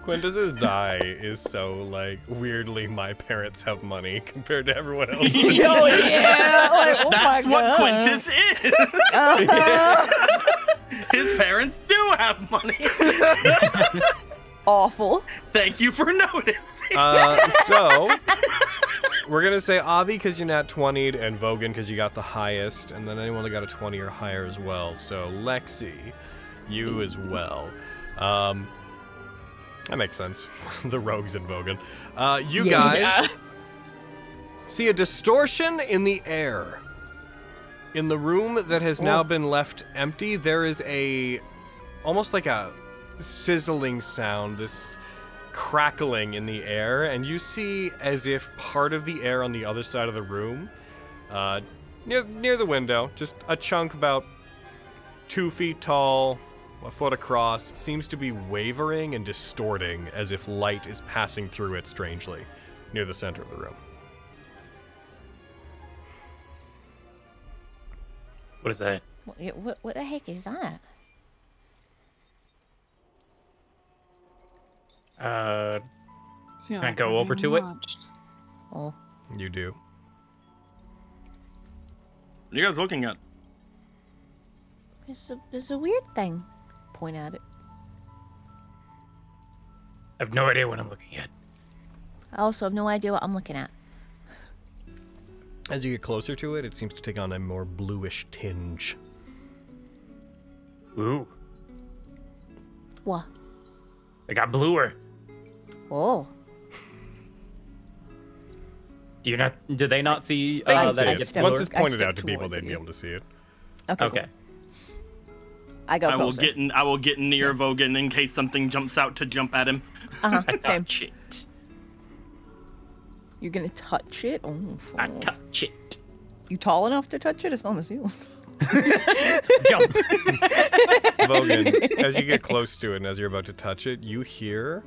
Speaker 2: Quintus's die is so, like, weirdly my parents have money compared to everyone else.
Speaker 5: Oh, yeah. Like, oh
Speaker 1: That's
Speaker 5: my
Speaker 1: what
Speaker 5: God.
Speaker 1: Quintus is. His parents do have money.
Speaker 5: Awful.
Speaker 1: Thank you for noticing.
Speaker 2: So, we're going to say Avi because you nat 20'd, and Vogan because you got the highest, and then anyone that got a 20 or higher as well. So, Lexi, you as well. That makes sense. The rogues and Vogan. You guys see a distortion in the air. In the room that has now been left empty, there is almost like a sizzling sound, this crackling in the air, and you see as if part of the air on the other side of the room, near the window, just a chunk about 2 feet tall, a foot across, seems to be wavering and distorting as if light is passing through it strangely, near the center of the room.
Speaker 7: What is that?
Speaker 10: What the heck is that?
Speaker 9: Feel
Speaker 7: Can I
Speaker 9: like
Speaker 7: go
Speaker 9: we're
Speaker 7: over
Speaker 9: being
Speaker 7: to it?
Speaker 9: watched.
Speaker 10: Oh,
Speaker 2: You do.
Speaker 1: What are you guys looking at?
Speaker 10: it's a weird thing. Point at it.
Speaker 7: I have no idea what I'm looking at.
Speaker 10: I also have no idea what I'm looking at.
Speaker 2: As you get closer to it, it seems to take on a more bluish tinge.
Speaker 7: Ooh,
Speaker 10: What?
Speaker 7: it got bluer.
Speaker 10: Oh.
Speaker 7: Do they not see
Speaker 2: They can
Speaker 7: that
Speaker 2: see
Speaker 7: it
Speaker 2: it.
Speaker 7: gets
Speaker 10: step-
Speaker 2: Once
Speaker 7: bluer?
Speaker 2: it's
Speaker 10: I
Speaker 2: pointed
Speaker 10: step
Speaker 2: out to people,
Speaker 10: towards
Speaker 2: they'd be
Speaker 10: you.
Speaker 2: able to see it.
Speaker 10: Okay.
Speaker 7: Okay.
Speaker 10: Cool. I go
Speaker 1: I will
Speaker 10: closer.
Speaker 1: I will get near Vogan in case something jumps out to jump at him.
Speaker 10: Same.
Speaker 7: Shit.
Speaker 5: You're gonna touch it? Oh,
Speaker 7: I touch it.
Speaker 5: You tall enough to touch it? It's on the ceiling.
Speaker 7: Jump.
Speaker 2: Vogan, as you get close to it and as you're about to touch it, you hear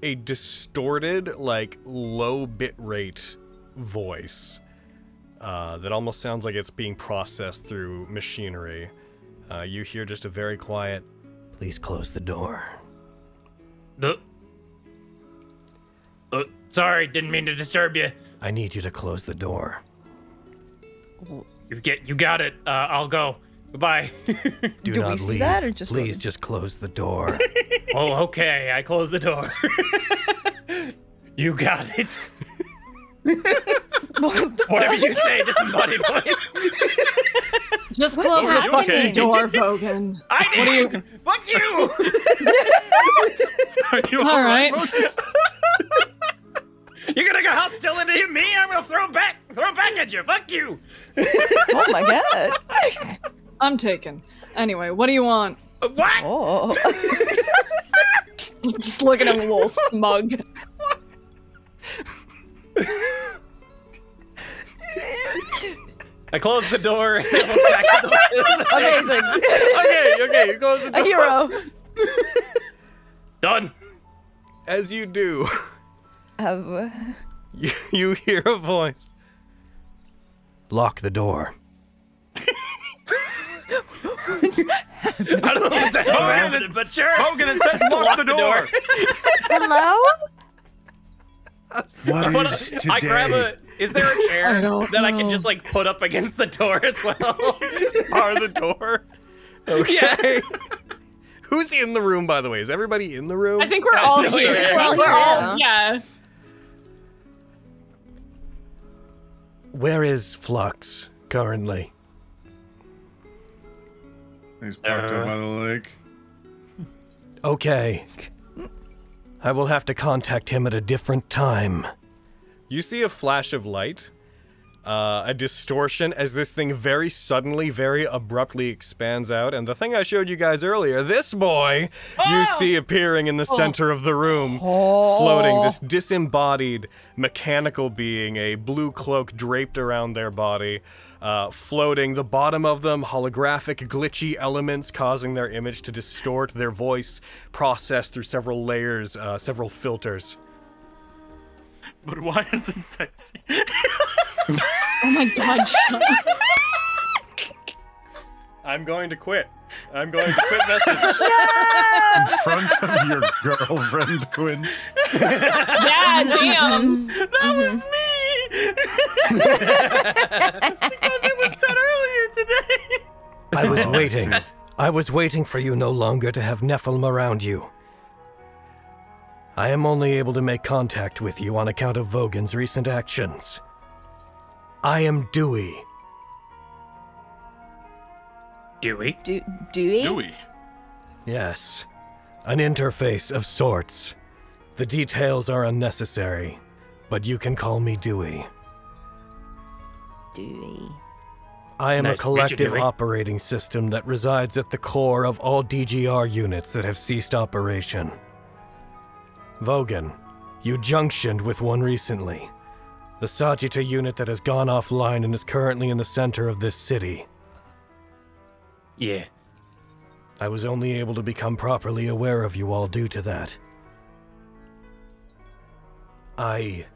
Speaker 2: a distorted, like, low bitrate voice that almost sounds like it's being processed through machinery. You hear just a very quiet, "Please close the door."
Speaker 7: Sorry, didn't mean to disturb you.
Speaker 2: I need you to close the door.
Speaker 7: You got it. I'll go. Goodbye.
Speaker 2: Do
Speaker 5: we
Speaker 2: not
Speaker 5: see
Speaker 2: leave.
Speaker 5: that or just
Speaker 2: Please just close the door.
Speaker 7: Oh, okay. I close the door. You got it. Whatever you say, disembodied voice.
Speaker 9: Just close the fucking door, Vogan.
Speaker 7: I did. Fuck you.
Speaker 1: Are you
Speaker 9: All right.
Speaker 7: You're gonna go hostility at me? I'm gonna throw back at you. Fuck you.
Speaker 5: Oh my god.
Speaker 9: I'm taken. Anyway, what do you want?
Speaker 7: What?
Speaker 5: Oh.
Speaker 9: Just look at him a little smug.
Speaker 7: I closed the door. And I look back at the
Speaker 5: Amazing.
Speaker 2: Okay, you close the door.
Speaker 5: A hero.
Speaker 7: Done.
Speaker 2: As you do, you hear a voice. Lock the door.
Speaker 7: I don't know what the hell's happening, but sure.
Speaker 1: Hogan, it says lock the door.
Speaker 8: Hello?
Speaker 3: What is today?
Speaker 7: I grab is there a chair that I can
Speaker 9: know.
Speaker 7: just like put up against the door as well?
Speaker 2: Bar the door. Okay.
Speaker 7: Yeah.
Speaker 2: Who's in the room, by the way? Is everybody in the room?
Speaker 4: I think we're all
Speaker 7: no,
Speaker 4: here.
Speaker 7: yeah.
Speaker 8: Well,
Speaker 4: We're all,
Speaker 8: yeah.
Speaker 4: yeah.
Speaker 2: Where is Flux currently?
Speaker 3: He's parked up by the lake.
Speaker 2: Okay. I will have to contact him at a different time. You see a flash of light, a distortion as this thing very suddenly, very abruptly expands out, and the thing I showed you guys earlier, this boy, you see appearing in the center of the room, floating, this disembodied mechanical being, a blue cloak draped around their body, floating, the bottom of them, holographic, glitchy elements causing their image to distort, their voice processed through several layers, several filters.
Speaker 1: But why is it sexy?
Speaker 9: Oh my god, shut up.
Speaker 2: I'm going to quit. I'm going to quit Vestige.
Speaker 3: In front of your girlfriend, Quinn.
Speaker 4: Yeah, damn.
Speaker 1: That was me! Because it was said earlier today.
Speaker 2: I was waiting. I was waiting for you no longer to have Nephilim around you. I am only able to make contact with you on account of Vogan's recent actions. I am Dewey.
Speaker 7: Dewey?
Speaker 5: Dewey?
Speaker 1: Dewey.
Speaker 2: Yes, an interface of sorts. The details are unnecessary, but you can call me Dewey.
Speaker 5: Dewey.
Speaker 2: I am
Speaker 7: Nice
Speaker 2: a
Speaker 7: to meet you,
Speaker 2: collective
Speaker 7: Dewey.
Speaker 2: operating system that resides at the core of all DGR units that have ceased operation. Vogan, you junctioned with one recently. The Sagitta unit that has gone offline and is currently in the center of this city.
Speaker 7: Yeah.
Speaker 2: I was only able to become properly aware of you all due to that. I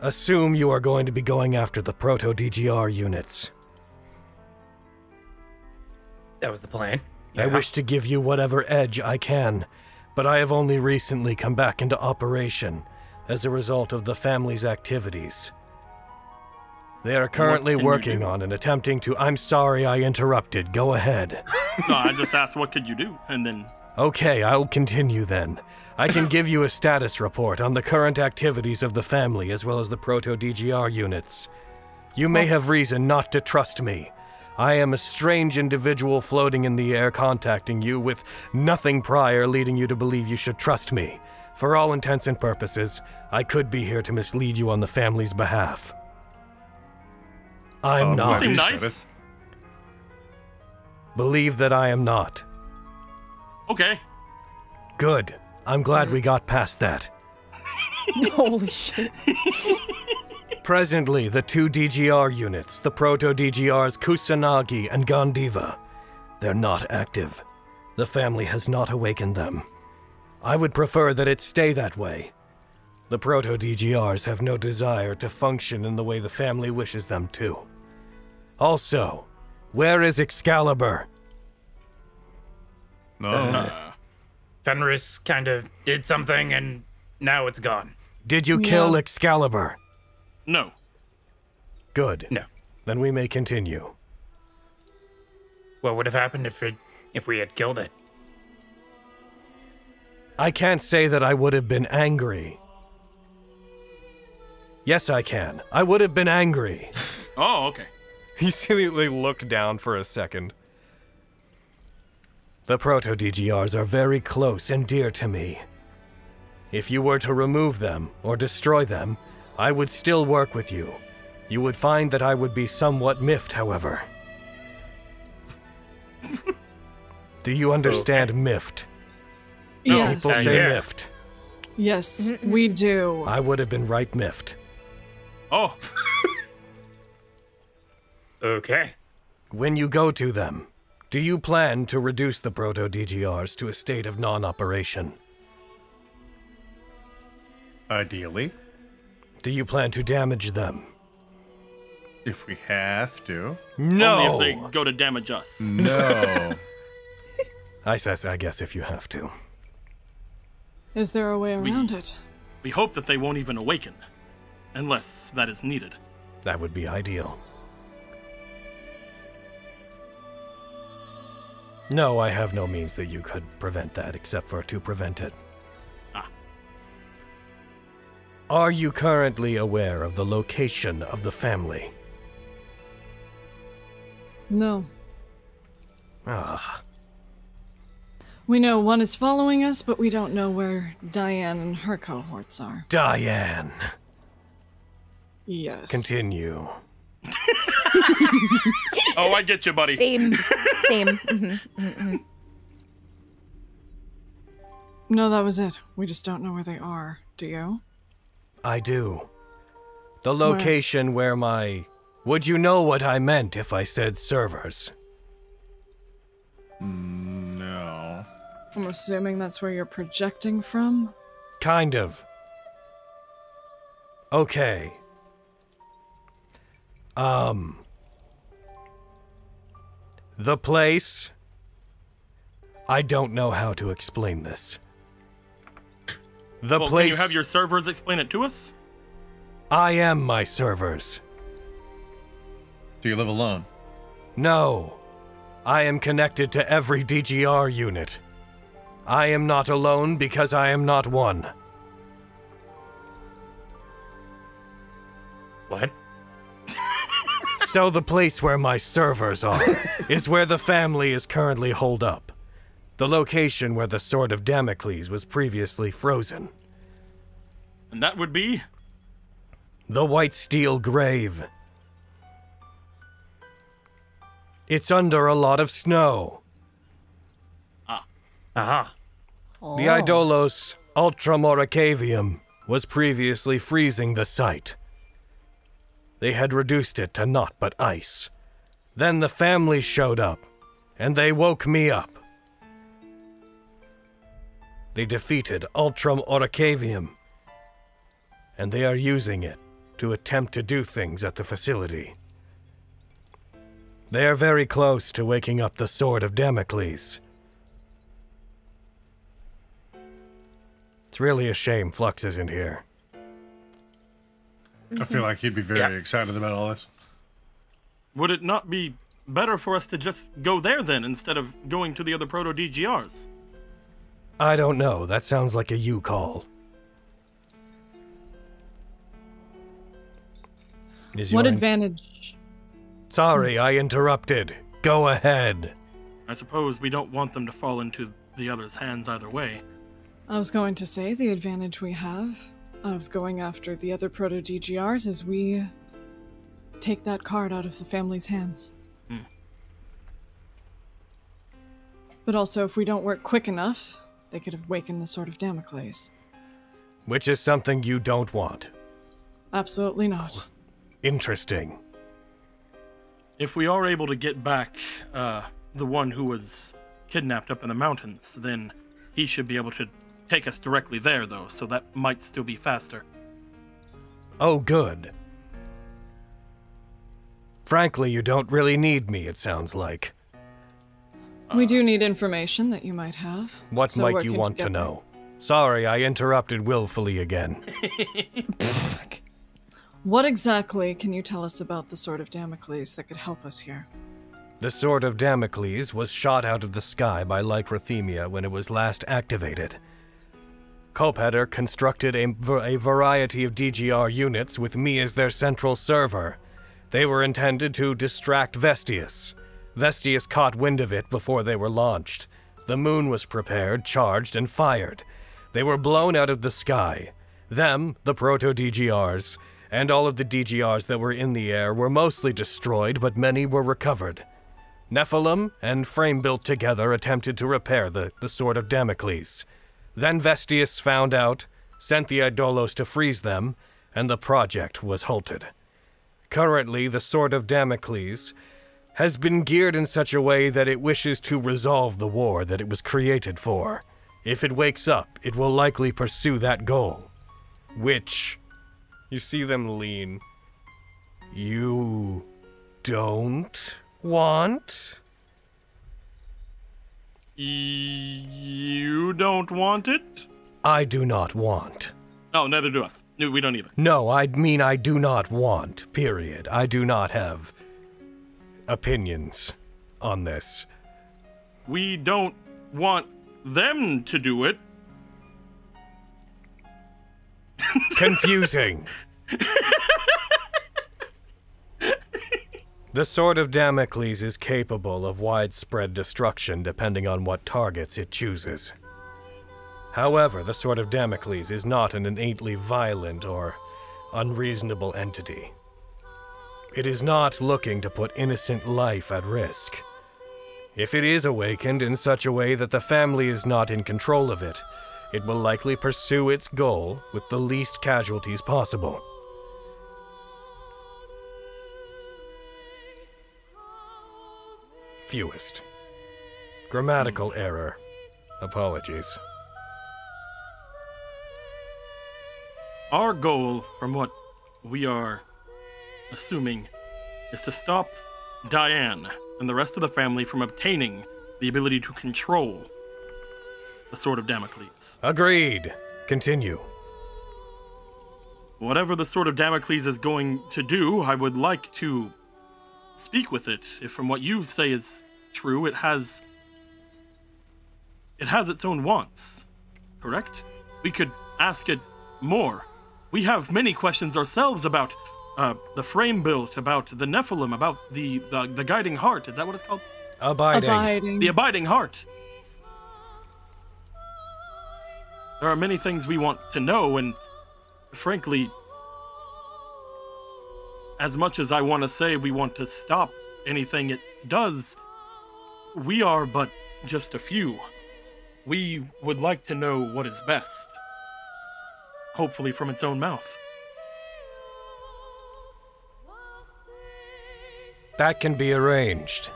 Speaker 2: assume you are going to be going after the Proto-DGR units.
Speaker 7: That was the plan.
Speaker 2: I wish to give you whatever edge I can, but I have only recently come back into operation as a result of the family's activities. They are currently
Speaker 1: can you
Speaker 2: working
Speaker 1: do?
Speaker 2: on and attempting to— I'm sorry I interrupted. Go ahead.
Speaker 1: No, I just asked what could you do, and then
Speaker 2: Okay, I'll continue then. I can give you a status report on the current activities of the family as well as the Proto-DGR units. You may have reason not to trust me. I am a strange individual floating in the air contacting you with nothing prior leading you to believe you should trust me. For all intents and purposes, I could be here to mislead you on the family's behalf. I'm not.
Speaker 1: seem
Speaker 3: you
Speaker 1: nice.
Speaker 3: said it.
Speaker 2: Believe that I am not.
Speaker 1: Okay.
Speaker 2: Good. I'm glad we got past that.
Speaker 5: Holy shit.
Speaker 2: Presently, the 2 DGR units, the Proto-DGRs Kusanagi and Gondiva, they're not active. The family has not awakened them. I would prefer that it stay that way. The Proto-DGRs have no desire to function in the way the family wishes them to. Also, where is Excalibur?
Speaker 3: No.
Speaker 7: Fenris kind of did something and now it's gone.
Speaker 2: Did you kill Excalibur?
Speaker 1: No.
Speaker 2: Good.
Speaker 7: No.
Speaker 2: Then we may continue.
Speaker 7: What would have happened if we had killed it?
Speaker 2: I can't say that I would have been angry. Yes, I can. I would have been angry.
Speaker 1: Oh, okay.
Speaker 2: You see they look down for a second. The Proto-DGRs are very close and dear to me. If you were to remove them or destroy them, I would still work with you. You would find that I would be somewhat miffed, however. Do you understand miffed?
Speaker 9: Yes.
Speaker 2: People say miffed.
Speaker 9: Yes, we do.
Speaker 2: I would have been right miffed.
Speaker 1: Oh.
Speaker 7: Okay.
Speaker 2: When you go to them, do you plan to reduce the Proto-DGRs to a state of non-operation?
Speaker 3: Ideally.
Speaker 2: Do you plan to damage them?
Speaker 3: If we have to.
Speaker 2: No!
Speaker 1: Only if they go to damage us.
Speaker 3: No.
Speaker 2: I guess if you have to.
Speaker 9: Is there a way around it?
Speaker 1: We hope that they won't even awaken. Unless that is needed.
Speaker 2: That would be ideal. No, I have no means that you could prevent that except for to prevent it.
Speaker 1: Ah.
Speaker 2: Are you currently aware of the location of the family?
Speaker 9: No.
Speaker 2: Ah.
Speaker 9: We know one is following us, but we don't know where Diane and her cohorts are.
Speaker 2: Diane.
Speaker 9: Yes.
Speaker 2: Continue.
Speaker 1: Oh, I get you, buddy.
Speaker 5: Same. Mm-hmm.
Speaker 9: No, that was it. We just don't know where they are. Do you?
Speaker 2: I do. The location where my... Would you know what I meant if I said servers?
Speaker 3: No.
Speaker 9: I'm assuming that's where you're projecting from?
Speaker 2: Kind of. Okay. The place... I don't know how to explain this. The
Speaker 1: Well,
Speaker 2: place...
Speaker 1: Can you have your servers explain it to us?
Speaker 2: I am my servers.
Speaker 3: Do you live alone?
Speaker 2: No. I am connected to every DGR unit. I am not alone because I am not one.
Speaker 7: What?
Speaker 2: So the place where my servers are is where the family is currently holed up. The location where the Sword of Damocles was previously frozen.
Speaker 1: And that would be?
Speaker 2: The White Steel Grave. It's under a lot of snow.
Speaker 1: Ah.
Speaker 7: Aha.
Speaker 5: Oh.
Speaker 2: The Idolos Ultramoracavium was previously freezing the site. They had reduced it to naught but ice. Then the family showed up, and they woke me up. They defeated Ultram Oracavium, and they are using it to attempt to do things at the facility. They are very close to waking up the Sword of Damocles. It's really a shame Flux isn't here.
Speaker 3: I feel like he'd be very excited about all this.
Speaker 1: Would it not be better for us to just go there then, instead of going to the other Proto-DGRs?
Speaker 2: I don't know. That sounds like a you call.
Speaker 9: What advantage?
Speaker 2: Sorry, I interrupted. Go ahead.
Speaker 1: I suppose we don't want them to fall into the other's hands either way.
Speaker 9: I was going to say the advantage we have of going after the other Proto-DGRs is we take that card out of the family's hands. But also, if we don't work quick enough, they could have wakened the Sword of Damocles.
Speaker 2: Which is something you don't want.
Speaker 9: Absolutely not.
Speaker 2: Interesting.
Speaker 1: If we are able to get back the one who was kidnapped up in the mountains, then he should be able to take us directly there, though, so that might still be faster.
Speaker 2: Oh, good. Frankly, you don't really need me, it sounds like.
Speaker 9: We do need information that you might have.
Speaker 2: What might you want to know? Sorry, I interrupted willfully again.
Speaker 9: What exactly can you tell us about the Sword of Damocles that could help us here?
Speaker 2: The Sword of Damocles was shot out of the sky by Lycrothemia when it was last activated. Copetter constructed a variety of DGR units with me as their central server. They were intended to distract Vestius. Vestius caught wind of it before they were launched. The moon was prepared, charged, and fired. They were blown out of the sky. Them, the Proto-DGRs, and all of the DGRs that were in the air were mostly destroyed, but many were recovered. Nephilim and Frame-Built together attempted to repair the Sword of Damocles. Then Vestius found out, sent the Idolos to freeze them, and the project was halted. Currently, the Sword of Damocles has been geared in such a way that it wishes to resolve the war that it was created for. If it wakes up, it will likely pursue that goal. Which, you see them lean, you don't want?
Speaker 1: You don't want it?
Speaker 2: I do not want.
Speaker 1: Oh, neither do us. No, we don't either.
Speaker 2: No, I mean I do not want, period. I do not have opinions on this.
Speaker 1: We don't want them to do it.
Speaker 2: Confusing. The Sword of Damocles is capable of widespread destruction depending on what targets it chooses. However, the Sword of Damocles is not an innately violent or unreasonable entity. It is not looking to put innocent life at risk. If it is awakened in such a way that the family is not in control of it, it will likely pursue its goal with the least casualties possible. Fewest. Grammatical error. Apologies.
Speaker 1: Our goal, from what we are assuming, is to stop Diane and the rest of the family from obtaining the ability to control the Sword of Damocles.
Speaker 2: Agreed. Continue.
Speaker 1: Whatever the Sword of Damocles is going to do, I would like to speak with it. If from what you say is true, it has its own wants, correct? We could ask it more. We have many questions ourselves about the frame built, about the Nephilim, about the guiding heart. Is that what it's called?
Speaker 2: Abiding.
Speaker 1: The abiding heart. There are many things we want to know, and frankly, as much as I want to say we want to stop anything it does, we are but just a few. We would like to know what is best. Hopefully from its own mouth.
Speaker 2: That can be arranged.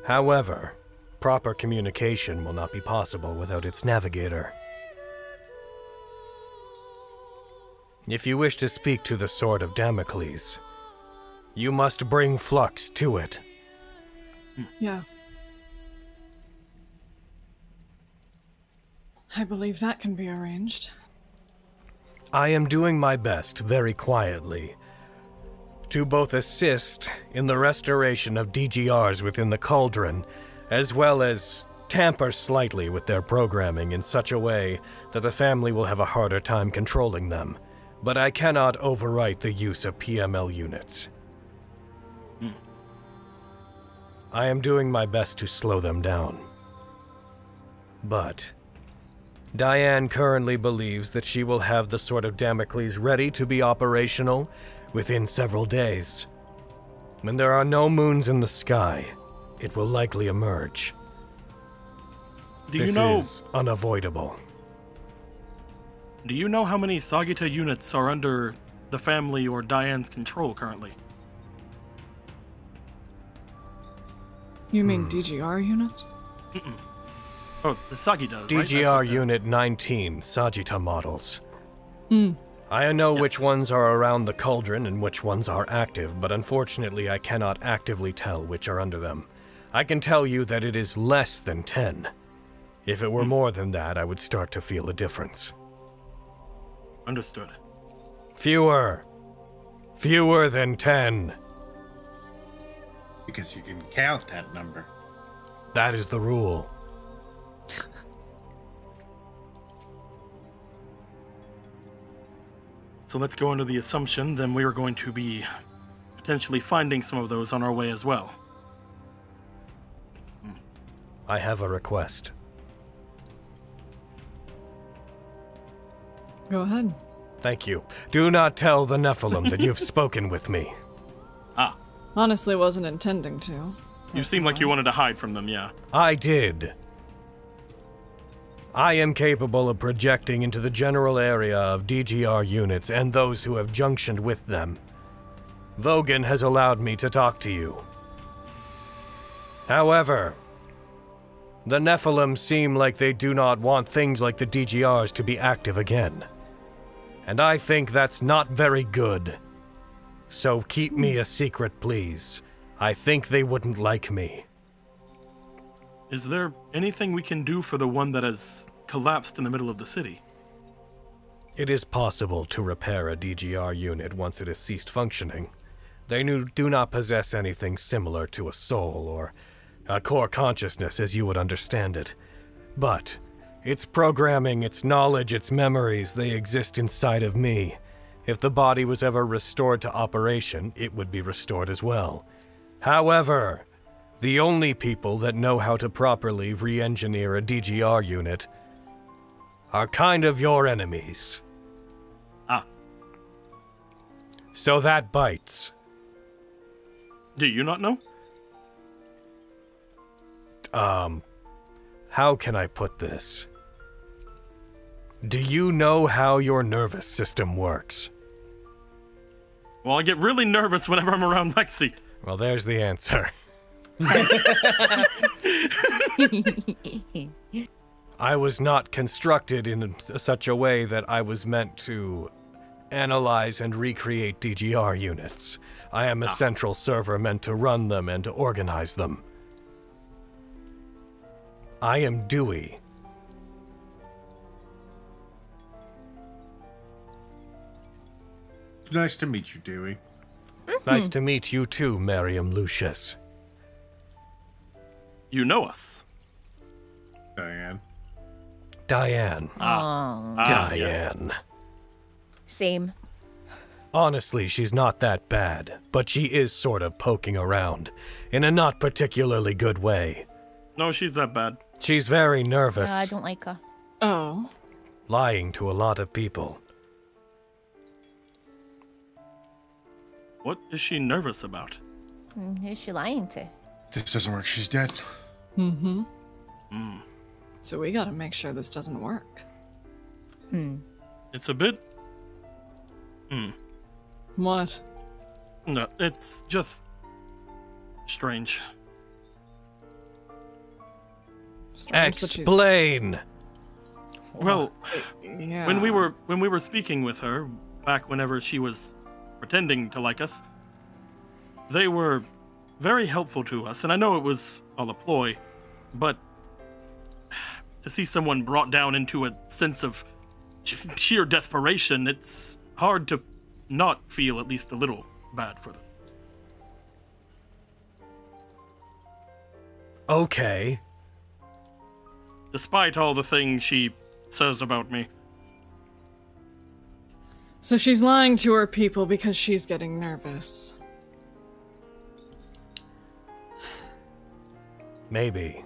Speaker 2: However, proper communication will not be possible without its navigator. If you wish to speak to the Sword of Damocles, you must bring Flux to it.
Speaker 9: Yeah. I believe that can be arranged.
Speaker 2: I am doing my best, very quietly, to both assist in the restoration of DGRs within the Cauldron, as well as tamper slightly with their programming in such a way that the family will have a harder time controlling them. But I cannot overwrite the use of PML units. I am doing my best to slow them down. But Diane currently believes that she will have the Sword of Damocles ready to be operational within several days. When there are no moons in the sky, it will likely emerge.
Speaker 1: Do you know?
Speaker 2: This is unavoidable.
Speaker 1: Do you know how many Sagita units are under the family or Diane's control currently?
Speaker 9: You mean DGR units?
Speaker 1: Oh, the Sagita,
Speaker 2: DGR
Speaker 1: right?
Speaker 2: Unit 19, Sagitta models.
Speaker 9: Hmm.
Speaker 2: I know which ones are around the cauldron and which ones are active, but unfortunately I cannot actively tell which are under them. I can tell you that it is less than 10. If it were more than that, I would start to feel a difference.
Speaker 1: Understood.
Speaker 2: Fewer. Fewer than 10.
Speaker 3: Because you can count that number.
Speaker 2: That is the rule.
Speaker 1: So let's go under the assumption then we are going to be potentially finding some of those on our way as well.
Speaker 2: I have a request.
Speaker 9: Go ahead.
Speaker 2: Thank you. Do not tell the Nephilim that you've spoken with me.
Speaker 1: Ah.
Speaker 9: Honestly, wasn't intending to.
Speaker 1: You seem like you wanted to hide from them, yeah.
Speaker 2: I did. I am capable of projecting into the general area of DGR units and those who have junctioned with them. Vogan has allowed me to talk to you. However, the Nephilim seem like they do not want things like the DGRs to be active again. And I think that's not very good. So keep me a secret, please. I think they wouldn't like me.
Speaker 1: Is there anything we can do for the one that has collapsed in the middle of the city?
Speaker 2: It is possible to repair a DGR unit once it has ceased functioning. They do not possess anything similar to a soul or a core consciousness as you would understand it. But its programming, its knowledge, its memories, they exist inside of me. If the body was ever restored to operation, it would be restored as well. However, the only people that know how to properly re-engineer a DGR unit are kind of your enemies.
Speaker 1: Ah.
Speaker 2: So that bites.
Speaker 1: Do you not know?
Speaker 2: How can I put this? Do you know how your nervous system works?
Speaker 1: Well, I get really nervous whenever I'm around Lexi.
Speaker 2: Well, there's the answer. I was not constructed in such a way that I was meant to analyze and recreate DGR units. I am a central server meant to run them and to organize them. I am Dewey.
Speaker 3: Nice to meet you, Dewey.
Speaker 2: Nice to meet you too, Miriam Lucius.
Speaker 1: You know us.
Speaker 3: Diane.
Speaker 2: Diane. Diane.
Speaker 5: Same.
Speaker 2: Honestly, she's not that bad, but she is sort of poking around in a not particularly good way.
Speaker 1: No, she's that bad.
Speaker 2: She's very nervous.
Speaker 5: I don't like her.
Speaker 9: Oh.
Speaker 2: Lying to a lot of people.
Speaker 1: What is she nervous about?
Speaker 5: Who's she lying to?
Speaker 3: If this doesn't work, she's dead.
Speaker 9: Mm-hmm. So we gotta make sure this doesn't work.
Speaker 1: It's a bit...
Speaker 9: What?
Speaker 1: No, it's just... strange.
Speaker 2: Explain!
Speaker 1: Well,
Speaker 9: yeah.
Speaker 1: when we were speaking with her, back whenever she was pretending to like us, they were very helpful to us, and I know it was all a ploy, but to see someone brought down into a sense of sheer desperation, it's hard to not feel at least a little bad for them.
Speaker 2: Okay.
Speaker 1: Despite all the things she says about me.
Speaker 9: So she's lying to her people because she's getting nervous.
Speaker 2: Maybe.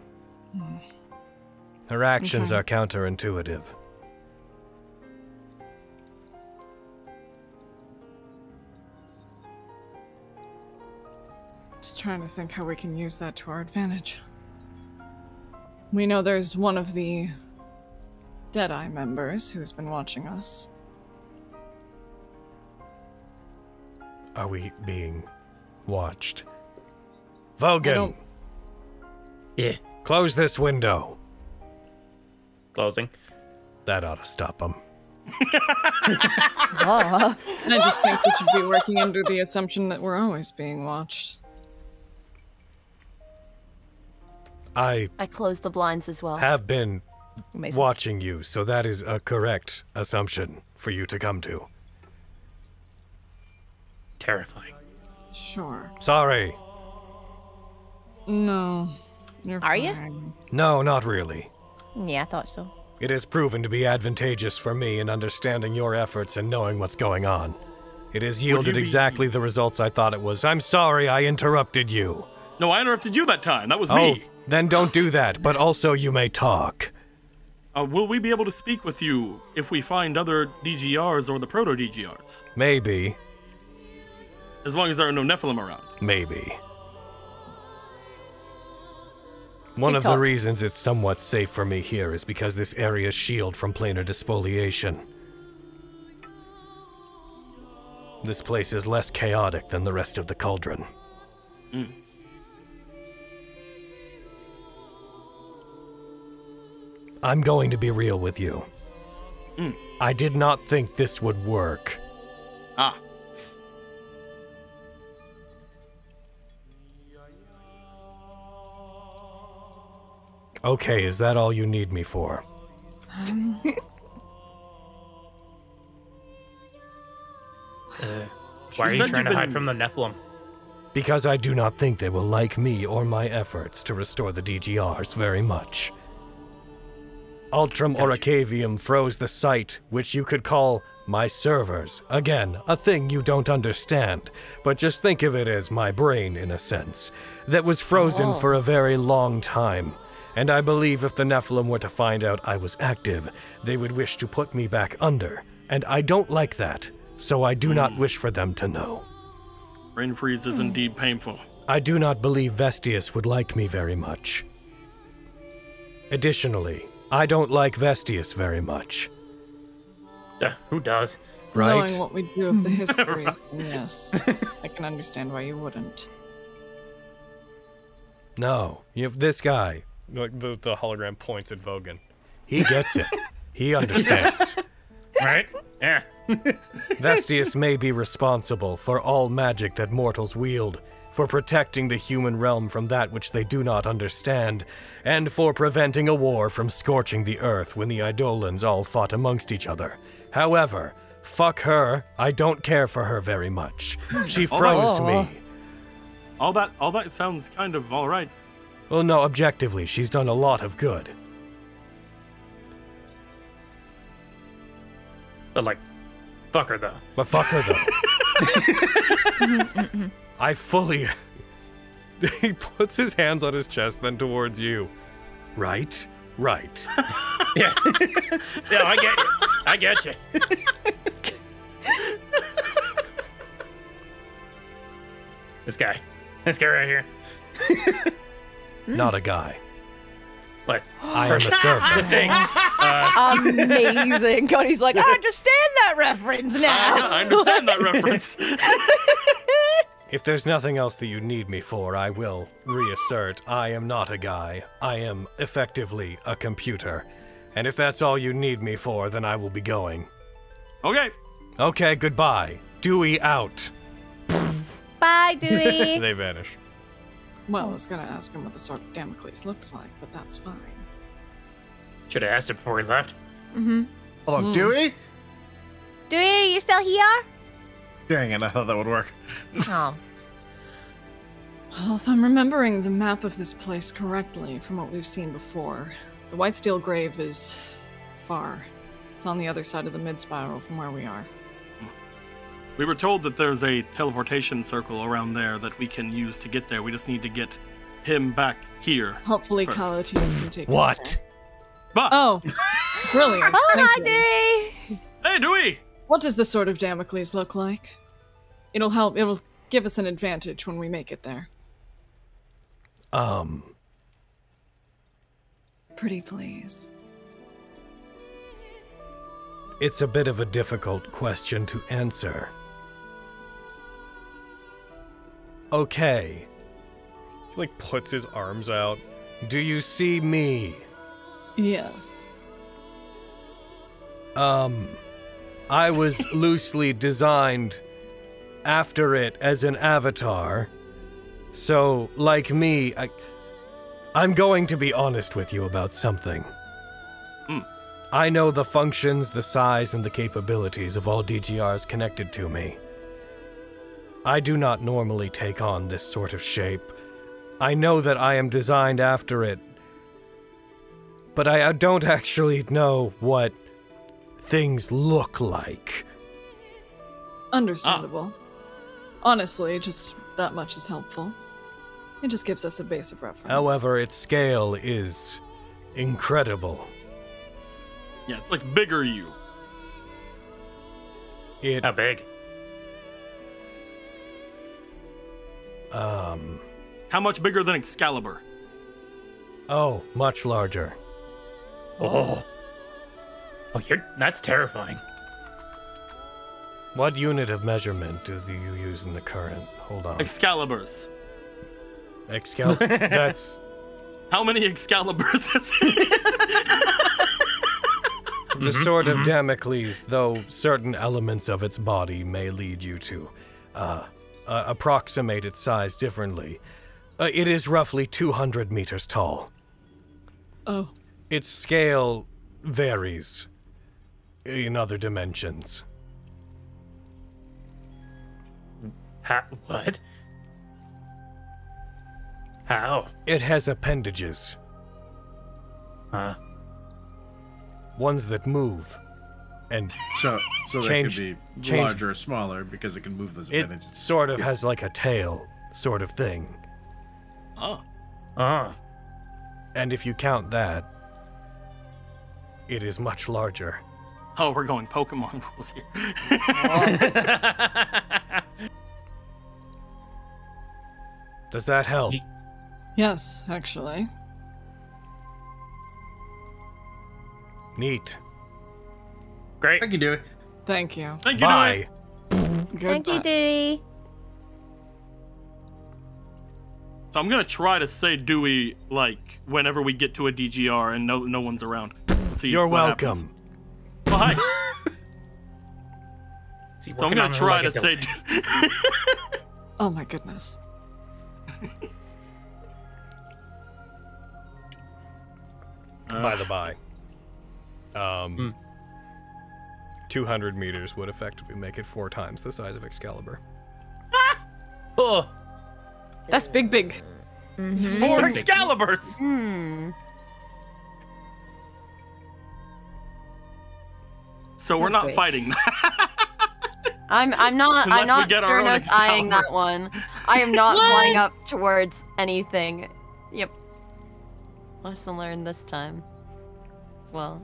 Speaker 2: Her actions are counterintuitive.
Speaker 9: Just trying to think how we can use that to our advantage. We know there's one of the Deadeye members who's been watching us.
Speaker 2: Are we being watched? Vogan!
Speaker 7: Yeah.
Speaker 2: Close this window.
Speaker 7: Closing.
Speaker 2: That ought to stop them.
Speaker 9: I just think we should be working under the assumption that we're always being watched.
Speaker 2: I
Speaker 8: closed the blinds as well.
Speaker 2: have been
Speaker 5: Amazing.
Speaker 2: watching you, so that is a correct assumption for you to come to.
Speaker 7: Terrifying.
Speaker 9: Sure.
Speaker 2: Sorry.
Speaker 9: No. You're
Speaker 5: Are you?
Speaker 9: fine.
Speaker 2: No, not really.
Speaker 5: Yeah, I thought so.
Speaker 2: It has proven to be advantageous for me in understanding your efforts and knowing what's going on. It has yielded exactly the results I thought it was. I'm sorry I interrupted you.
Speaker 1: No, I interrupted you that time. That was
Speaker 2: Oh,
Speaker 1: me.
Speaker 2: then don't do that, but also you may talk.
Speaker 1: Will we be able to speak with you if we find other DGRs or the proto-DGRs?
Speaker 2: Maybe.
Speaker 1: As long as there are no Nephilim around.
Speaker 2: Maybe. One of the reasons it's somewhat safe for me here is because this area's shield from planar despoliation. This place is less chaotic than the rest of the cauldron. I'm going to be real with you. I did not think this would work.
Speaker 1: Ah.
Speaker 2: Okay, is that all you need me for?
Speaker 7: Why are you trying to hide from the Nephilim?
Speaker 2: Because I do not think they will like me or my efforts to restore the DGRs very much. Ultram Oracavium froze the site, which you could call my servers. Again, a thing you don't understand, but just think of it as my brain in a sense, that was frozen for a very long time. And I believe if the Nephilim were to find out I was active, they would wish to put me back under. And I don't like that, so I do not wish for them to know.
Speaker 1: Brain freeze is indeed painful.
Speaker 2: I do not believe Vestius would like me very much. Additionally, I don't like Vestius very much.
Speaker 7: Who does?
Speaker 2: Right?
Speaker 9: Knowing what we do with the histories, then yes. I can understand why you wouldn't.
Speaker 2: No, you have this guy. Like the hologram points at Vogan. He gets it. He understands.
Speaker 7: Right? Yeah.
Speaker 2: Vestius may be responsible for all magic that mortals wield, for protecting the human realm from that which they do not understand, and for preventing a war from scorching the earth when the Eidolons all fought amongst each other. However, fuck her, I don't care for her very much. She froze me.
Speaker 1: All that sounds kind of alright.
Speaker 2: Well, no, objectively, she's done a lot of good.
Speaker 7: But like, fuck her though.
Speaker 2: But fuck her though. I fully... He puts his hands on his chest, then towards you. Right? Right.
Speaker 7: Yeah. Yeah, I get you. I get you. This guy right here.
Speaker 2: Not a guy.
Speaker 7: What?
Speaker 2: I am a server.
Speaker 5: Amazing. God, he's like, I understand that reference now.
Speaker 1: I understand that reference.
Speaker 2: If there's nothing else that you need me for, I will reassert I am not a guy. I am effectively a computer. And if that's all you need me for, then I will be going.
Speaker 1: Okay.
Speaker 2: Okay, goodbye. Dewey out.
Speaker 5: Bye, Dewey.
Speaker 2: They vanish.
Speaker 9: Well, I was gonna ask him what the Sword of Damocles looks like, but that's fine.
Speaker 7: Should have asked it before he left.
Speaker 5: Mm-hmm.
Speaker 3: Hello, Dewey?
Speaker 5: Dewey, you still here?
Speaker 3: Dang it, I thought that would work.
Speaker 5: Oh.
Speaker 9: Well, if I'm remembering the map of this place correctly from what we've seen before, the White Steel Grave is far. It's on the other side of the mid-spiral from where we are.
Speaker 1: We were told that there's a teleportation circle around there that we can use to get there. We just need to get him back here.
Speaker 9: Hopefully
Speaker 1: first.
Speaker 9: Calatis can take us
Speaker 2: What?
Speaker 9: there.
Speaker 1: But
Speaker 9: Oh, brilliant.
Speaker 5: Oh,
Speaker 9: Thank
Speaker 5: hi,
Speaker 9: you.
Speaker 5: Dewey.
Speaker 1: hey, Dewey!
Speaker 9: What does the Sword of Damocles look like? It'll give us an advantage when we make it there.
Speaker 2: Um,
Speaker 9: Pretty please.
Speaker 2: It's a bit of a difficult question to answer. Okay. He, like, puts his arms out. Do you see me?
Speaker 9: Yes.
Speaker 2: I was loosely designed after it as an avatar. So, like me, I'm going to be honest with you about something. I know the functions, the size, and the capabilities of all DGRs connected to me. I do not normally take on this sort of shape. I know that I am designed after it, but I don't actually know what things look like.
Speaker 9: Understandable. Honestly, just that much is helpful. It just gives us a base of reference.
Speaker 2: However, its scale is incredible.
Speaker 1: Yeah, it's like bigger you.
Speaker 7: How big?
Speaker 1: How much bigger than Excalibur?
Speaker 2: Oh, much larger.
Speaker 7: Oh, that's terrifying.
Speaker 2: What unit of measurement do you use in the current? Hold on.
Speaker 1: Excaliburs.
Speaker 2: That's...
Speaker 1: How many Excaliburs is it?
Speaker 2: The Sword of Damocles, though certain elements of its body may lead you to approximate its size differently. It is roughly 200 meters tall.
Speaker 9: Oh.
Speaker 2: Its scale varies in other dimensions.
Speaker 7: What? How?
Speaker 2: It has appendages. Ones that move. And
Speaker 3: so they could be larger or smaller because it can move those appendages.
Speaker 2: It sort of has like a tail sort of thing. And if you count that, it is much larger.
Speaker 1: Oh, we're going Pokemon rules here.
Speaker 2: Does that help?
Speaker 9: Yes, actually.
Speaker 2: Neat.
Speaker 7: Great.
Speaker 3: Thank you, Dewey.
Speaker 9: Thank you.
Speaker 1: Thank you,
Speaker 2: Bye.
Speaker 10: Thank you, Dewey.
Speaker 1: So I'm gonna try to say Dewey like whenever we get to a DGR and no one's around. See
Speaker 2: You're
Speaker 1: welcome.
Speaker 2: welcome.
Speaker 1: Oh, hi. So I'm gonna try to say.
Speaker 9: Oh my goodness.
Speaker 2: By the by. 200 meters would effectively make it 4 times the size of Excalibur.
Speaker 7: Oh.
Speaker 9: That's big.
Speaker 1: 4 Excaliburs! So we're not fighting.
Speaker 8: I'm not Cernos eyeing that
Speaker 1: Excaliburs.
Speaker 8: one. I am not flying up towards anything. Yep. Lesson learned this time. Well.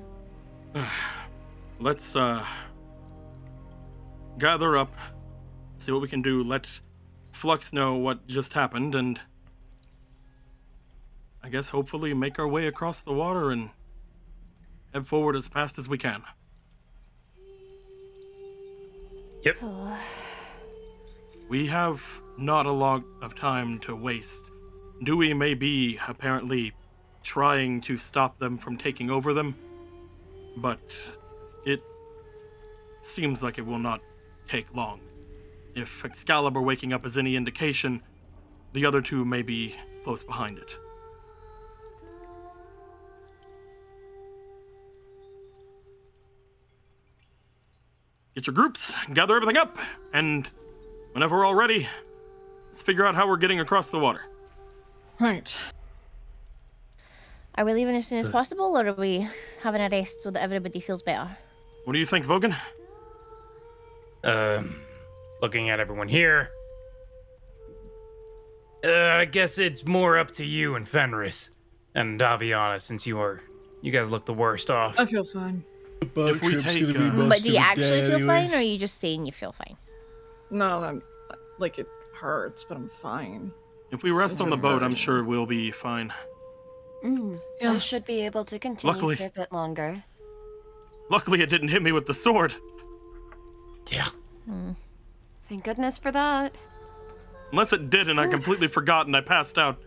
Speaker 1: Let's gather up, see what we can do, let Flux know what just happened, and I guess hopefully make our way across the water and head forward as fast as we can.
Speaker 7: Yep.
Speaker 1: We have not a lot of time to waste. Dewey may be apparently trying to stop them from taking over them, but it seems like it will not take long. If Excalibur waking up is any indication, the other two may be close behind it. Get your groups, gather everything up, and whenever we're all ready, let's figure out how we're getting across the water.
Speaker 9: Right.
Speaker 10: Are we leaving as soon as possible, or are we having a rest so that everybody feels better?
Speaker 1: What do you think, Vogan?
Speaker 7: Looking at everyone here, I guess it's more up to you and Fenris and Daviana, since you guys look the worst off.
Speaker 9: I feel fine.
Speaker 1: If we take,
Speaker 10: but do you actually feel fine, or are you just saying you feel fine?
Speaker 9: No, I'm like it hurts, but I'm fine.
Speaker 1: If we rest on the boat, I'm sure we'll be fine.
Speaker 8: I should be able to continue
Speaker 1: Luckily.
Speaker 8: for a bit longer.
Speaker 1: Luckily, it didn't hit me with the sword.
Speaker 7: Yeah.
Speaker 8: Thank goodness for that.
Speaker 1: Unless it did and I completely forgot and I passed out.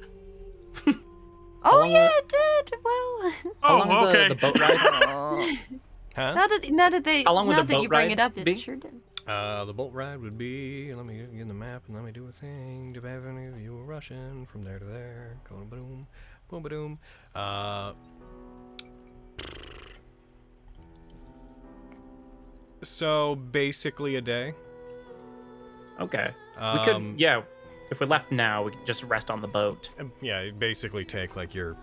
Speaker 8: Oh yeah, it did. Well.
Speaker 7: How long was
Speaker 1: okay.
Speaker 7: the boat ride?
Speaker 2: Huh?
Speaker 8: Now that you bring it up, it sure did.
Speaker 2: The boat ride would be. Let me get in the map and let me do a thing. Do have any of you were rushing from there to there? Going boom, boom, boom. So basically a day.
Speaker 7: Okay. We could, yeah. If we left now, we could just rest on the boat.
Speaker 2: Yeah, it'd basically take like your.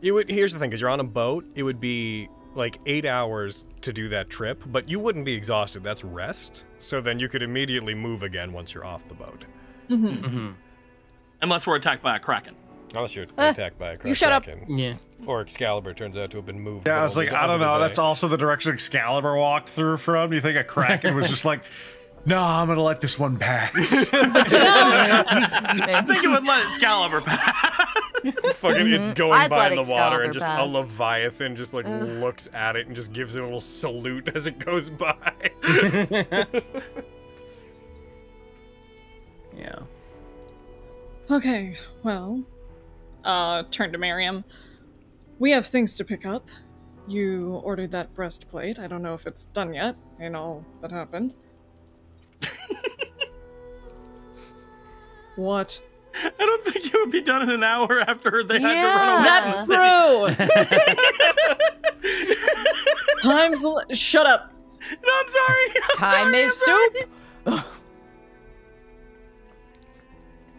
Speaker 2: Here's the thing, because you're on a boat, it would be like 8 hours to do that trip, but you wouldn't be exhausted. That's rest. So then you could immediately move again once you're off the boat.
Speaker 1: Unless we're attacked by a kraken.
Speaker 2: Unless you're attacked by a kraken.
Speaker 5: You shut up.
Speaker 7: Yeah.
Speaker 2: Or Excalibur turns out to have been moved.
Speaker 3: Yeah, I was like, I don't know. That's also the direction Excalibur walked through from. You think a kraken was just like, no, I'm gonna let this one pass.
Speaker 1: I think it would let Excalibur pass.
Speaker 2: Fucking, it's going
Speaker 8: I'd
Speaker 2: by
Speaker 8: let
Speaker 2: in the water, and
Speaker 8: Excalibur
Speaker 2: just
Speaker 8: pass.
Speaker 2: a Leviathan just like looks at it and just gives it a little salute as it goes by.
Speaker 7: Yeah.
Speaker 9: Okay, well, turn to Miriam. We have things to pick up. You ordered that breastplate. I don't know if it's done yet in all that happened. What?
Speaker 1: I don't think it would be done in an hour after they had to run away.
Speaker 9: That's true! Shut up.
Speaker 1: No, I'm sorry.
Speaker 5: Time is soup.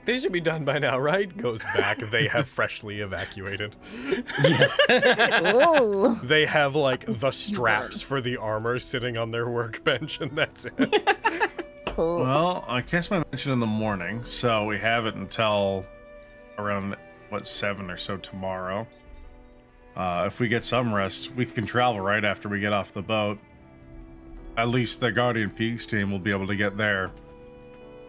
Speaker 2: They should be done by now, right? Goes back. They have freshly evacuated. They have like the straps for the armor sitting on their workbench, and that's it.
Speaker 3: Well, I cast my mention in the morning, so we have it until around, what, 7 or so tomorrow. If we get some rest, we can travel right after we get off the boat. At least the Guardian Peaks team will be able to get there,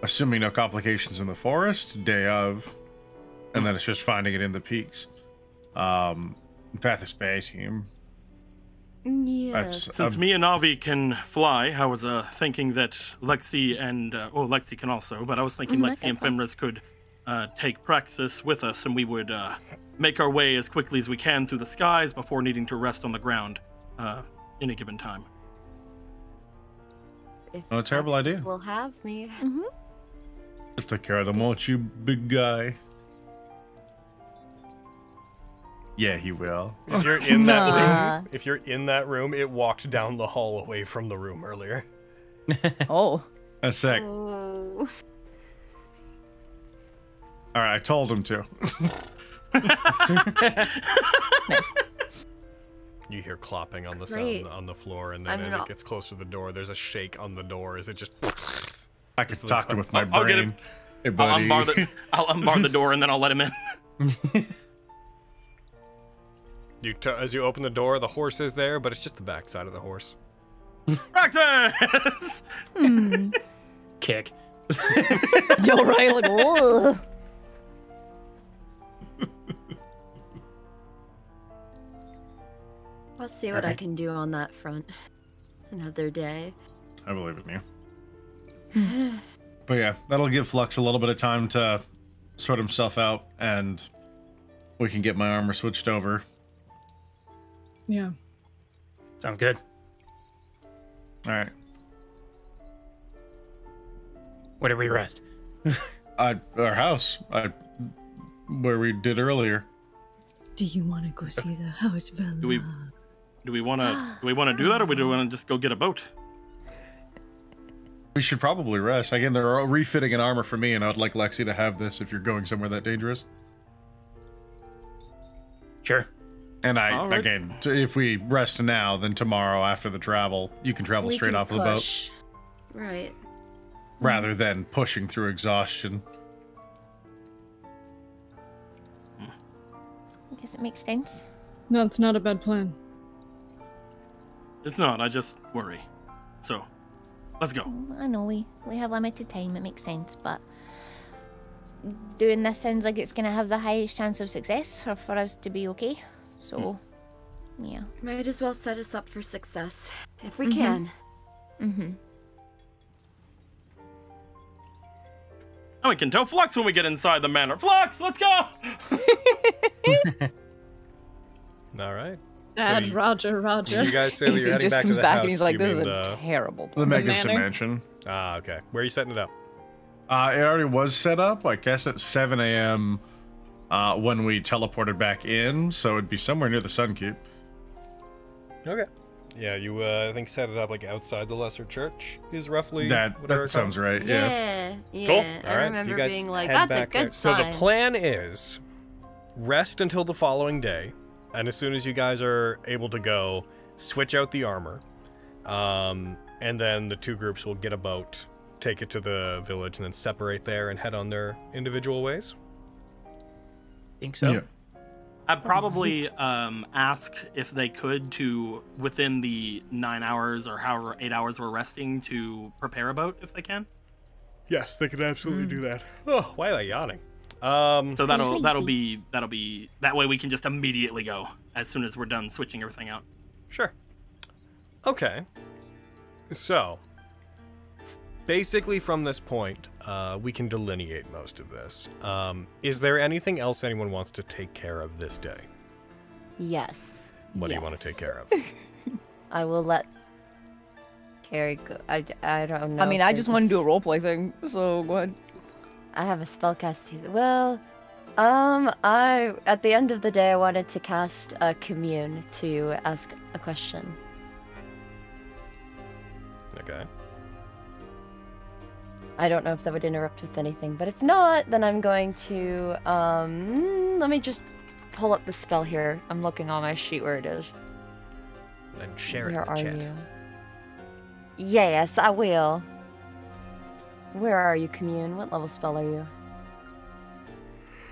Speaker 3: assuming no complications in the forest, day of, and then it's just finding it in the peaks. Pathis Bay team.
Speaker 8: Yeah.
Speaker 1: Since me and Avi can fly, I was thinking that Lexi and Lexi can also, but I was thinking Lexi and Fenris could take Praxis with us, and we would make our way as quickly as we can through the skies before needing to rest on the ground in a given time.
Speaker 3: Not a terrible idea.
Speaker 8: Will have me.
Speaker 3: Take care of them, won't you, big guy? Yeah, he will.
Speaker 2: If you're in that room, it walked down the hall away from the room earlier.
Speaker 5: Oh.
Speaker 3: That's sick.
Speaker 8: Oh.
Speaker 3: All right, I told him to.
Speaker 5: Nice.
Speaker 2: You hear clopping on the
Speaker 8: Great.
Speaker 2: sound on the floor, and then as it gets closer to the door, there's a shake on the door as it just.
Speaker 3: I could talk to with my
Speaker 1: I'll get
Speaker 3: brain.
Speaker 1: him.
Speaker 3: Hey, buddy.
Speaker 1: I'll unbar the door and then I'll let him in.
Speaker 2: As you open the door, the horse is there, but it's just the back side of the horse.
Speaker 1: Praxis!
Speaker 7: Kick.
Speaker 5: You're right, like, whoa.
Speaker 8: I'll see what I can do on that front. Another day.
Speaker 3: I believe in you. But yeah, that'll give Flux a little bit of time to sort himself out, and we can get my armor switched over.
Speaker 9: Yeah.
Speaker 7: Sounds good.
Speaker 3: All right.
Speaker 7: Where did we rest?
Speaker 3: Our house, where we did earlier.
Speaker 10: Do you want to go see the house, Vela?
Speaker 1: Do we want to do that, or do we want to just go get a boat?
Speaker 3: We should probably rest. Again, they're refitting an armor for me, and I'd like Lexi to have this if you're going somewhere that dangerous.
Speaker 7: Sure.
Speaker 3: And
Speaker 1: Right.
Speaker 3: again, if we rest now, then tomorrow after the travel, you can travel straight off of the boat.
Speaker 8: Right.
Speaker 3: Rather than pushing through exhaustion.
Speaker 10: I guess it makes sense.
Speaker 9: No, it's not a bad plan.
Speaker 1: It's not. I just worry. So, let's go.
Speaker 10: I know we have limited time, it makes sense, but doing this sounds like it's going to have the highest chance of success or for us to be okay. So Yeah.
Speaker 8: Might as well set us up for success, if we can.
Speaker 10: Mm-hmm.
Speaker 1: And we can tell Flux when we get inside the manor. Flux, let's go!
Speaker 2: All right.
Speaker 9: Sad Roger.
Speaker 2: You guys say that you're
Speaker 5: He
Speaker 2: heading
Speaker 5: just
Speaker 2: back to
Speaker 5: comes
Speaker 2: the
Speaker 5: back
Speaker 2: house.
Speaker 5: and he's like,
Speaker 2: You
Speaker 5: "This is
Speaker 2: mean
Speaker 5: a terrible
Speaker 3: The
Speaker 5: place."
Speaker 3: Magnificent
Speaker 9: manor?
Speaker 3: Mansion.
Speaker 2: Ah, okay. Where are you setting it up?
Speaker 3: It already was set up, I guess, at 7 a.m. When we teleported back in, so it'd be somewhere near the Sun Keep.
Speaker 2: Okay. Yeah, you I think set it up like outside the Lesser Church is roughly
Speaker 3: That
Speaker 2: what I recall.
Speaker 3: sounds right.
Speaker 8: Yeah.
Speaker 2: Cool.
Speaker 8: I
Speaker 2: All right.
Speaker 8: remember
Speaker 2: You guys
Speaker 8: being like,
Speaker 2: head
Speaker 8: that's a
Speaker 2: back there.
Speaker 8: good sign.
Speaker 2: So the plan is rest until the following day, and as soon as you guys are able to go, switch out the armor, and then the two groups will get a boat, take it to the village, and then separate there and head on their individual ways.
Speaker 7: Think so?
Speaker 3: Yeah.
Speaker 1: I'd probably ask if they could to, within the 9 hours or however 8 hours we're resting, to prepare a boat if they can.
Speaker 2: Yes, they could absolutely do that. Oh, why am I yawning?
Speaker 1: So that'll be that way we can just immediately go as soon as we're done switching everything out.
Speaker 2: Sure. Okay. So, basically from this point, we can delineate most of this. Is there anything else anyone wants to take care of this day?
Speaker 8: Yes.
Speaker 2: What do you want to take care of?
Speaker 8: I will let Carrie go. I don't know.
Speaker 5: I mean, I just want to do a roleplay thing, so go ahead.
Speaker 8: I have a spellcast too. Well, at the end of the day, I wanted to cast a commune to ask a question.
Speaker 2: Okay.
Speaker 8: I don't know if that would interrupt with anything, but if not, then I'm going to, let me just pull up the spell here. I'm looking on my sheet where it is.
Speaker 2: And share
Speaker 8: Where
Speaker 2: it in
Speaker 8: are
Speaker 2: the chat.
Speaker 8: you? Yes, I will. Where are you, commune? What level spell are you?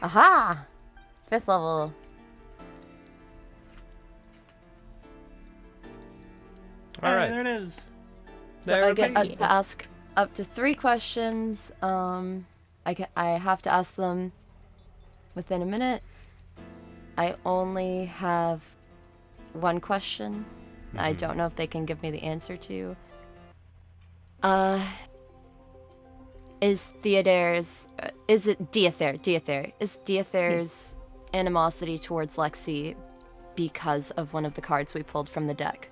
Speaker 8: Aha! 5th level.
Speaker 2: All right.
Speaker 1: There it is.
Speaker 8: So I get to ask up to 3 questions. I have to ask them within a minute. I only have 1 question. I don't know if they can give me the answer to. Is Theodare's... is it Deather? Is Deather's animosity towards Lexi because of one of the cards we pulled from the deck?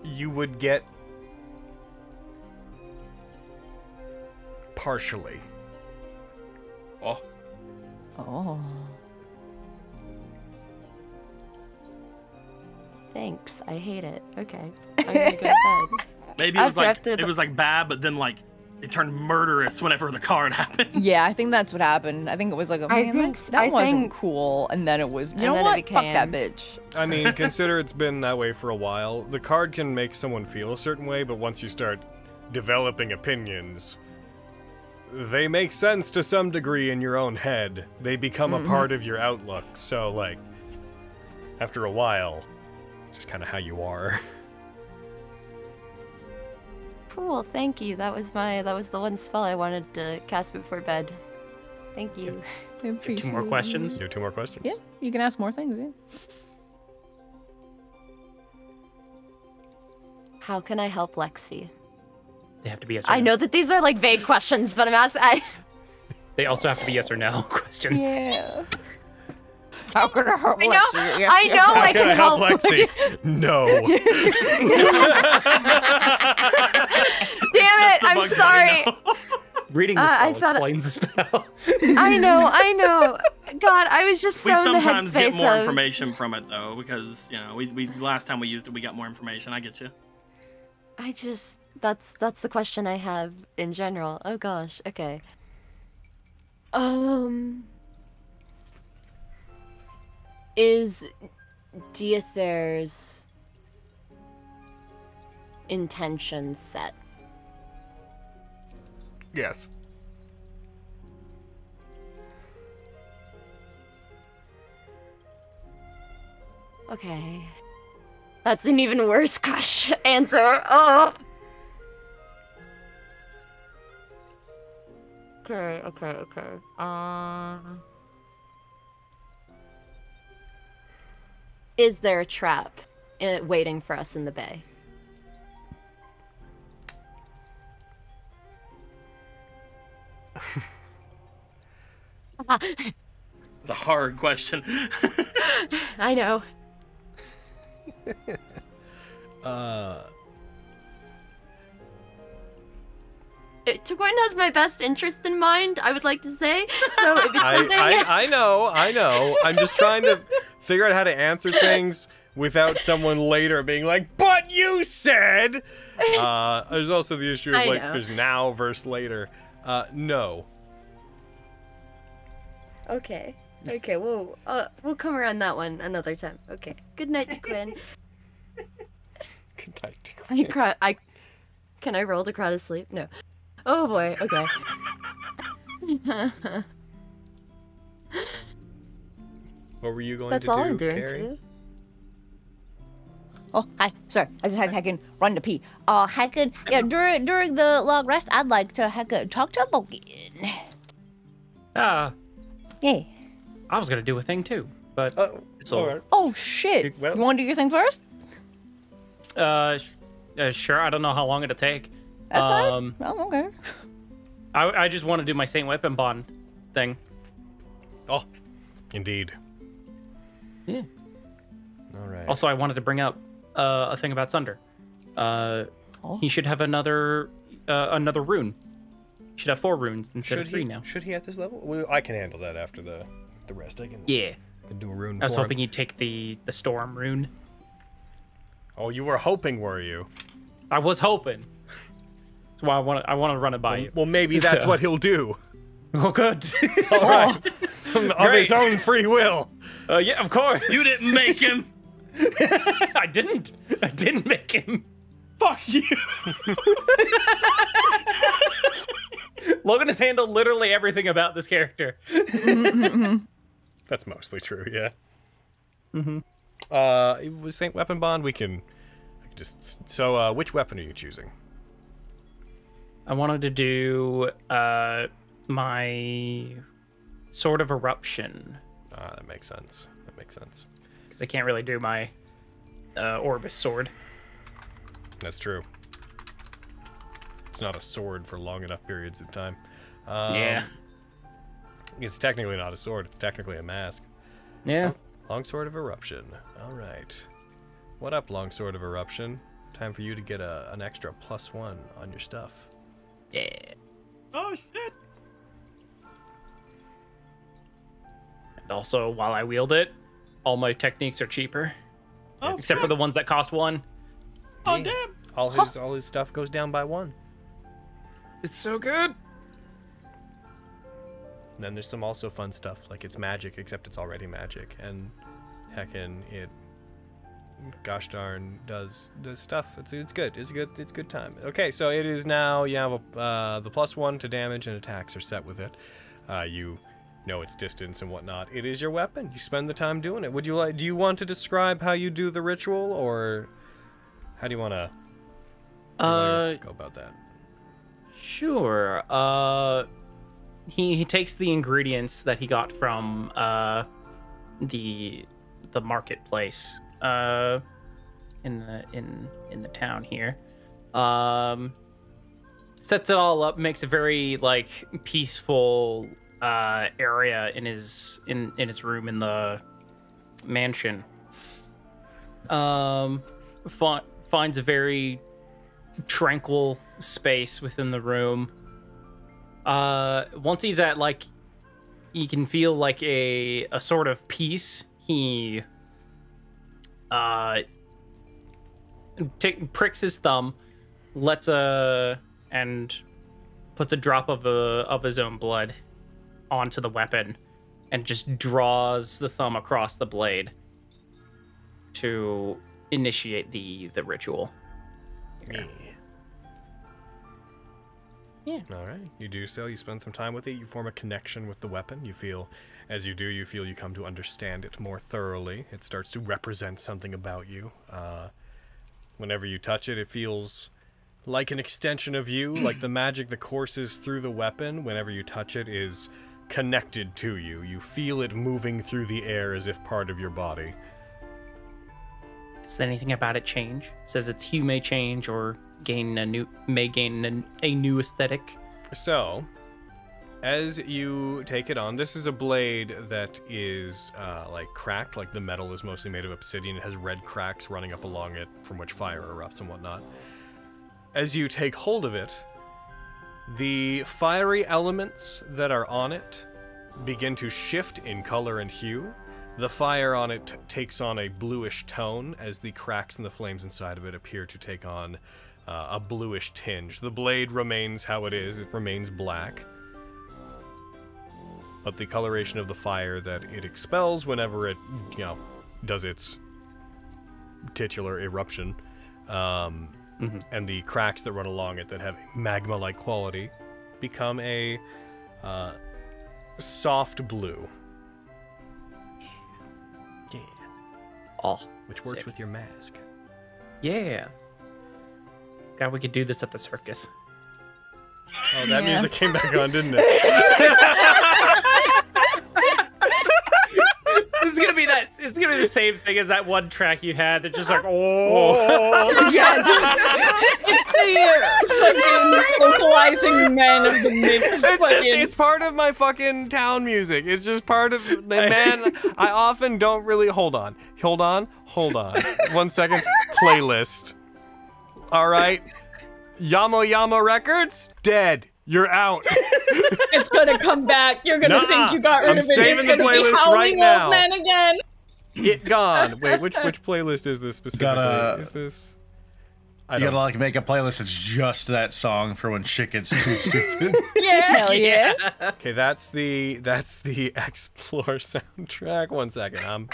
Speaker 2: You would get partially.
Speaker 1: Oh.
Speaker 5: Oh.
Speaker 8: Thanks. I hate it. Okay. I'm gonna go to bed.
Speaker 1: Maybe it was like bad, but then like it turned murderous whenever the card happened.
Speaker 5: Yeah, I think that's what happened. I think it was like, that wasn't cool, and then it was, you know what? Fuck that bitch.
Speaker 2: I mean, consider it's been that way for a while. The card can make someone feel a certain way, but once you start developing opinions, they make sense to some degree in your own head. They become a part of your outlook. So, like, after a while, it's just kind of how you are.
Speaker 8: Cool, thank you. That was the one spell I wanted to cast before bed. Thank you.
Speaker 7: Two more questions?
Speaker 2: You have 2 more questions?
Speaker 5: Yeah, you can ask more things, yeah.
Speaker 8: How can I help Lexi?
Speaker 7: They have to be yes or no.
Speaker 8: I know that these are like vague questions, but I'm asking.
Speaker 7: They also have to be yes or no questions.
Speaker 5: Yeah. How can I help Lexi?
Speaker 8: I know I can help
Speaker 2: Lexi. No.
Speaker 8: Damn it, I'm sorry.
Speaker 7: Reading the spell explains the spell.
Speaker 8: I know. God, I was just so in the headspace.
Speaker 1: We sometimes get more information from it though, because you know, we last time we used it, we got more information. I get you.
Speaker 8: That's the question I have in general. Oh gosh, okay. Is Deather's intention set?
Speaker 2: Yes.
Speaker 8: Okay. That's an even worse question answer. Oh. Okay. Is there a trap waiting for us in the bay?
Speaker 1: It's a hard question.
Speaker 8: I know. Jaquin has my best interest in mind, I would like to say. So if it's something...
Speaker 2: I know. I'm just trying to figure out how to answer things without someone later being like, but you said! There's also the issue of, like, there's now versus later. No.
Speaker 8: Okay, we'll come around that one another time. Okay. Good night, Jaquin.
Speaker 2: Good night, Jaquin.
Speaker 8: Can I roll to cry to sleep? No. Oh boy, okay.
Speaker 2: What were you going
Speaker 8: That's
Speaker 2: to do,
Speaker 8: all I'm doing,
Speaker 2: Carrie?
Speaker 8: too.
Speaker 10: Oh, hi. Sorry, I just had to run to pee. During the long rest, I'd like to talk to Mogan. Yeah.
Speaker 7: I was gonna do a thing too, but it's all right.
Speaker 10: Oh shit!
Speaker 7: Well,
Speaker 10: you want to do your thing first?
Speaker 7: Sure. I don't know how long it'll take.
Speaker 10: That's fine. Oh, okay.
Speaker 7: I just want to do my Saint Weapon Bond thing.
Speaker 2: Oh, indeed.
Speaker 7: Yeah.
Speaker 2: All right.
Speaker 7: Also, I wanted to bring up a thing about Sunder. He should have another rune. He should have 4 runes instead of 3 now.
Speaker 2: Should he at this level? Well, I can handle that after the rest. I can do a rune.
Speaker 7: I was
Speaker 2: for
Speaker 7: hoping
Speaker 2: him.
Speaker 7: you'd take the storm rune.
Speaker 2: Oh, you were hoping, were you?
Speaker 7: I was hoping. That's why I want to run it by you.
Speaker 2: Well, maybe that's what he'll do.
Speaker 7: Oh, good.
Speaker 2: All right. Of his own free will.
Speaker 7: Yeah, of course.
Speaker 1: You didn't make him.
Speaker 7: I didn't make him.
Speaker 1: Fuck you.
Speaker 7: Logan has handled literally everything about this character.
Speaker 2: That's mostly true, yeah.
Speaker 7: Mm-hmm.
Speaker 2: With Saint Weapon Bond, I can just... So, which weapon are you choosing?
Speaker 7: I wanted to do my Sword of Eruption.
Speaker 2: That makes sense.
Speaker 7: Because I can't really do my Orbis sword.
Speaker 2: That's true. It's not a sword for long enough periods of time.
Speaker 7: Yeah.
Speaker 2: It's technically not a sword. It's technically a mask.
Speaker 7: Yeah.
Speaker 2: Longsword of Eruption. All right. What up, Longsword of Eruption? Time for you to get an extra +1 on your stuff.
Speaker 7: Yeah.
Speaker 1: Oh, shit.
Speaker 7: And also, while I wield it, all my techniques are cheaper.
Speaker 1: Oh,
Speaker 7: except for the ones that cost 1.
Speaker 1: Oh,
Speaker 2: Yeah.
Speaker 1: damn.
Speaker 2: All his stuff goes down by 1.
Speaker 7: It's so good.
Speaker 2: And then there's some also fun stuff, like it's magic, except it's already magic, and heckin' it, gosh darn, does stuff. It's good time. Okay, so it is now. You have the +1 to damage and attacks are set with it. You know its distance and whatnot. It is your weapon. You spend the time doing it. Do you want to describe how you do the ritual, or how do you want to go about that?
Speaker 7: Sure. He takes the ingredients that he got from the marketplace in the town here. Sets it all up, makes a very like peaceful area in his room in the mansion. Finds a very tranquil space within the room. Once he's at like, he can feel like a sort of peace. He pricks his thumb, and puts a drop of his own blood onto the weapon, and just draws the thumb across the blade to initiate the ritual.
Speaker 2: Yeah.
Speaker 7: Yeah.
Speaker 2: All right. You do so. You spend some time with it. You form a connection with the weapon. You feel, as you do, you feel you come to understand it more thoroughly. It starts to represent something about you. Whenever you touch it, it feels like an extension of you, like the magic that courses through the weapon. Whenever you touch it, is connected to you. You feel it moving through the air as if part of your body.
Speaker 7: Does anything about it change? It says its hue may change or gain a new aesthetic.
Speaker 2: So, as you take it on, this is a blade that is like cracked, like the metal is mostly made of obsidian. It has red cracks running up along it from which fire erupts and whatnot. As you take hold of it, the fiery elements that are on it begin to shift in color and hue. The fire on it takes on a bluish tone as the cracks and the flames inside of it appear to take on a bluish tinge. The blade remains how it is. It remains black. But the coloration of the fire that it expels whenever it, does its titular eruption, and the cracks that run along it that have magma-like quality become a soft blue. Yeah.
Speaker 7: Oh,
Speaker 2: which works
Speaker 7: sick.
Speaker 2: with your mask.
Speaker 7: Yeah. God, we could do this at the circus.
Speaker 2: Oh, that music came back on, didn't it?
Speaker 7: This is gonna be the same thing as that one track you had. They're just like, oh.
Speaker 4: Yeah, it's the fucking vocalizing men of the mid.
Speaker 2: It's part of my fucking town music. It's just part of the man. I often don't really hold on. 1 second. Playlist. All right. Yama Records dead. You're out.
Speaker 4: It's gonna come back. You're gonna think you got rid of it.
Speaker 2: Saving
Speaker 4: it's
Speaker 2: the
Speaker 4: gonna
Speaker 2: playlist
Speaker 4: be Howling
Speaker 2: right now.
Speaker 4: Old Men again.
Speaker 2: It gone. Wait, which playlist is this specifically? Is this?
Speaker 3: You gotta like make a playlist that's just that song for when shit gets too stupid.
Speaker 4: Yeah.
Speaker 5: Hell yeah.
Speaker 2: Okay, that's the Explore soundtrack. 1 second.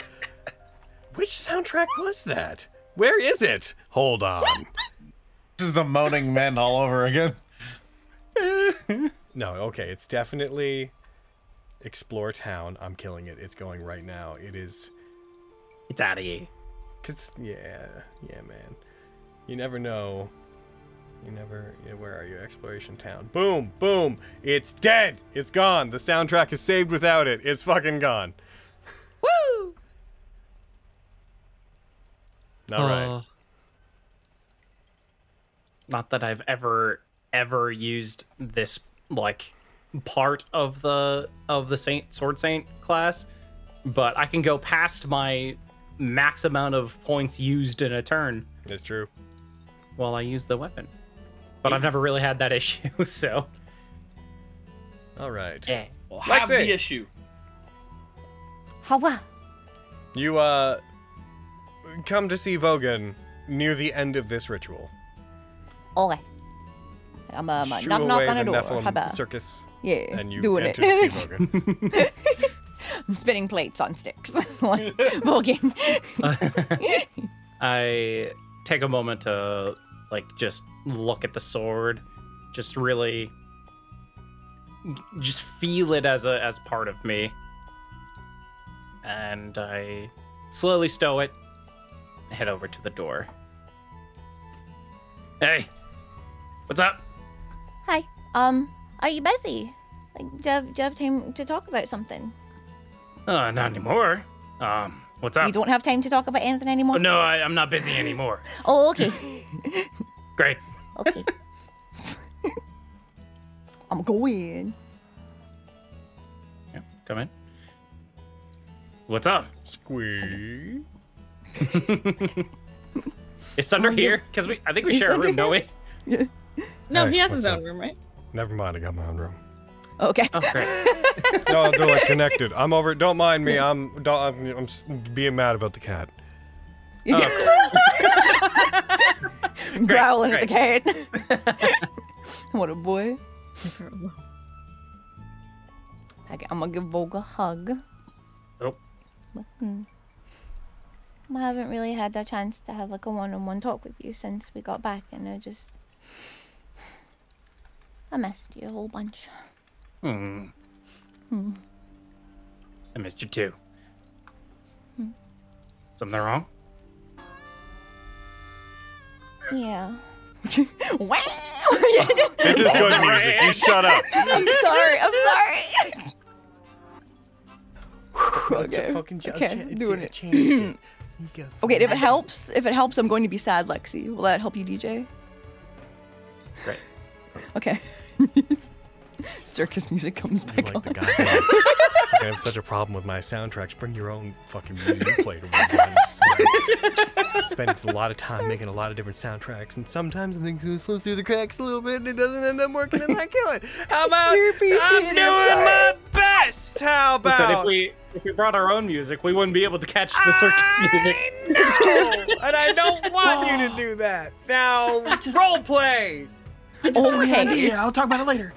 Speaker 2: Which soundtrack was that? Where is it? Hold on.
Speaker 3: This is the Moaning Men all over again.
Speaker 2: No, okay, it's definitely Explore Town. I'm killing it. It's going right now. It's
Speaker 7: out of here.
Speaker 2: Yeah, man. You never know. Where are you? Exploration Town. Boom, boom. It's dead. It's gone. The soundtrack is saved without it. It's fucking gone.
Speaker 7: Woo!
Speaker 2: All right.
Speaker 7: Not that I've ever used this like part of the Sword Saint class, but I can go past my max amount of points used in a turn.
Speaker 2: It's true.
Speaker 7: While I use the weapon, but I've never really had that issue. So.
Speaker 2: All right.
Speaker 7: Yeah.
Speaker 1: Well, have the issue.
Speaker 5: Hawa.
Speaker 2: You come to see Vogan near the end of this ritual.
Speaker 5: Okay. I'm knock
Speaker 2: Shoo
Speaker 5: knock
Speaker 2: away
Speaker 5: on
Speaker 2: the
Speaker 5: the door.
Speaker 2: Nephilim
Speaker 5: How about?
Speaker 2: circus.
Speaker 5: Yeah,
Speaker 2: and you
Speaker 5: doing
Speaker 2: enter
Speaker 5: it.
Speaker 2: to see Vogan.
Speaker 5: I'm spinning plates on sticks. Vogan.
Speaker 7: I take a moment to just look at the sword, just really feel it as part of me, and I slowly stow it and head over to the door. Hey, what's up?
Speaker 10: Hi. Are you busy? Do you have time to talk about something?
Speaker 7: Not anymore. What's up?
Speaker 10: You don't have time to talk about anything anymore?
Speaker 7: Oh, no, I'm not busy anymore.
Speaker 10: Oh, okay.
Speaker 7: Great.
Speaker 10: Okay. I'm going.
Speaker 7: Yeah, come in. What's up?
Speaker 2: Squee.
Speaker 7: Is Sunder here? Because I think we share a room, don't we?
Speaker 10: Yeah.
Speaker 4: No,
Speaker 2: Hey,
Speaker 4: he has his
Speaker 2: what's
Speaker 4: own
Speaker 2: up?
Speaker 4: room, right?
Speaker 2: Never mind, I got my own room.
Speaker 5: Okay.
Speaker 7: Oh, great.
Speaker 2: No, they're like connected. I'm over. Don't mind me. I'm just being mad about the cat.
Speaker 5: Growling
Speaker 7: great.
Speaker 5: at the cat. What a boy. Okay, I'm gonna give Volga a hug.
Speaker 7: Oh.
Speaker 10: I haven't really had the chance to have like a one-on-one talk with you since we got back, and I missed you a whole bunch.
Speaker 7: I missed you too. Something wrong?
Speaker 10: Yeah.
Speaker 5: Wow.
Speaker 2: This is good music. You shut up.
Speaker 5: I'm sorry. Okay. I'm doing it. Okay, if it helps, I'm going to be sad, Lexi. Will that help you, DJ?
Speaker 7: Great.
Speaker 5: Okay. Circus music comes back on.
Speaker 2: The goddamn. I have such a problem with my soundtracks. Bring your own fucking music you play to one. Spend a lot of time making a lot of different soundtracks, and sometimes I think it slips through the cracks a little bit, and it doesn't end up working, and I kill it. How about I'm doing my best? How about?
Speaker 7: Listen, if we brought our own music, we wouldn't be able to catch the circus music.
Speaker 2: It's true, and I don't want you to do that. Now, role play.
Speaker 5: Okay.
Speaker 1: Yeah, I'll talk about it later.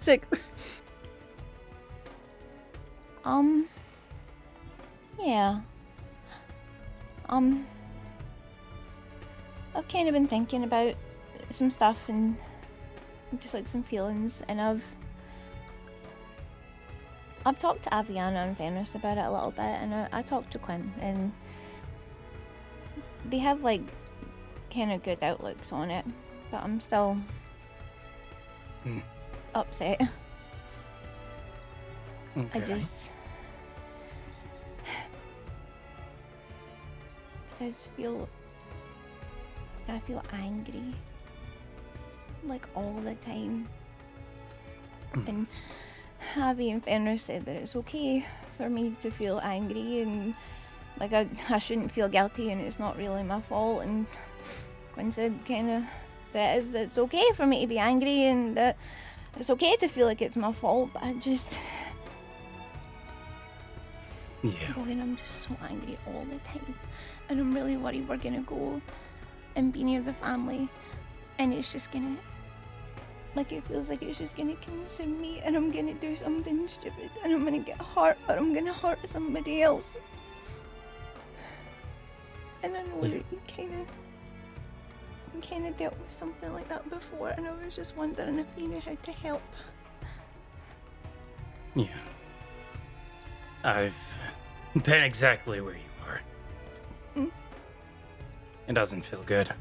Speaker 5: Sick.
Speaker 10: Yeah. I've kind of been thinking about some stuff and just like some feelings, and I've talked to Aviana and Fenris about it a little bit, and I talked to Quinn, and they have like kind of good outlooks on it, but I'm still upset.
Speaker 7: Okay.
Speaker 10: I feel angry, like all the time. And Avi and Fenris said that it's okay for me to feel angry, and like I shouldn't feel guilty, and it's not really my fault. And Quinn said kind of that it's okay for me to be angry, and that it's okay to feel like it's my fault. But boy, and I'm just so angry all the time, and I'm really worried we're gonna go and be near the family, and it's just gonna, like, it feels like it's just gonna consume me, and I'm gonna do something stupid, and I'm gonna get hurt, but I'm gonna hurt somebody else. And I know that you kind of dealt with something like that before, and I was just wondering if you knew how to help.
Speaker 7: Yeah. I've been exactly where you are. It doesn't feel good.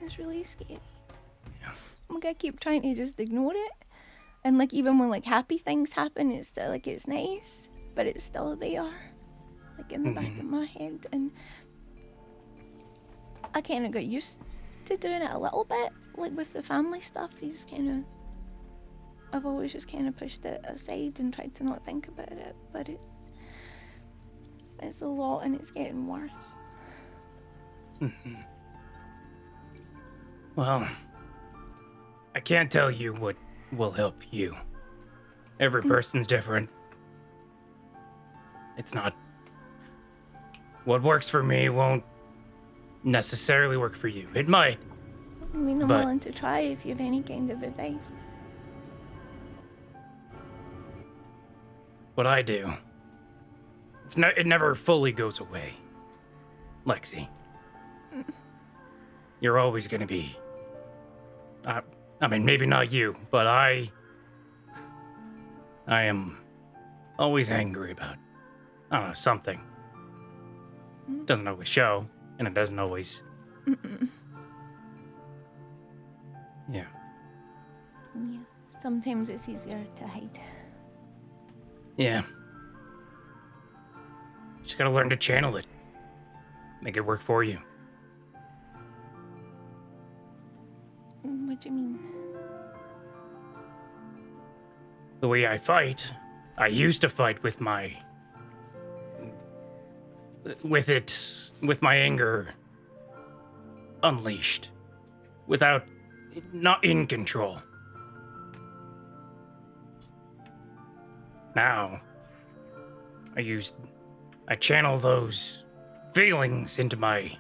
Speaker 10: It's really scary.
Speaker 7: Yeah.
Speaker 10: Like, I keep trying to just ignore it, and like even when like happy things happen, it's still like it's nice, but it's still there, like in the back of my head, and I kind of got used to doing it a little bit, like with the family stuff. I've always just kind of pushed it aside and tried to not think about it, but it's a lot, and it's getting worse.
Speaker 7: Well, I can't tell you what will help you. Every person's different. It's not... What works for me won't necessarily work for you. It might.
Speaker 10: I mean, I'm willing to try if you have any kind of advice.
Speaker 7: What I do, it never fully goes away. Lexi. You're always gonna be... I mean, maybe not you, but I am always angry about, I don't know, something. It doesn't always show, and it doesn't always... Yeah.
Speaker 10: Yeah. Sometimes it's easier to hide.
Speaker 7: Yeah. Just gotta learn to channel it. Make it work for you.
Speaker 10: What do you mean?
Speaker 7: The way I fight, I used to fight with my... with my anger unleashed. Not in control. Now, I channel those feelings into my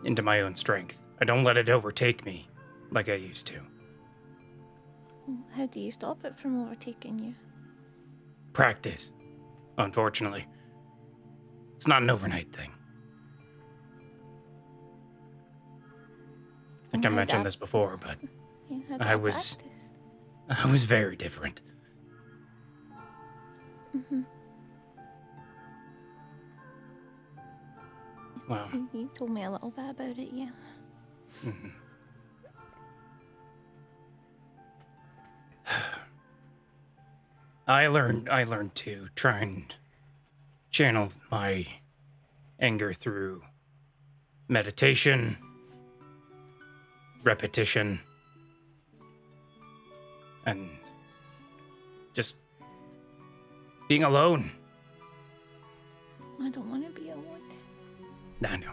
Speaker 7: own strength. I don't let it overtake me like I used to.
Speaker 10: How do you stop it from overtaking you?
Speaker 7: Practice, unfortunately. It's not an overnight thing. I think I mentioned this before, but I was very different. Well,
Speaker 10: you told me a little bit about it, yeah.
Speaker 7: I learned to try and channel my anger through meditation, repetition, and just being alone.
Speaker 10: I don't want to be alone.
Speaker 7: I know.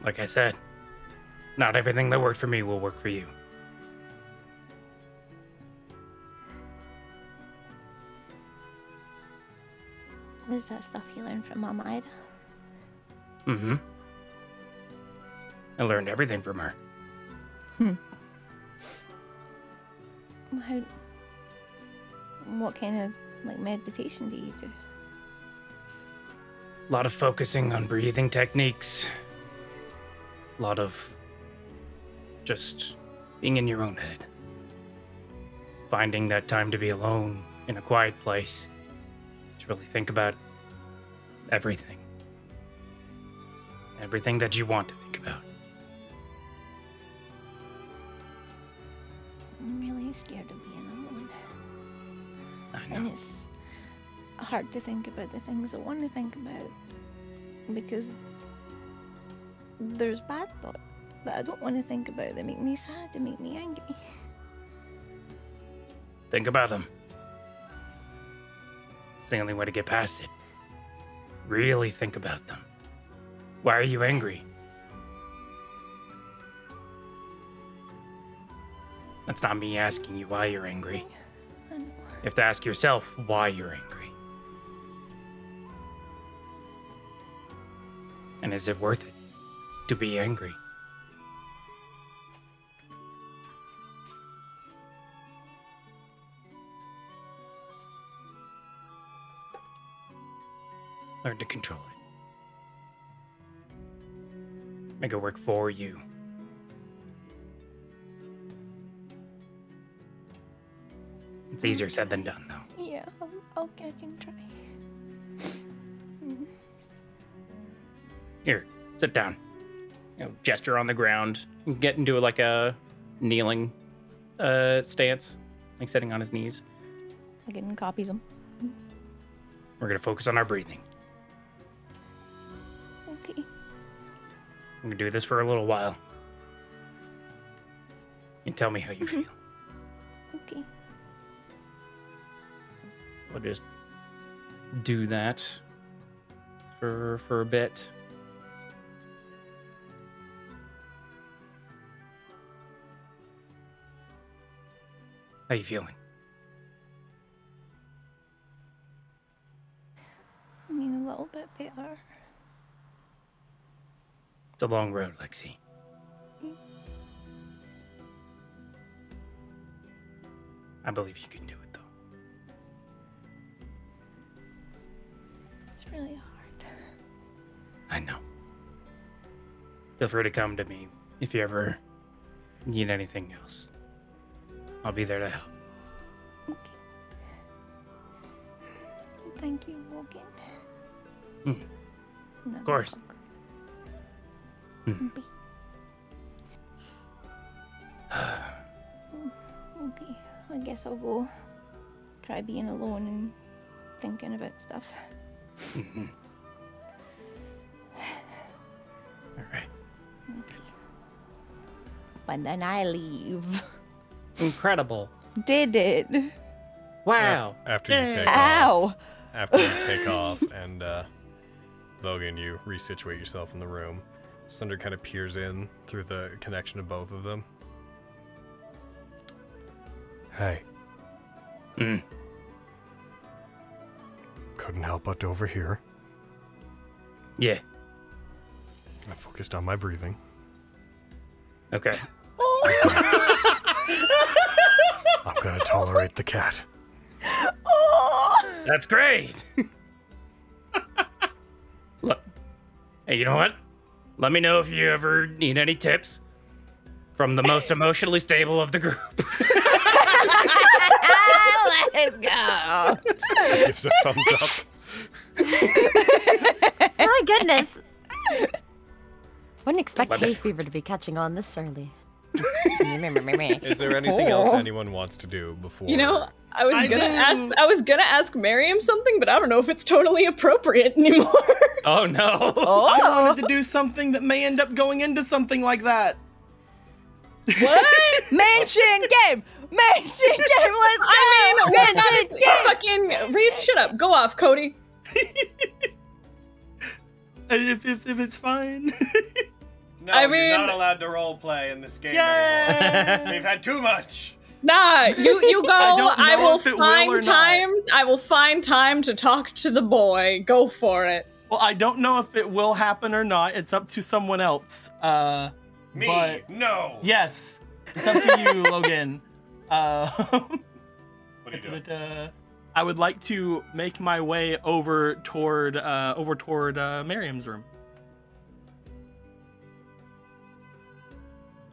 Speaker 7: Like I said, not everything that worked for me will work for you.
Speaker 10: Is that stuff you learned from Mama Ida?
Speaker 7: I learned everything from her.
Speaker 10: What kind of meditation do you do?
Speaker 7: A lot of focusing on breathing techniques. A lot of just being in your own head. Finding that time to be alone in a quiet place. To really think about everything. Everything that you want to think about.
Speaker 10: I'm really scared of being alone.
Speaker 7: I know.
Speaker 10: And it's hard to think about the things I want to think about. Because there's bad thoughts that I don't want to think about that make me sad, that make me angry.
Speaker 7: Think about them. It's the only way to get past it. Really think about them. Why are you angry? That's not me asking you why you're angry. You have to ask yourself why you're angry. And is it worth it to be angry? Learn to control it. Make it work for you. It's easier said than done, though.
Speaker 10: Yeah, okay, I can try.
Speaker 7: Here, sit down. Gesture on the ground. Get into a kneeling stance, like sitting on his knees.
Speaker 10: Again, copies them.
Speaker 7: We're gonna focus on our breathing.
Speaker 10: Okay.
Speaker 7: I'm gonna do this for a little while. And tell me how you feel.
Speaker 10: Okay.
Speaker 7: We'll just do that for a bit. How you feeling?
Speaker 10: I mean, a little bit better.
Speaker 7: It's a long road, Lexi. I believe you can do it, though.
Speaker 10: It's really hard.
Speaker 7: I know. Feel free to come to me if you ever need anything else. I'll be there to help.
Speaker 10: Okay. Thank you, Morgan.
Speaker 7: Of course.
Speaker 10: Okay. Okay, I guess I'll go try being alone and thinking about stuff.
Speaker 7: All right.
Speaker 10: Okay. But then I leave.
Speaker 7: Incredible.
Speaker 10: Did it.
Speaker 7: Wow.
Speaker 2: After you take
Speaker 10: Ow.
Speaker 2: off. After you take off and Vogan, you resituate yourself in the room. Sunder kind of peers in through the connection of both of them. Hey. Couldn't help but overhear.
Speaker 7: Yeah.
Speaker 2: I focused on my breathing.
Speaker 7: Okay.
Speaker 2: I'm gonna tolerate the cat.
Speaker 7: That's great. Look, hey, you know what? Let me know if you ever need any tips. From the most emotionally stable of the group.
Speaker 5: Let's go.
Speaker 2: Gives a thumbs up.
Speaker 8: My goodness. Wouldn't expect
Speaker 7: Weather.
Speaker 8: hay fever to be catching on this early.
Speaker 2: Is there anything else anyone wants to do before?
Speaker 9: You know, I was gonna ask Miriam something, but I don't know if it's totally appropriate anymore.
Speaker 7: Oh no.
Speaker 1: I wanted to do something that may end up going into something like that.
Speaker 5: What? Mansion game! Mansion game, let's go!
Speaker 9: I mean, we're
Speaker 5: Mansion
Speaker 9: not
Speaker 5: game!
Speaker 9: fucking Reed, shut up. Go off, Cody.
Speaker 1: If it's fine.
Speaker 2: No,
Speaker 9: I
Speaker 2: you're
Speaker 9: mean-
Speaker 2: not allowed to role play in this game
Speaker 1: Yay!
Speaker 2: anymore. We've had too much.
Speaker 9: Nah, you go.
Speaker 1: don't
Speaker 9: I
Speaker 1: know
Speaker 9: will
Speaker 1: if it will
Speaker 9: find
Speaker 1: or not.
Speaker 9: time. I will find time to talk to the boy. Go for it.
Speaker 1: Well, I don't know if it will happen or not. It's up to someone else.
Speaker 2: Me?
Speaker 1: But
Speaker 2: No.
Speaker 1: yes, it's up to you, Logan.
Speaker 2: What are you doing?
Speaker 1: But, I would like to make my way over toward Miriam's room.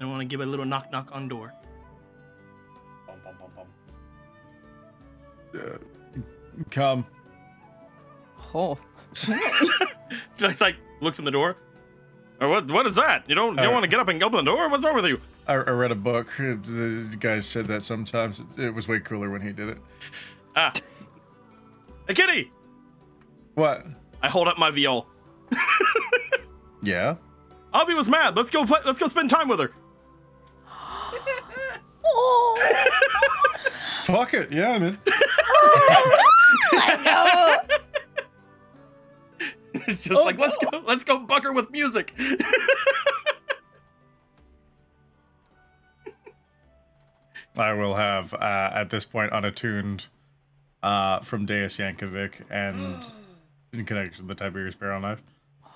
Speaker 1: I want to give a little knock on door.
Speaker 2: Bum, bum, bum, bum.
Speaker 3: Come.
Speaker 5: Oh.
Speaker 1: Just like looks in the door. What is that? You don't want to get up and open the door? What's wrong with you?
Speaker 3: I read a book. The guy said that sometimes it was way cooler when he did it.
Speaker 1: Ah. Hey, Kitty!
Speaker 3: What?
Speaker 1: I hold up my viol.
Speaker 3: Yeah?
Speaker 1: Avi was mad. Let's go spend time with her.
Speaker 3: Fuck it. Yeah, I'm in.
Speaker 5: Let's go!
Speaker 1: It's just like, let's go buck her with music.
Speaker 3: I will have, at this point, unattuned from Deus Yankovic and in connection with the Tiberius Barrel Knife.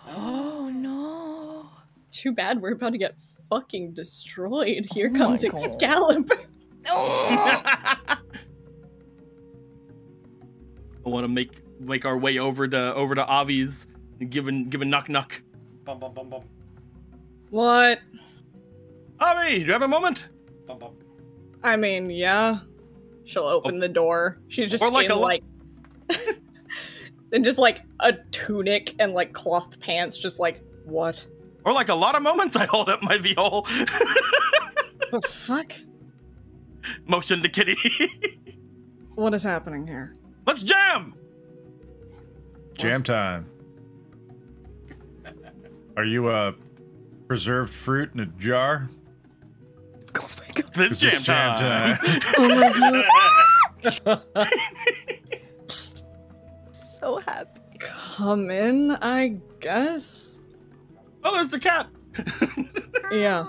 Speaker 5: Oh no.
Speaker 9: Too bad we're about to get fucking destroyed. Here
Speaker 5: Oh
Speaker 9: comes
Speaker 5: my God.
Speaker 9: Excalibur.
Speaker 1: I want to make our way over to Avi's and give a knock.
Speaker 2: Bum, bum, bum, bum.
Speaker 9: What?
Speaker 1: Avi, do you have a moment?
Speaker 2: Bum, bum.
Speaker 9: I mean, yeah. She'll open the door. She's just
Speaker 1: Or like
Speaker 9: in like in just like a tunic and like cloth pants, just like what?
Speaker 1: Or like a lot of moments, I hold up my viol.
Speaker 9: The fuck?
Speaker 1: Motion to Kitty.
Speaker 9: What is happening here?
Speaker 1: Let's jam.
Speaker 3: Jam time. Are you a preserved fruit in a jar?
Speaker 5: Oh my God.
Speaker 1: It's
Speaker 3: It's
Speaker 1: jam time.
Speaker 9: Oh my god.
Speaker 5: So happy.
Speaker 9: Come in, I guess.
Speaker 1: Oh, there's the cat.
Speaker 9: Yeah.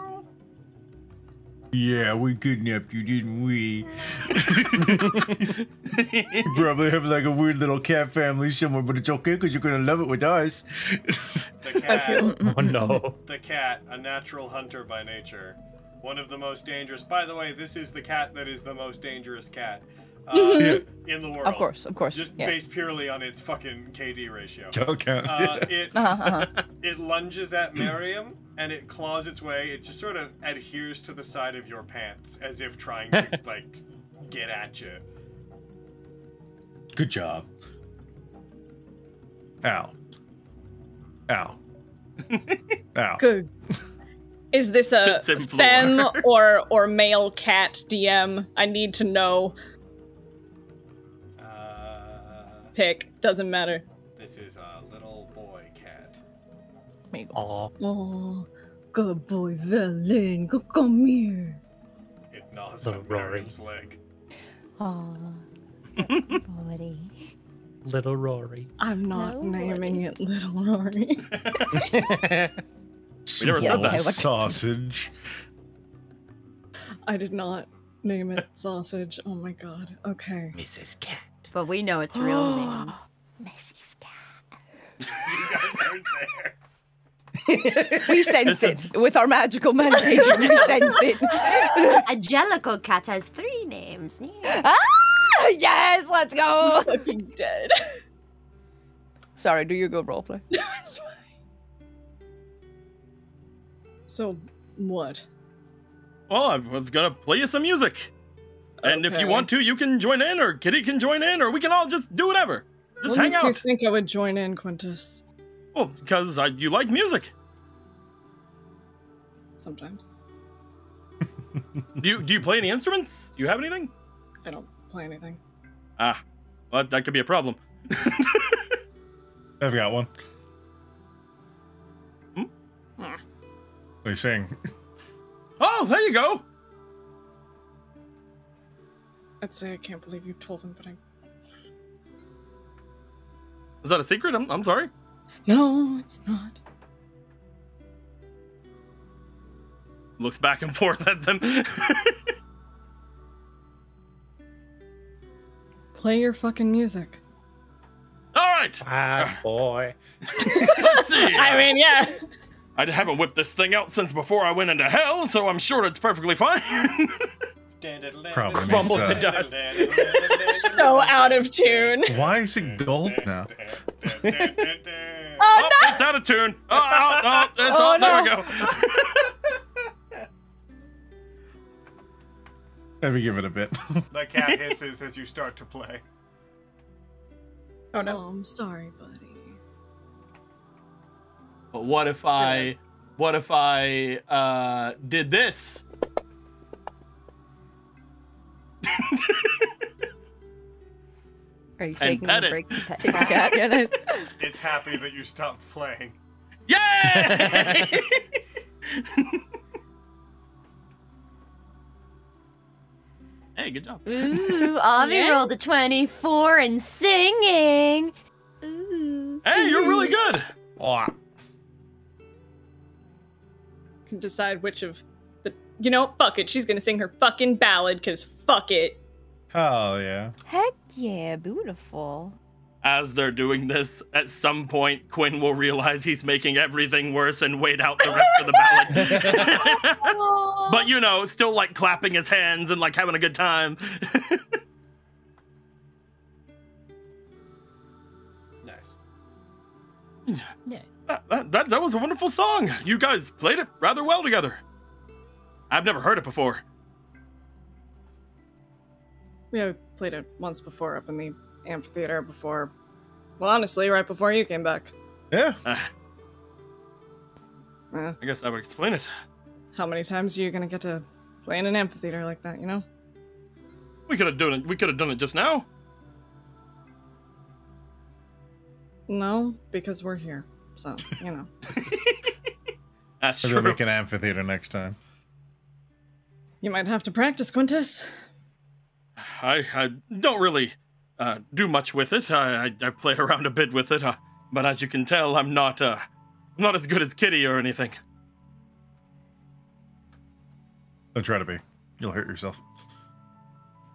Speaker 3: Yeah, we kidnapped you, didn't we? You probably have like a weird little cat family somewhere, but it's okay because you're gonna love it with us.
Speaker 2: The
Speaker 9: I
Speaker 2: cat.
Speaker 9: feel
Speaker 7: Oh no.
Speaker 2: The cat, a natural hunter by nature. One of the most dangerous. By the way, this is the cat that is the most dangerous cat in the world.
Speaker 5: Of course.
Speaker 2: Just
Speaker 5: Yes.
Speaker 2: based purely on its fucking KD ratio.
Speaker 3: Okay.
Speaker 2: It lunges at Miriam and it claws its way. It just sort of adheres to the side of your pants as if trying to like get at you.
Speaker 3: Good job. Ow. Ow. Ow.
Speaker 9: Good. Is this a
Speaker 1: Sits in
Speaker 9: femme
Speaker 1: floor.
Speaker 9: or male cat DM? I need to know. Pick. Doesn't matter.
Speaker 2: This is a little boy cat.
Speaker 7: Aw.
Speaker 9: Oh, good boy, Velen. Come here.
Speaker 2: It gnaws
Speaker 7: Little
Speaker 2: at
Speaker 7: Rory.
Speaker 2: Miriam's leg.
Speaker 10: Aw, buddy.
Speaker 7: Little Rory.
Speaker 9: I'm not
Speaker 10: No,
Speaker 9: naming it Little Rory.
Speaker 1: We never said that.
Speaker 3: Sausage.
Speaker 9: I did not name it Sausage. Oh my god. Okay.
Speaker 7: Mrs. Cat.
Speaker 8: But we know its real names.
Speaker 10: Messy's cat.
Speaker 2: You guys aren't there.
Speaker 5: We sense it with our magical meditation. We sense it.
Speaker 8: Angelical cat has 3 names. Yeah.
Speaker 5: Ah, yes, let's go.
Speaker 9: Fucking dead.
Speaker 5: Sorry, do you go roleplay?
Speaker 9: It's fine. So, what?
Speaker 1: Well, I was gonna play you some music. And if you want to, you can join in, or Kitty can join in, or we can all just do whatever. Just hang out.
Speaker 9: What makes you think I would join in, Quintus?
Speaker 1: Well, because you like music.
Speaker 9: Sometimes.
Speaker 1: Do you play any instruments? Do you have anything?
Speaker 9: I don't play anything.
Speaker 1: Ah, well, that could be a problem.
Speaker 3: I've got one.
Speaker 1: Hmm?
Speaker 3: What are you saying?
Speaker 1: Oh, there you go.
Speaker 9: I'd say I can't believe you told him, but I...
Speaker 1: Is that a secret? I'm sorry.
Speaker 9: No, it's not.
Speaker 1: Looks back and forth at them.
Speaker 9: Play your fucking music.
Speaker 1: All right.
Speaker 7: Bad boy.
Speaker 1: Let's see.
Speaker 9: I mean, yeah.
Speaker 1: I haven't whipped this thing out since before I went into hell, so I'm sure it's perfectly fine.
Speaker 3: Probably
Speaker 7: Crumbles
Speaker 3: means,
Speaker 7: to dust.
Speaker 9: So out of tune.
Speaker 3: Why is it gold now?
Speaker 1: Oh, no! It's out of tune. There we go.
Speaker 3: Let me give it a bit.
Speaker 2: The cat hisses as you start to play.
Speaker 9: Oh no. I'm sorry, buddy.
Speaker 1: But what if I did this?
Speaker 8: Are you
Speaker 1: And
Speaker 8: taking
Speaker 1: pet
Speaker 8: a
Speaker 1: it.
Speaker 8: break to pet
Speaker 5: Take a cat. Yeah, nice.
Speaker 2: It's happy that you stopped playing.
Speaker 1: Yay! Hey, good job.
Speaker 8: Ooh, Avi
Speaker 9: Yeah.
Speaker 8: rolled a 24 and singing. Ooh.
Speaker 1: Hey, you're really good.
Speaker 9: Can decide which of the... You know, fuck it. She's gonna sing her fucking ballad, because fuck it.
Speaker 3: Oh, yeah.
Speaker 10: Heck yeah, beautiful.
Speaker 1: As they're doing this, at some point, Quinn will realize he's making everything worse and wait out the rest of the ballad. But, you know, still, like, clapping his hands and, like, having a good time.
Speaker 2: Nice.
Speaker 8: Yeah.
Speaker 1: That was a wonderful song. You guys played it rather well together. I've never heard it before.
Speaker 9: Yeah, we played it once before up in the amphitheater before. Well, honestly, right before you came back.
Speaker 3: Yeah.
Speaker 1: I guess I would explain it.
Speaker 9: How many times are you gonna get to play in an amphitheater like that, you know?
Speaker 1: We could have done it. We could have done it just now.
Speaker 9: No, because we're here. So, you know.
Speaker 1: That's
Speaker 3: We're
Speaker 1: true.
Speaker 3: gonna make an amphitheater next time.
Speaker 9: You might have to practice, Quintus.
Speaker 1: I don't really do much with it. I played around a bit with it, but as you can tell, I'm not as good as Kitty or anything.
Speaker 3: Don't try to be. You'll hurt yourself.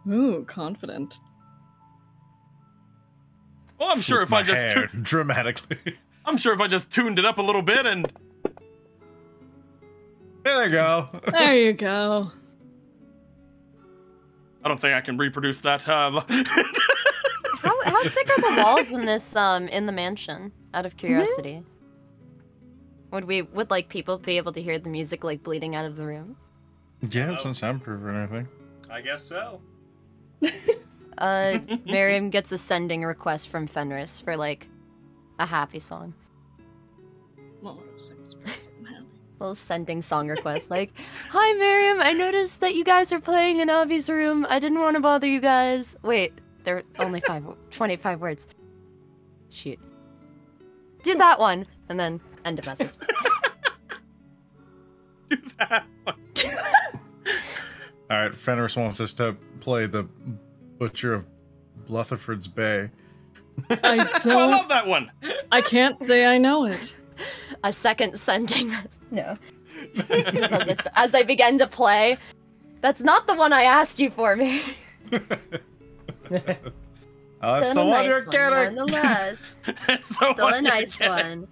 Speaker 9: Ooh, confident.
Speaker 1: Well, I'm sure if I just
Speaker 3: dramatically.
Speaker 1: I'm sure if I just tuned it up a little bit and
Speaker 3: There you go.
Speaker 9: There you go.
Speaker 1: I don't think I can reproduce that.
Speaker 8: How thick are the walls in this in the mansion? Out of curiosity, would like people be able to hear the music like bleeding out of the room?
Speaker 3: Yeah, it's not soundproof or anything.
Speaker 2: I guess so.
Speaker 8: Miriam gets a sending request from Fenris for like a happy song.
Speaker 9: Well, I was pretty fucking happy.
Speaker 8: Little sending song request like, "Hi Miriam, I noticed that you guys are playing in Avi's room. I didn't want to bother you guys." Wait, there are only 25 words. Shoot. Do that one, and then end of message.
Speaker 1: do that one.
Speaker 3: All right, Fenris wants us to play the Butcher of Bletherford's Bay.
Speaker 9: I don't.
Speaker 1: I love that one.
Speaker 9: I can't say I know it.
Speaker 8: A second sending. No. Just as I began to play, that's not the one I asked you for, me.
Speaker 3: Oh, that's the one you're getting.
Speaker 8: Nonetheless, still a nice one.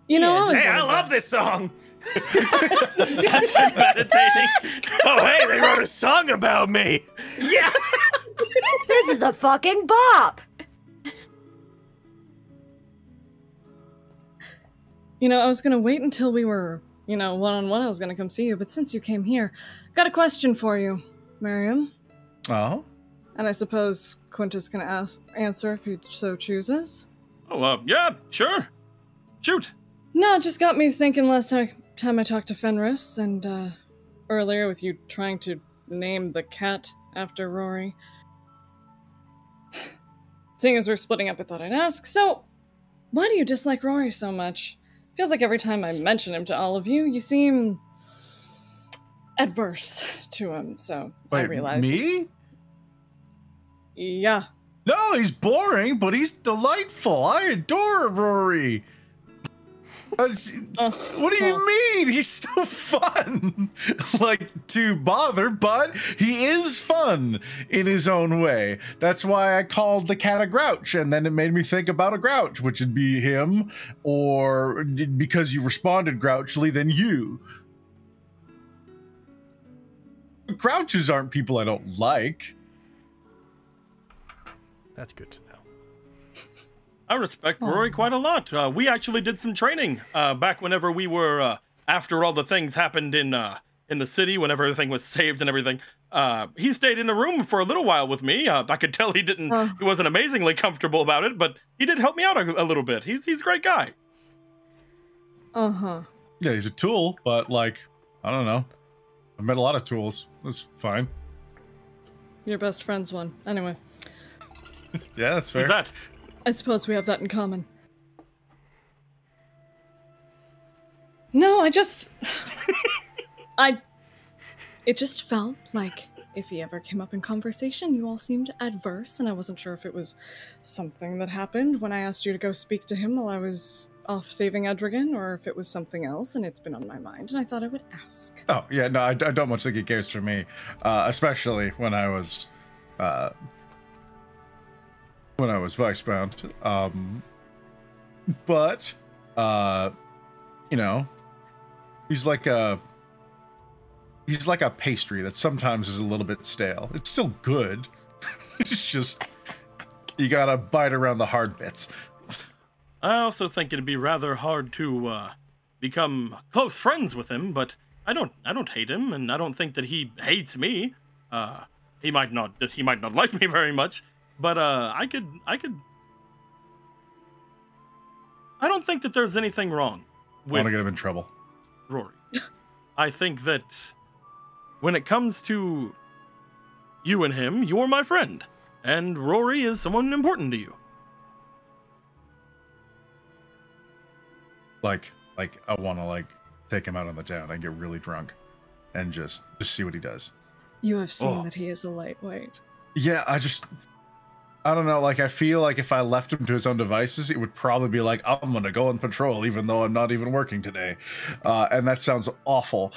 Speaker 9: You know, I was.
Speaker 7: Hey, I love this song.
Speaker 1: Meditating.
Speaker 2: Oh, hey, they wrote a song about me.
Speaker 7: Yeah.
Speaker 8: This is a fucking bop.
Speaker 9: You know, I was gonna wait until we were, you know, one-on-one. I was gonna come see you, but since you came here, got a question for you, Miriam.
Speaker 3: Oh?
Speaker 9: And I suppose Quintus can answer if he so chooses.
Speaker 1: Oh, yeah, sure. Shoot.
Speaker 9: No, it just got me thinking last time I talked to Fenris, and earlier with you trying to name the cat after Rory. Seeing as we're splitting up, I thought I'd ask, so, why do you dislike Rory so much? Feels like every time I mention him to all of you, you seem adverse to him, so
Speaker 3: Wait,
Speaker 9: I realize...
Speaker 3: me?
Speaker 9: Yeah.
Speaker 3: No, he's boring, but he's delightful. I adore Rory. What do you mean? He's so fun. Like, to bother, but he is fun in his own way. That's why I called the cat a grouch, and then it made me think about a grouch, which would be him, or because you responded grouchily, then you. Grouches aren't people I don't like.
Speaker 2: That's good to know.
Speaker 1: I respect Rory quite a lot. We actually did some training back whenever we were, after all the things happened in the city, whenever everything was saved and everything. He stayed in a room for a little while with me. I could tell he wasn't amazingly comfortable about it, but he did help me out a little bit. He's a great guy.
Speaker 9: Uh-huh.
Speaker 3: Yeah, he's a tool, but like, I don't know. I've met a lot of tools. That's fine.
Speaker 9: Your best friend's one. Anyway.
Speaker 3: Yeah, that's fair.
Speaker 1: Who's that?
Speaker 9: I suppose we have that in common. No, it just felt like if he ever came up in conversation, you all seemed adverse, and I wasn't sure if it was something that happened when I asked you to go speak to him while I was off saving Edrigan, or if it was something else, and it's been on my mind, and I thought I would ask.
Speaker 3: Oh, yeah, no, I don't much think he cares for me, especially when I was vice-bound. But, you know, he's like a pastry that sometimes is a little bit stale. It's still good. It's just, you gotta bite around the hard bits.
Speaker 1: I also think it'd be rather hard to become close friends with him, but I don't hate him, and I don't think that he hates me. He might not like me very much, but I don't think that there's anything wrong with
Speaker 3: I want to get him in trouble.
Speaker 1: Rory. I think that when it comes to you and him, you're my friend, and Rory is someone important to you.
Speaker 3: Like I want to take him out on the town and get really drunk, and just see what he does.
Speaker 9: You have seen that he is a lightweight.
Speaker 3: Yeah, I don't know, I feel like if I left him to his own devices, it would probably be like, I'm gonna go on patrol even though I'm not even working today. And that sounds awful,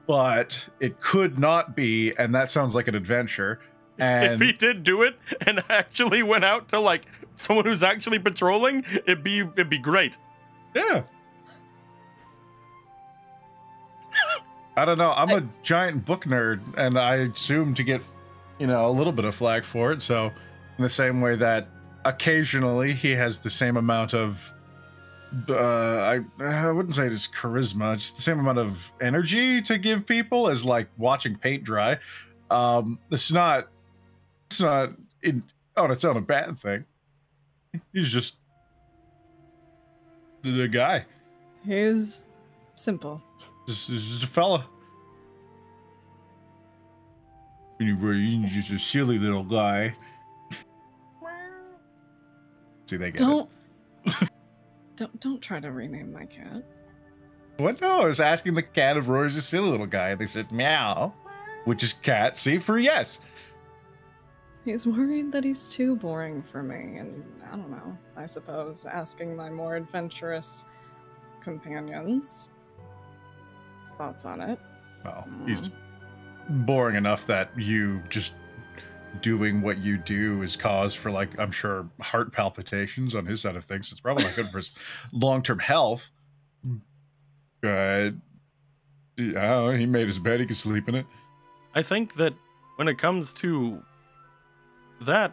Speaker 3: but it could not be, and that sounds like an adventure. And
Speaker 1: if he did do it and actually went out to someone who's actually patrolling, it'd be great.
Speaker 3: Yeah. I don't know, I'm a giant book nerd, and I assume to get, a little bit of flag for it, so in the same way that occasionally he has the same amount of, I wouldn't say it's charisma, just the same amount of energy to give people as watching paint dry. It's not on its own a bad thing. He's just the guy.
Speaker 9: He's simple.
Speaker 3: He's just a fella. He's just a silly little guy. See, they get it.
Speaker 9: Don't try to rename my cat.
Speaker 3: What? No, I was asking the cat if Rory's a silly little guy. They said meow, which is cat. See, for yes.
Speaker 9: He's worried that he's too boring for me, and I don't know, I suppose asking my more adventurous companions thoughts on it.
Speaker 3: Well, he's boring enough that you just doing what you do is cause for I'm sure heart palpitations on his side of things. It's probably not good for his long-term health. But he made his bed, he could sleep in it.
Speaker 1: I think that when it comes to that,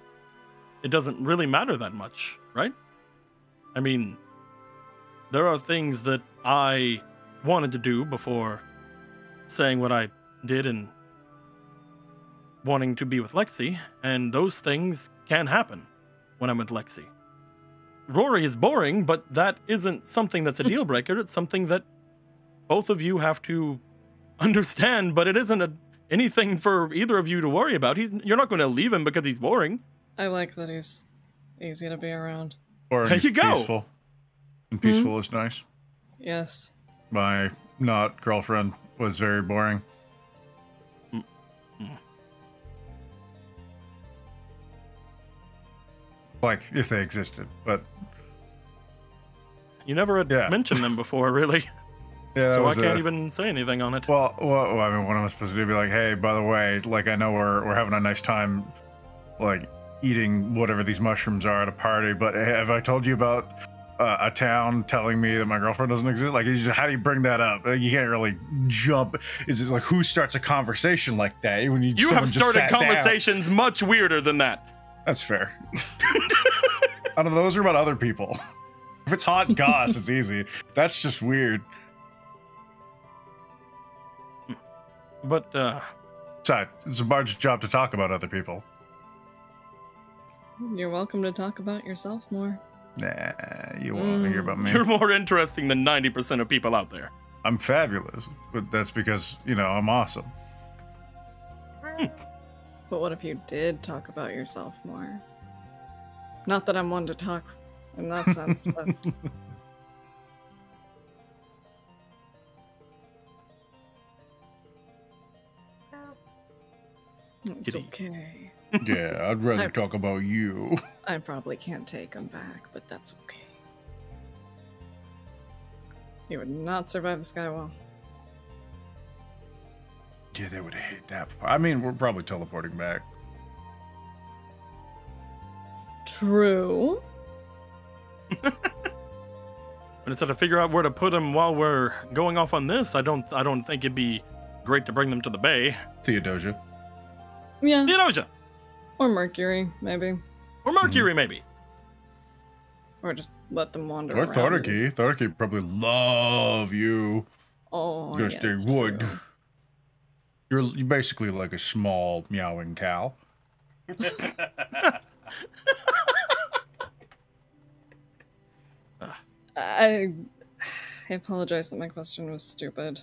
Speaker 1: it doesn't really matter that much, right? I mean, there are things that I wanted to do before saying what I did and wanting to be with Lexi, and those things can happen when I'm with Lexi. Rory is boring, but that isn't something that's a deal breaker. It's something that both of you have to understand, but it isn't anything for either of you to worry about. You're not going to leave him because he's boring.
Speaker 9: I like that he's easy to be around.
Speaker 3: Or
Speaker 1: there you go.
Speaker 3: Peaceful. And peaceful is nice.
Speaker 9: Yes.
Speaker 3: My not girlfriend was very boring. Like, if they existed, but...
Speaker 1: You never had mentioned them before, really.
Speaker 3: Yeah,
Speaker 1: so I can't even say anything on it.
Speaker 3: Well, I mean, what am I supposed to do? Be like, hey, by the way, like, I know we're having a nice time, like, eating whatever these mushrooms are at a party, but have I told you about a town telling me that my girlfriend doesn't exist? Like, how do you bring that up? You can't really jump. Is it like, who starts a conversation like that? When you
Speaker 1: have started conversations much weirder than that.
Speaker 3: That's fair. I don't know, those are about other people. If it's hot goss, it's easy. That's just weird.
Speaker 1: But,
Speaker 3: it's a barge's job to talk about other people.
Speaker 9: You're welcome to talk about yourself more.
Speaker 3: Nah, you won't want to hear about me.
Speaker 1: You're more interesting than 90% of people out there.
Speaker 3: I'm fabulous, but that's because, you know, I'm awesome.
Speaker 9: But what if you did talk about yourself more? Not that I'm one to talk in that sense, but... It's okay.
Speaker 3: Yeah, I'd rather talk about you.
Speaker 9: I probably can't take him back, but that's okay. He would not survive the skywall.
Speaker 3: Yeah, they would hate that part. I mean, we're probably teleporting back.
Speaker 9: True.
Speaker 1: But instead of figure out where to put him while we're going off on this, I don't think it'd be great to bring them to the bay.
Speaker 3: Theodosia.
Speaker 9: Yeah.
Speaker 1: Theodosia.
Speaker 9: Or Mercury, maybe.
Speaker 1: Or Mercury, maybe.
Speaker 9: Or just let them wander
Speaker 3: or
Speaker 9: around.
Speaker 3: Or Thordarchy probably love you.
Speaker 9: Oh,
Speaker 3: just
Speaker 9: yes,
Speaker 3: they would. You're basically like a small meowing cow.
Speaker 9: I apologize that my question was stupid.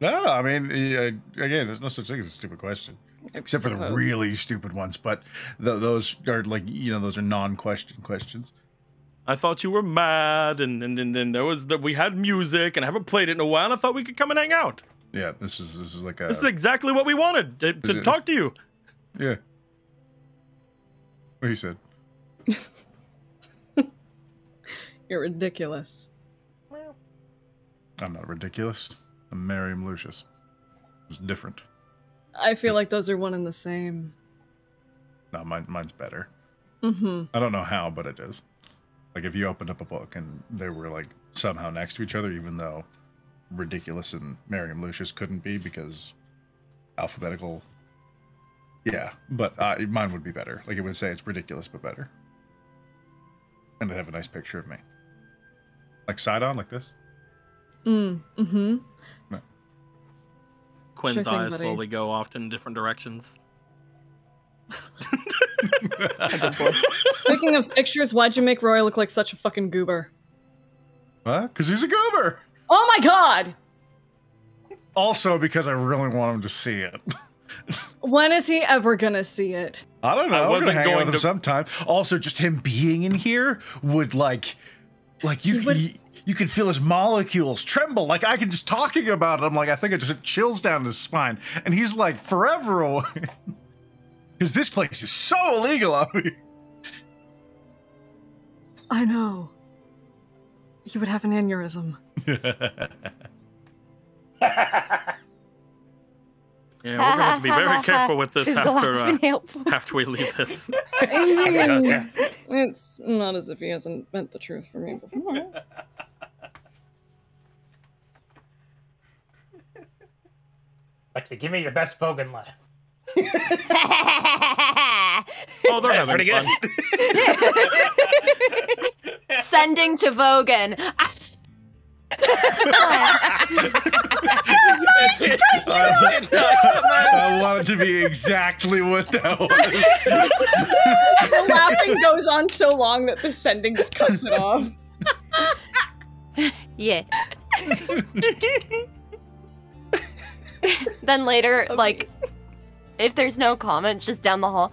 Speaker 3: No, I mean, again, there's no such thing as a stupid question. Except for the really stupid ones, but those are like, you know, those are non-question questions.
Speaker 1: I thought you were mad, and then there was we had music, and I haven't played it in a while, and I thought we could come and hang out.
Speaker 3: Yeah, this is like a...
Speaker 1: This is exactly what we wanted, to talk to you.
Speaker 3: Yeah. What he said.
Speaker 9: You're ridiculous.
Speaker 3: I'm not ridiculous. I'm Mariam Lucius. It's different.
Speaker 9: I feel like those are one and the same.
Speaker 3: No, mine's better.
Speaker 9: Mm-hmm.
Speaker 3: I don't know how, but it is. Like, if you opened up a book and they were, like, somehow next to each other, even though Ridiculous and Mariam Lucius couldn't be because alphabetical... Yeah, but mine would be better. Like, it would say it's ridiculous, but better. And it'd have a nice picture of me. Like, side-on, like this?
Speaker 9: Mm-hmm.
Speaker 3: No.
Speaker 1: Quinn's eyes slowly go off in different directions.
Speaker 9: Speaking of pictures, why'd you make Roy look like such a fucking goober?
Speaker 3: What? Because he's a goober!
Speaker 9: Oh my god!
Speaker 3: Also because I really want him to see it.
Speaker 9: When is he ever gonna see it?
Speaker 3: I don't know. I wasn't hang out with him sometime. Also, just him being in here would like you could feel his molecules tremble. Like, I can just talking about it. I'm like, I think it just chills down his spine. And he's like forever away. Because this place is so illegal. I mean.
Speaker 9: I know. He would have an aneurysm.
Speaker 1: Yeah, we're gonna have to be very careful with this after we leave this.
Speaker 9: It's not as if he hasn't meant the truth for me before.
Speaker 11: Lexi, give me your best Bogan laugh.
Speaker 1: Oh, they're having
Speaker 11: pretty
Speaker 1: fun.
Speaker 11: good.
Speaker 8: sending to Vogan.
Speaker 3: I want it to be exactly what that was.
Speaker 9: The laughing goes on so long that the sending just cuts it off.
Speaker 8: Yeah. Then later, like, if there's no comments, just down the hall.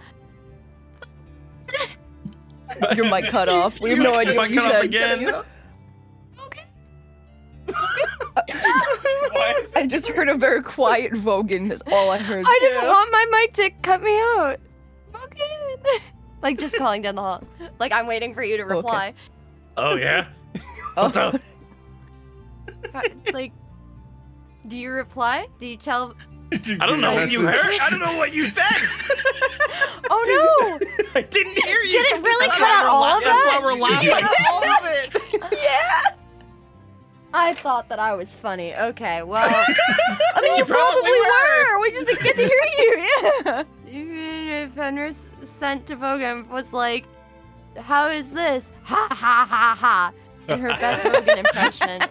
Speaker 5: Your mic cut off. We have no idea what you said.
Speaker 1: Again.
Speaker 5: I just heard a very quiet Vogan. That's all I heard.
Speaker 8: I didn't want my mic to cut me out. Okay. Like, just calling down the hall. Like, I'm waiting for you to reply.
Speaker 7: Okay. Oh, yeah?
Speaker 5: What's
Speaker 7: up?
Speaker 8: Like, do you reply? Do you tell...
Speaker 7: I don't know what you heard. I don't know what you said.
Speaker 8: Oh, no.
Speaker 7: I didn't hear you.
Speaker 8: Did it really cut out all of that?
Speaker 7: That's why we're laughing.
Speaker 8: All of it. Yeah. I thought that I was funny. Okay, well...
Speaker 5: I mean, you probably were. We just didn't get to hear you. Yeah.
Speaker 8: Fenris sent to Vogan was like, how is this? Ha ha ha ha. In her best Vogan impression.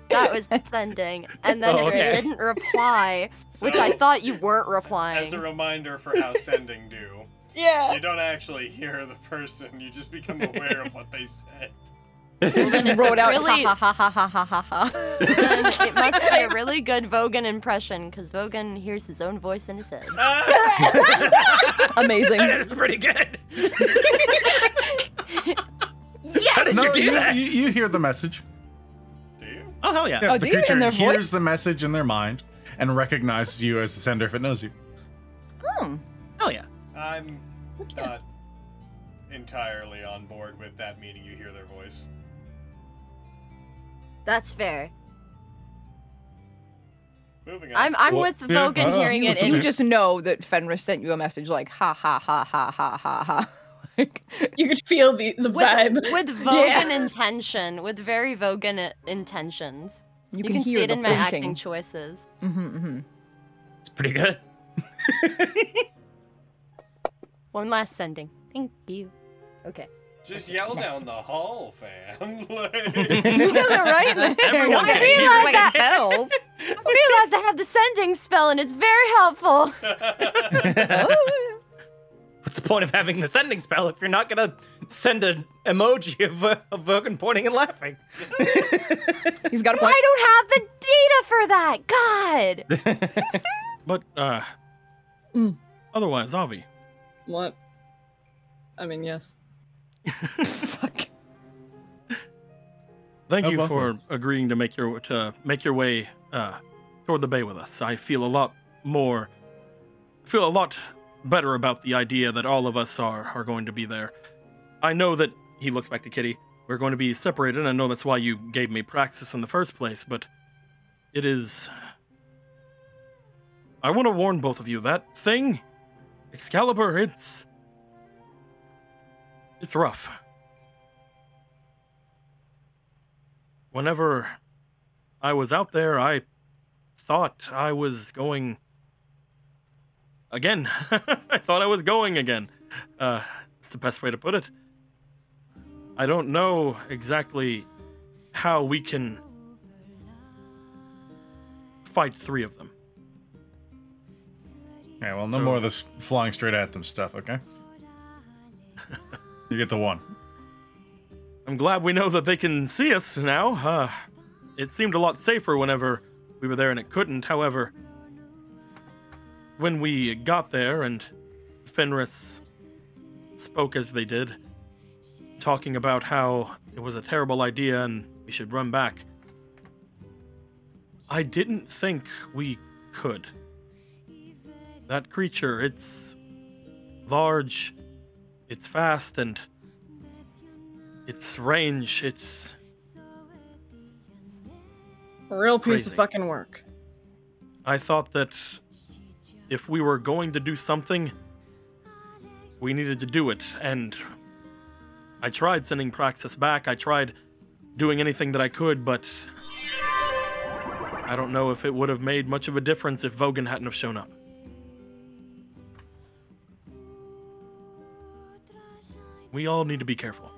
Speaker 8: That was sending. And then if it didn't reply, which I thought you weren't replying.
Speaker 2: As a reminder for how sending do.
Speaker 5: Yeah.
Speaker 2: You don't actually hear the person, you just become aware of what they said.
Speaker 5: So just wrote out
Speaker 8: really,
Speaker 5: ha ha ha ha ha ha ha.
Speaker 8: Then it must be a really good Vogan impression, because Vogan hears his own voice in his head.
Speaker 5: Amazing.
Speaker 7: That's pretty good.
Speaker 8: Yes!
Speaker 3: No, you hear the message.
Speaker 2: Do you?
Speaker 1: Oh, hell yeah.
Speaker 3: Yeah, the creature hears the message in their mind and recognizes you as the sender if it knows you.
Speaker 5: Oh.
Speaker 1: Hell yeah.
Speaker 2: I'm not entirely on board with that, meaning you hear their voice.
Speaker 8: That's fair.
Speaker 2: Moving on.
Speaker 8: I'm with Vogan hearing it.
Speaker 5: You just know that Fenris sent you a message like ha ha ha ha ha ha ha. Like,
Speaker 9: you could feel the vibe.
Speaker 8: With Vogan intention, with very Vogan intentions. You can see it in my acting choices.
Speaker 7: It's pretty good.
Speaker 8: One last sending. Thank you. Okay.
Speaker 2: Just yell down the hall, fam.
Speaker 5: right there.
Speaker 8: I realized I have the sending spell and it's very helpful.
Speaker 7: What's the point of having the sending spell if you're not gonna send an emoji of Vogan pointing and laughing?
Speaker 5: He's got a point.
Speaker 8: I don't have the data for that. God.
Speaker 1: But, otherwise, Avi.
Speaker 9: What? I mean, yes.
Speaker 5: Fuck.
Speaker 1: Thank you for agreeing to make your way toward the bay with us. I feel a lot better about the idea that all of us are going to be there. I know that, he looks back to Kitty, we're going to be separated. I know that's why you gave me praxis in the first place, but it is... I want to warn both of you, that thing, Excalibur, it's rough. Whenever I was out there, I thought I was going again. I thought I was going again. It's the best way to put it. I don't know exactly how we can fight three of them.
Speaker 3: Yeah, well, no more of this flying straight at them stuff, okay? You get the one.
Speaker 1: I'm glad we know that they can see us now. It seemed a lot safer whenever we were there and it couldn't. However, when we got there and Fenris spoke as they did, talking about how it was a terrible idea and we should run back, I didn't think we could. That creature, it's large, it's fast, and its range, it's
Speaker 9: a real piece
Speaker 1: crazy.
Speaker 9: of fucking work.
Speaker 1: I thought that if we were going to do something, we needed to do it, and I tried sending Praxis back, I tried doing anything that I could, but I don't know if it would have made much of a difference if Vogan hadn't have shown up. We all need to be careful.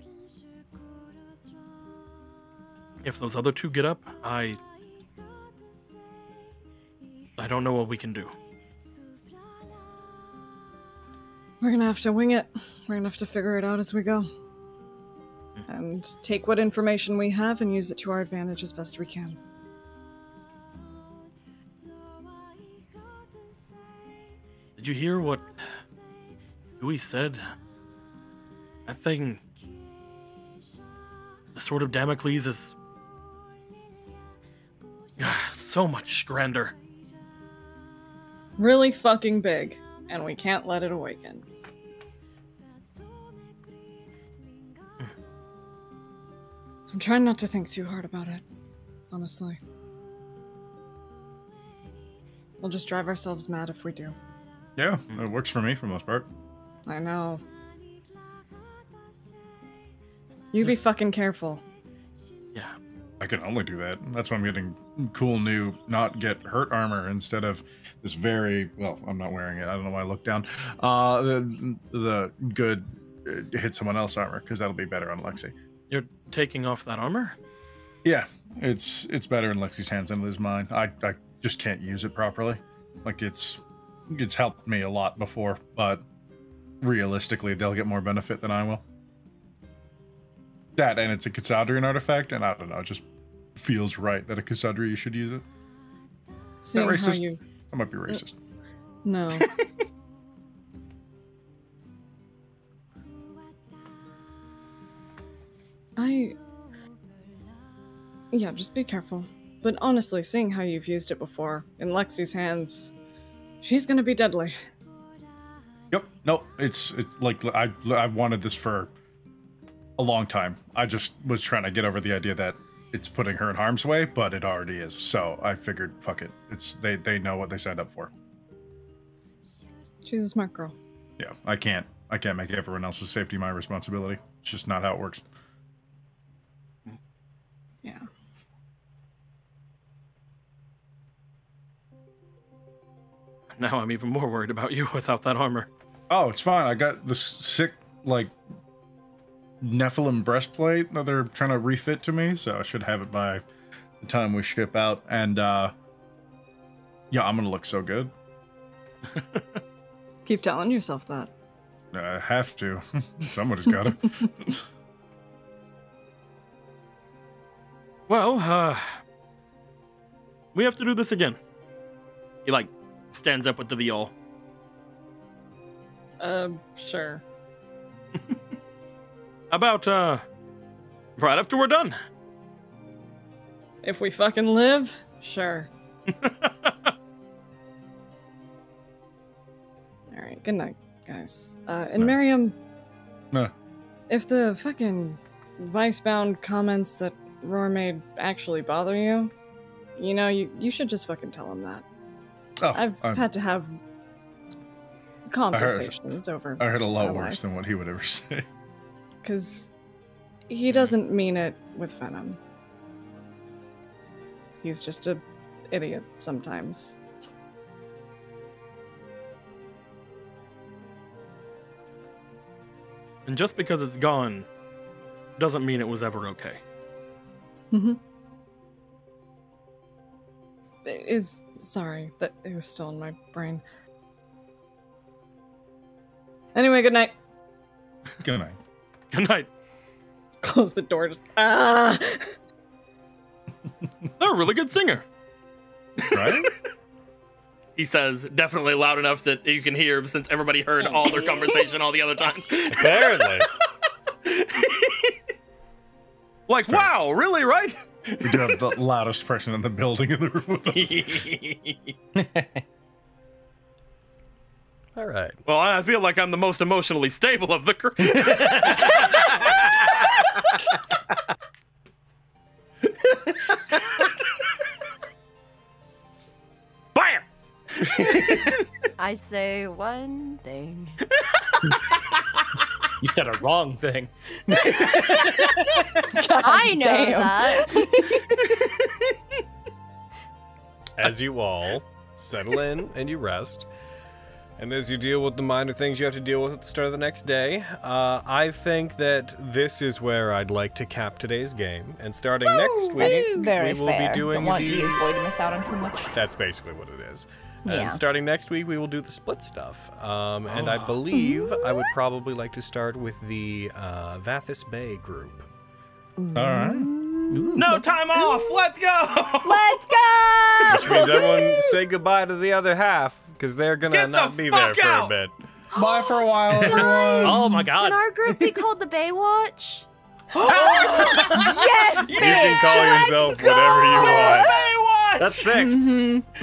Speaker 1: If those other two get up, I don't know what we can do.
Speaker 9: We're gonna have to wing it. We're gonna have to figure it out as we go. And take what information we have and use it to our advantage as best we can.
Speaker 1: Did you hear what Dewey said? That thing, the Sword of Damocles, is so much grander.
Speaker 9: Really fucking big, and we can't let it awaken. I'm trying not to think too hard about it, honestly. We'll just drive ourselves mad if we do.
Speaker 3: Yeah, it works for me for the most part.
Speaker 9: I know. You be fucking careful.
Speaker 1: Yeah.
Speaker 3: I can only do that. That's why I'm getting cool new not get hurt armor instead of this very, well, I'm not wearing it. I don't know why I looked down. The good hit someone else armor, because that'll be better on Lexi.
Speaker 1: You're taking off that armor?
Speaker 3: Yeah, it's better in Lexi's hands than it is mine. I just can't use it properly. Like, it's helped me a lot before, but realistically, they'll get more benefit than I will. That, and it's a Casadrian artifact, and I don't know, it just feels right that a Casadrian should use it. Is that racist? I might be racist.
Speaker 9: No. Yeah, just be careful. But honestly, seeing how you've used it before, in Lexi's hands, she's gonna be deadly.
Speaker 3: Yep. No, it's like I've wanted this for a long time. I just was trying to get over the idea that it's putting her in harm's way, but it already is. So I figured, fuck it. They know what they signed up for.
Speaker 9: She's a smart girl.
Speaker 3: Yeah, I can't make everyone else's safety my responsibility. It's just not how it works.
Speaker 9: Yeah.
Speaker 1: Now I'm even more worried about you without that armor.
Speaker 3: Oh, it's fine. I got this sick, like, Nephilim breastplate that they're trying to refit to me, so I should have it by the time we ship out. And, yeah, I'm gonna look so good.
Speaker 9: Keep telling yourself that.
Speaker 3: I have to. Somebody's gotta.
Speaker 1: Well, we have to do this again. He, like, stands up with the viol.
Speaker 9: Sure.
Speaker 1: About, right after we're done.
Speaker 9: If we fucking live, sure. Alright, good night, guys. And Miriam, if the fucking vice-bound comments that Roar made actually bother you, you know, you should just fucking tell him that.
Speaker 3: Oh,
Speaker 9: I've had to have conversations over.
Speaker 3: I heard a lot worse than what he would ever say.
Speaker 9: Because he doesn't mean it with venom. He's just a idiot sometimes.
Speaker 1: And just because it's gone doesn't mean it was ever okay.
Speaker 9: Mm-hmm. Sorry, that it was still in my brain. Anyway, good night.
Speaker 3: Good night.
Speaker 1: Good night.
Speaker 9: Close the door, just They're
Speaker 1: a really good singer.
Speaker 3: Right?
Speaker 1: He says, definitely loud enough that you can hear, since everybody heard all their conversation all the other times.
Speaker 2: Apparently.
Speaker 1: Like, wow, really, right?
Speaker 3: We do have the loudest person in the building in the room with us.
Speaker 2: All right.
Speaker 1: Well, I feel like I'm the most emotionally stable of the crew. Fire!
Speaker 8: I say one thing.
Speaker 7: You said a wrong thing.
Speaker 8: I know that.
Speaker 2: As you all settle in and you rest, And as you deal with the minor things you have to deal with at the start of the next day, I think that this is where I'd like to cap today's game. And starting next week,
Speaker 5: Very
Speaker 2: we will
Speaker 5: fair.
Speaker 2: be doing
Speaker 5: Don't want you as boy to miss out on too much.
Speaker 2: That's basically what it is.
Speaker 5: Yeah.
Speaker 2: And starting next week, we will do the split stuff. And I believe I would probably like to start with the Vathis Bay group.
Speaker 3: All right.
Speaker 1: No time off. Let's go.
Speaker 5: Let's go.
Speaker 2: Which means everyone say goodbye to the other half, because they're gonna not be there for a bit.
Speaker 3: Bye for a while, everyone.
Speaker 7: Oh my god.
Speaker 8: Can our group be called the Baywatch?
Speaker 5: Yes,
Speaker 2: You can call yourself whatever you want.
Speaker 7: That's sick.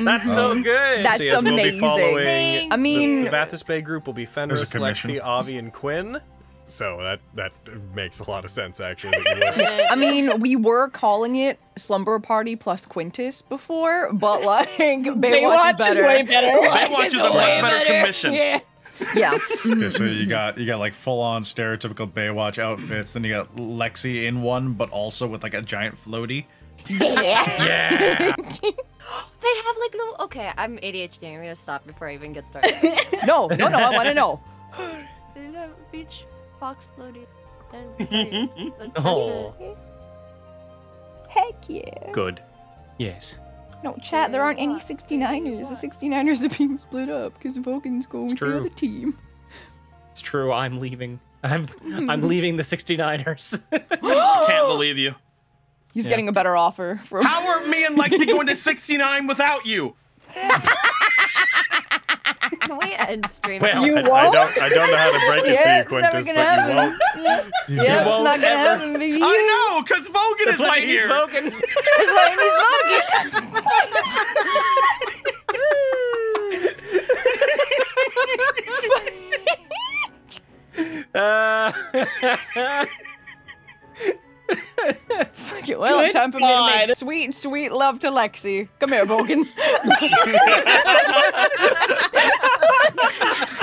Speaker 7: That's so good.
Speaker 5: That's
Speaker 2: So yes, we'll be
Speaker 5: amazing.
Speaker 2: following
Speaker 5: I mean,
Speaker 2: the Vathis Bay group will be Fenris,
Speaker 3: There's a commission.
Speaker 2: Lexi, Avi, and Quinn. So that makes a lot of sense, actually. That you would.
Speaker 5: I mean, we were calling it Slumber Party plus Quintus before, but like Baywatch is better.
Speaker 4: way better.
Speaker 1: Baywatch is a much better commission.
Speaker 4: Yeah.
Speaker 5: Yeah.
Speaker 3: Okay, so you got like full-on stereotypical Baywatch outfits. Then you got Lexi in one, but also with like a giant floaty.
Speaker 8: Yeah. They have like little. Okay, I'm ADHD. I'm gonna stop before I even get started.
Speaker 5: No, I want to know.
Speaker 8: They have beach box floaty.
Speaker 7: Oh.
Speaker 5: Heck yeah.
Speaker 7: Good. Yes.
Speaker 5: No, chat, there aren't any 69ers. The 69ers are being split up because Vogan's going with the other team.
Speaker 7: It's true. I'm leaving. I'm leaving the 69ers.
Speaker 1: Can't believe you.
Speaker 5: He's getting a better offer. From...
Speaker 1: How are me and Lexi going to 69 without you?
Speaker 8: Can we end stream?
Speaker 7: Well,
Speaker 5: You
Speaker 2: I
Speaker 5: won't?
Speaker 2: don't know how to break it
Speaker 5: Yeah,
Speaker 2: to you,
Speaker 5: it's never
Speaker 2: Quintus,
Speaker 5: gonna
Speaker 2: but
Speaker 5: happen.
Speaker 2: you won't.
Speaker 5: Yeah, it's
Speaker 7: won't
Speaker 5: not gonna
Speaker 7: ever.
Speaker 5: happen, baby.
Speaker 1: I know, because Vogan
Speaker 7: That's
Speaker 1: is
Speaker 7: why
Speaker 1: right
Speaker 7: he's
Speaker 1: here.
Speaker 7: smoking.
Speaker 5: That's why Okay, well,
Speaker 4: Good
Speaker 5: time for me to
Speaker 4: God.
Speaker 5: make sweet, sweet love to Lexi. Come here, Vogan.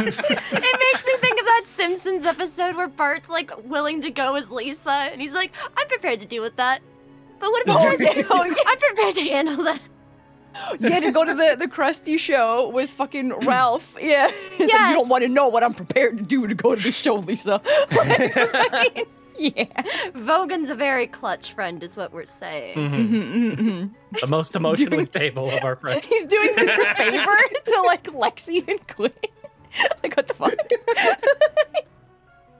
Speaker 8: It makes me think of that Simpsons episode where Bart's like willing to go as Lisa, and he's like, "I'm prepared to deal with that." But what about I'm prepared to handle that.
Speaker 5: Yeah, to go to the Krusty show with fucking Ralph. Yeah. It's like, you don't want to know what I'm prepared to do to go to the show, Lisa. Like, fucking, yeah.
Speaker 8: Vogan's a very clutch friend, is what we're saying.
Speaker 7: The most emotionally stable of our friends.
Speaker 5: He's doing this a favor to like Lexi and Quinn. Like, what the fuck?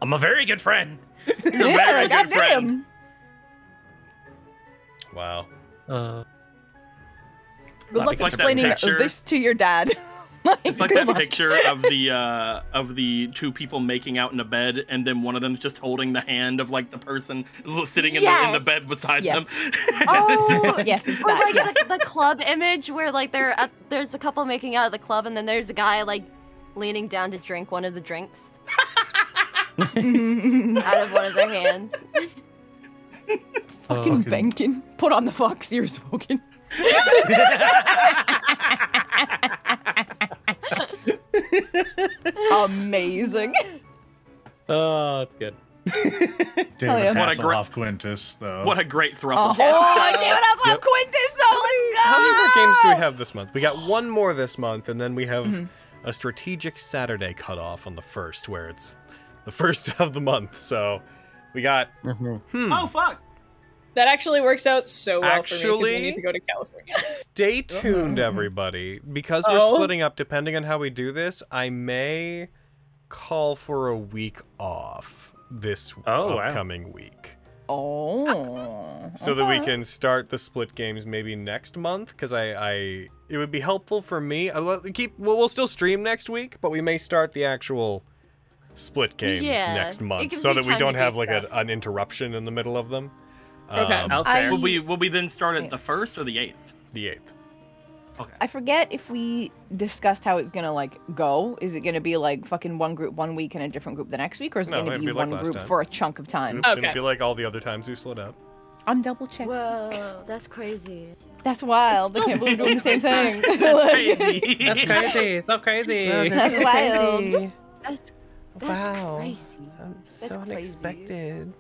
Speaker 7: I'm a very good friend.
Speaker 5: Yeah, goddamn.
Speaker 2: Wow.
Speaker 5: Good luck
Speaker 1: It's like that
Speaker 5: explaining
Speaker 1: picture.
Speaker 5: this to your dad.
Speaker 1: It's like that picture of the two people making out in a bed, and then one of them's just holding the hand of like the person sitting in the bed beside them.
Speaker 8: Oh,
Speaker 5: yes, it's
Speaker 8: or
Speaker 5: that.
Speaker 8: like
Speaker 5: Yes.
Speaker 8: the club image where like there's a couple making out at the club, and then there's a guy like leaning down to drink one of the drinks out of one of their hands.
Speaker 5: Fucking Benkin. Put on the fox ears, Vogan. Amazing.
Speaker 7: Oh, that's good.
Speaker 3: David
Speaker 5: yeah.
Speaker 1: What a great-
Speaker 3: Hasselhoff Quintus, though.
Speaker 1: What a great throw.
Speaker 5: Oh, David Hasselhoff
Speaker 2: Yep.
Speaker 5: Quintus, so let's go!
Speaker 2: How many more games do we have this month? We got one more this month, and then we have a strategic Saturday cutoff on the 1st, where it's the 1st of the month. So we got.
Speaker 1: Oh fuck!
Speaker 4: That actually works out so well for me because we
Speaker 2: Actually-
Speaker 4: need to go to California.
Speaker 2: Stay tuned, everybody, because we're splitting up. Depending on how we do this, I may call for a week off this upcoming week.
Speaker 5: Oh.
Speaker 2: So that we can start the split games maybe next month, because it would be helpful for me. We'll still stream next week, but we may start the actual split games next
Speaker 8: it
Speaker 2: month,
Speaker 8: gives
Speaker 2: so
Speaker 8: you
Speaker 2: that we
Speaker 8: time
Speaker 2: don't
Speaker 8: to
Speaker 2: have
Speaker 8: do
Speaker 2: like
Speaker 8: stuff.
Speaker 2: an interruption in the middle of them.
Speaker 4: Okay.
Speaker 1: Will we then start at the 1st or the 8th?
Speaker 2: The 8th.
Speaker 1: Okay.
Speaker 5: I forget if we discussed how it's gonna like go. Is it gonna be like fucking one group one week and a different group the next week, or is it
Speaker 2: No,
Speaker 5: gonna
Speaker 2: it'd
Speaker 5: be
Speaker 2: be like
Speaker 5: one
Speaker 2: last
Speaker 5: group
Speaker 2: time.
Speaker 5: for a chunk of time?
Speaker 2: It'd be like all the other times we slowed up.
Speaker 5: I'm double checking.
Speaker 8: Whoa, that's crazy.
Speaker 5: That's wild. I can't believe we're doing the same thing.
Speaker 1: That's crazy.
Speaker 7: That's crazy. So crazy.
Speaker 5: That's wild.
Speaker 8: That's
Speaker 2: Wow.
Speaker 8: crazy. That's
Speaker 2: so
Speaker 8: crazy.
Speaker 2: unexpected.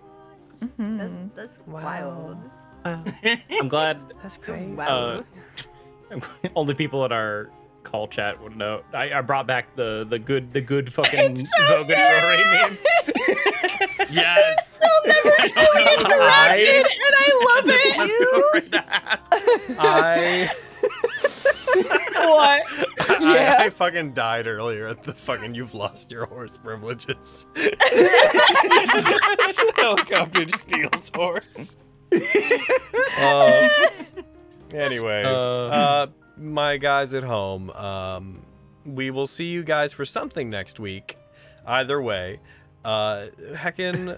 Speaker 8: That's wild.
Speaker 7: I'm glad
Speaker 2: That's crazy.
Speaker 8: Wow.
Speaker 7: only people in our call chat would know. I brought back the good fucking Vogan Rory meme.
Speaker 1: Yes.
Speaker 4: I'll never be interrupted, and I love it. What?
Speaker 2: I fucking died earlier at the fucking you've lost your horse privileges. Helicopter steals horse. Anyways, my guys at home, we will see you guys for something next week. Either way, heckin'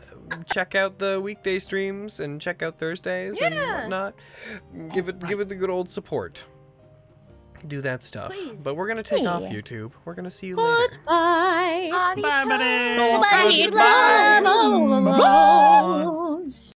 Speaker 2: check out the weekday streams and check out Thursdays and whatnot. Give it the good old support. Do that stuff.
Speaker 8: Please.
Speaker 2: But we're gonna take off YouTube. We're gonna see you later.
Speaker 4: Goodbye.
Speaker 8: Bye,
Speaker 4: Bye, love.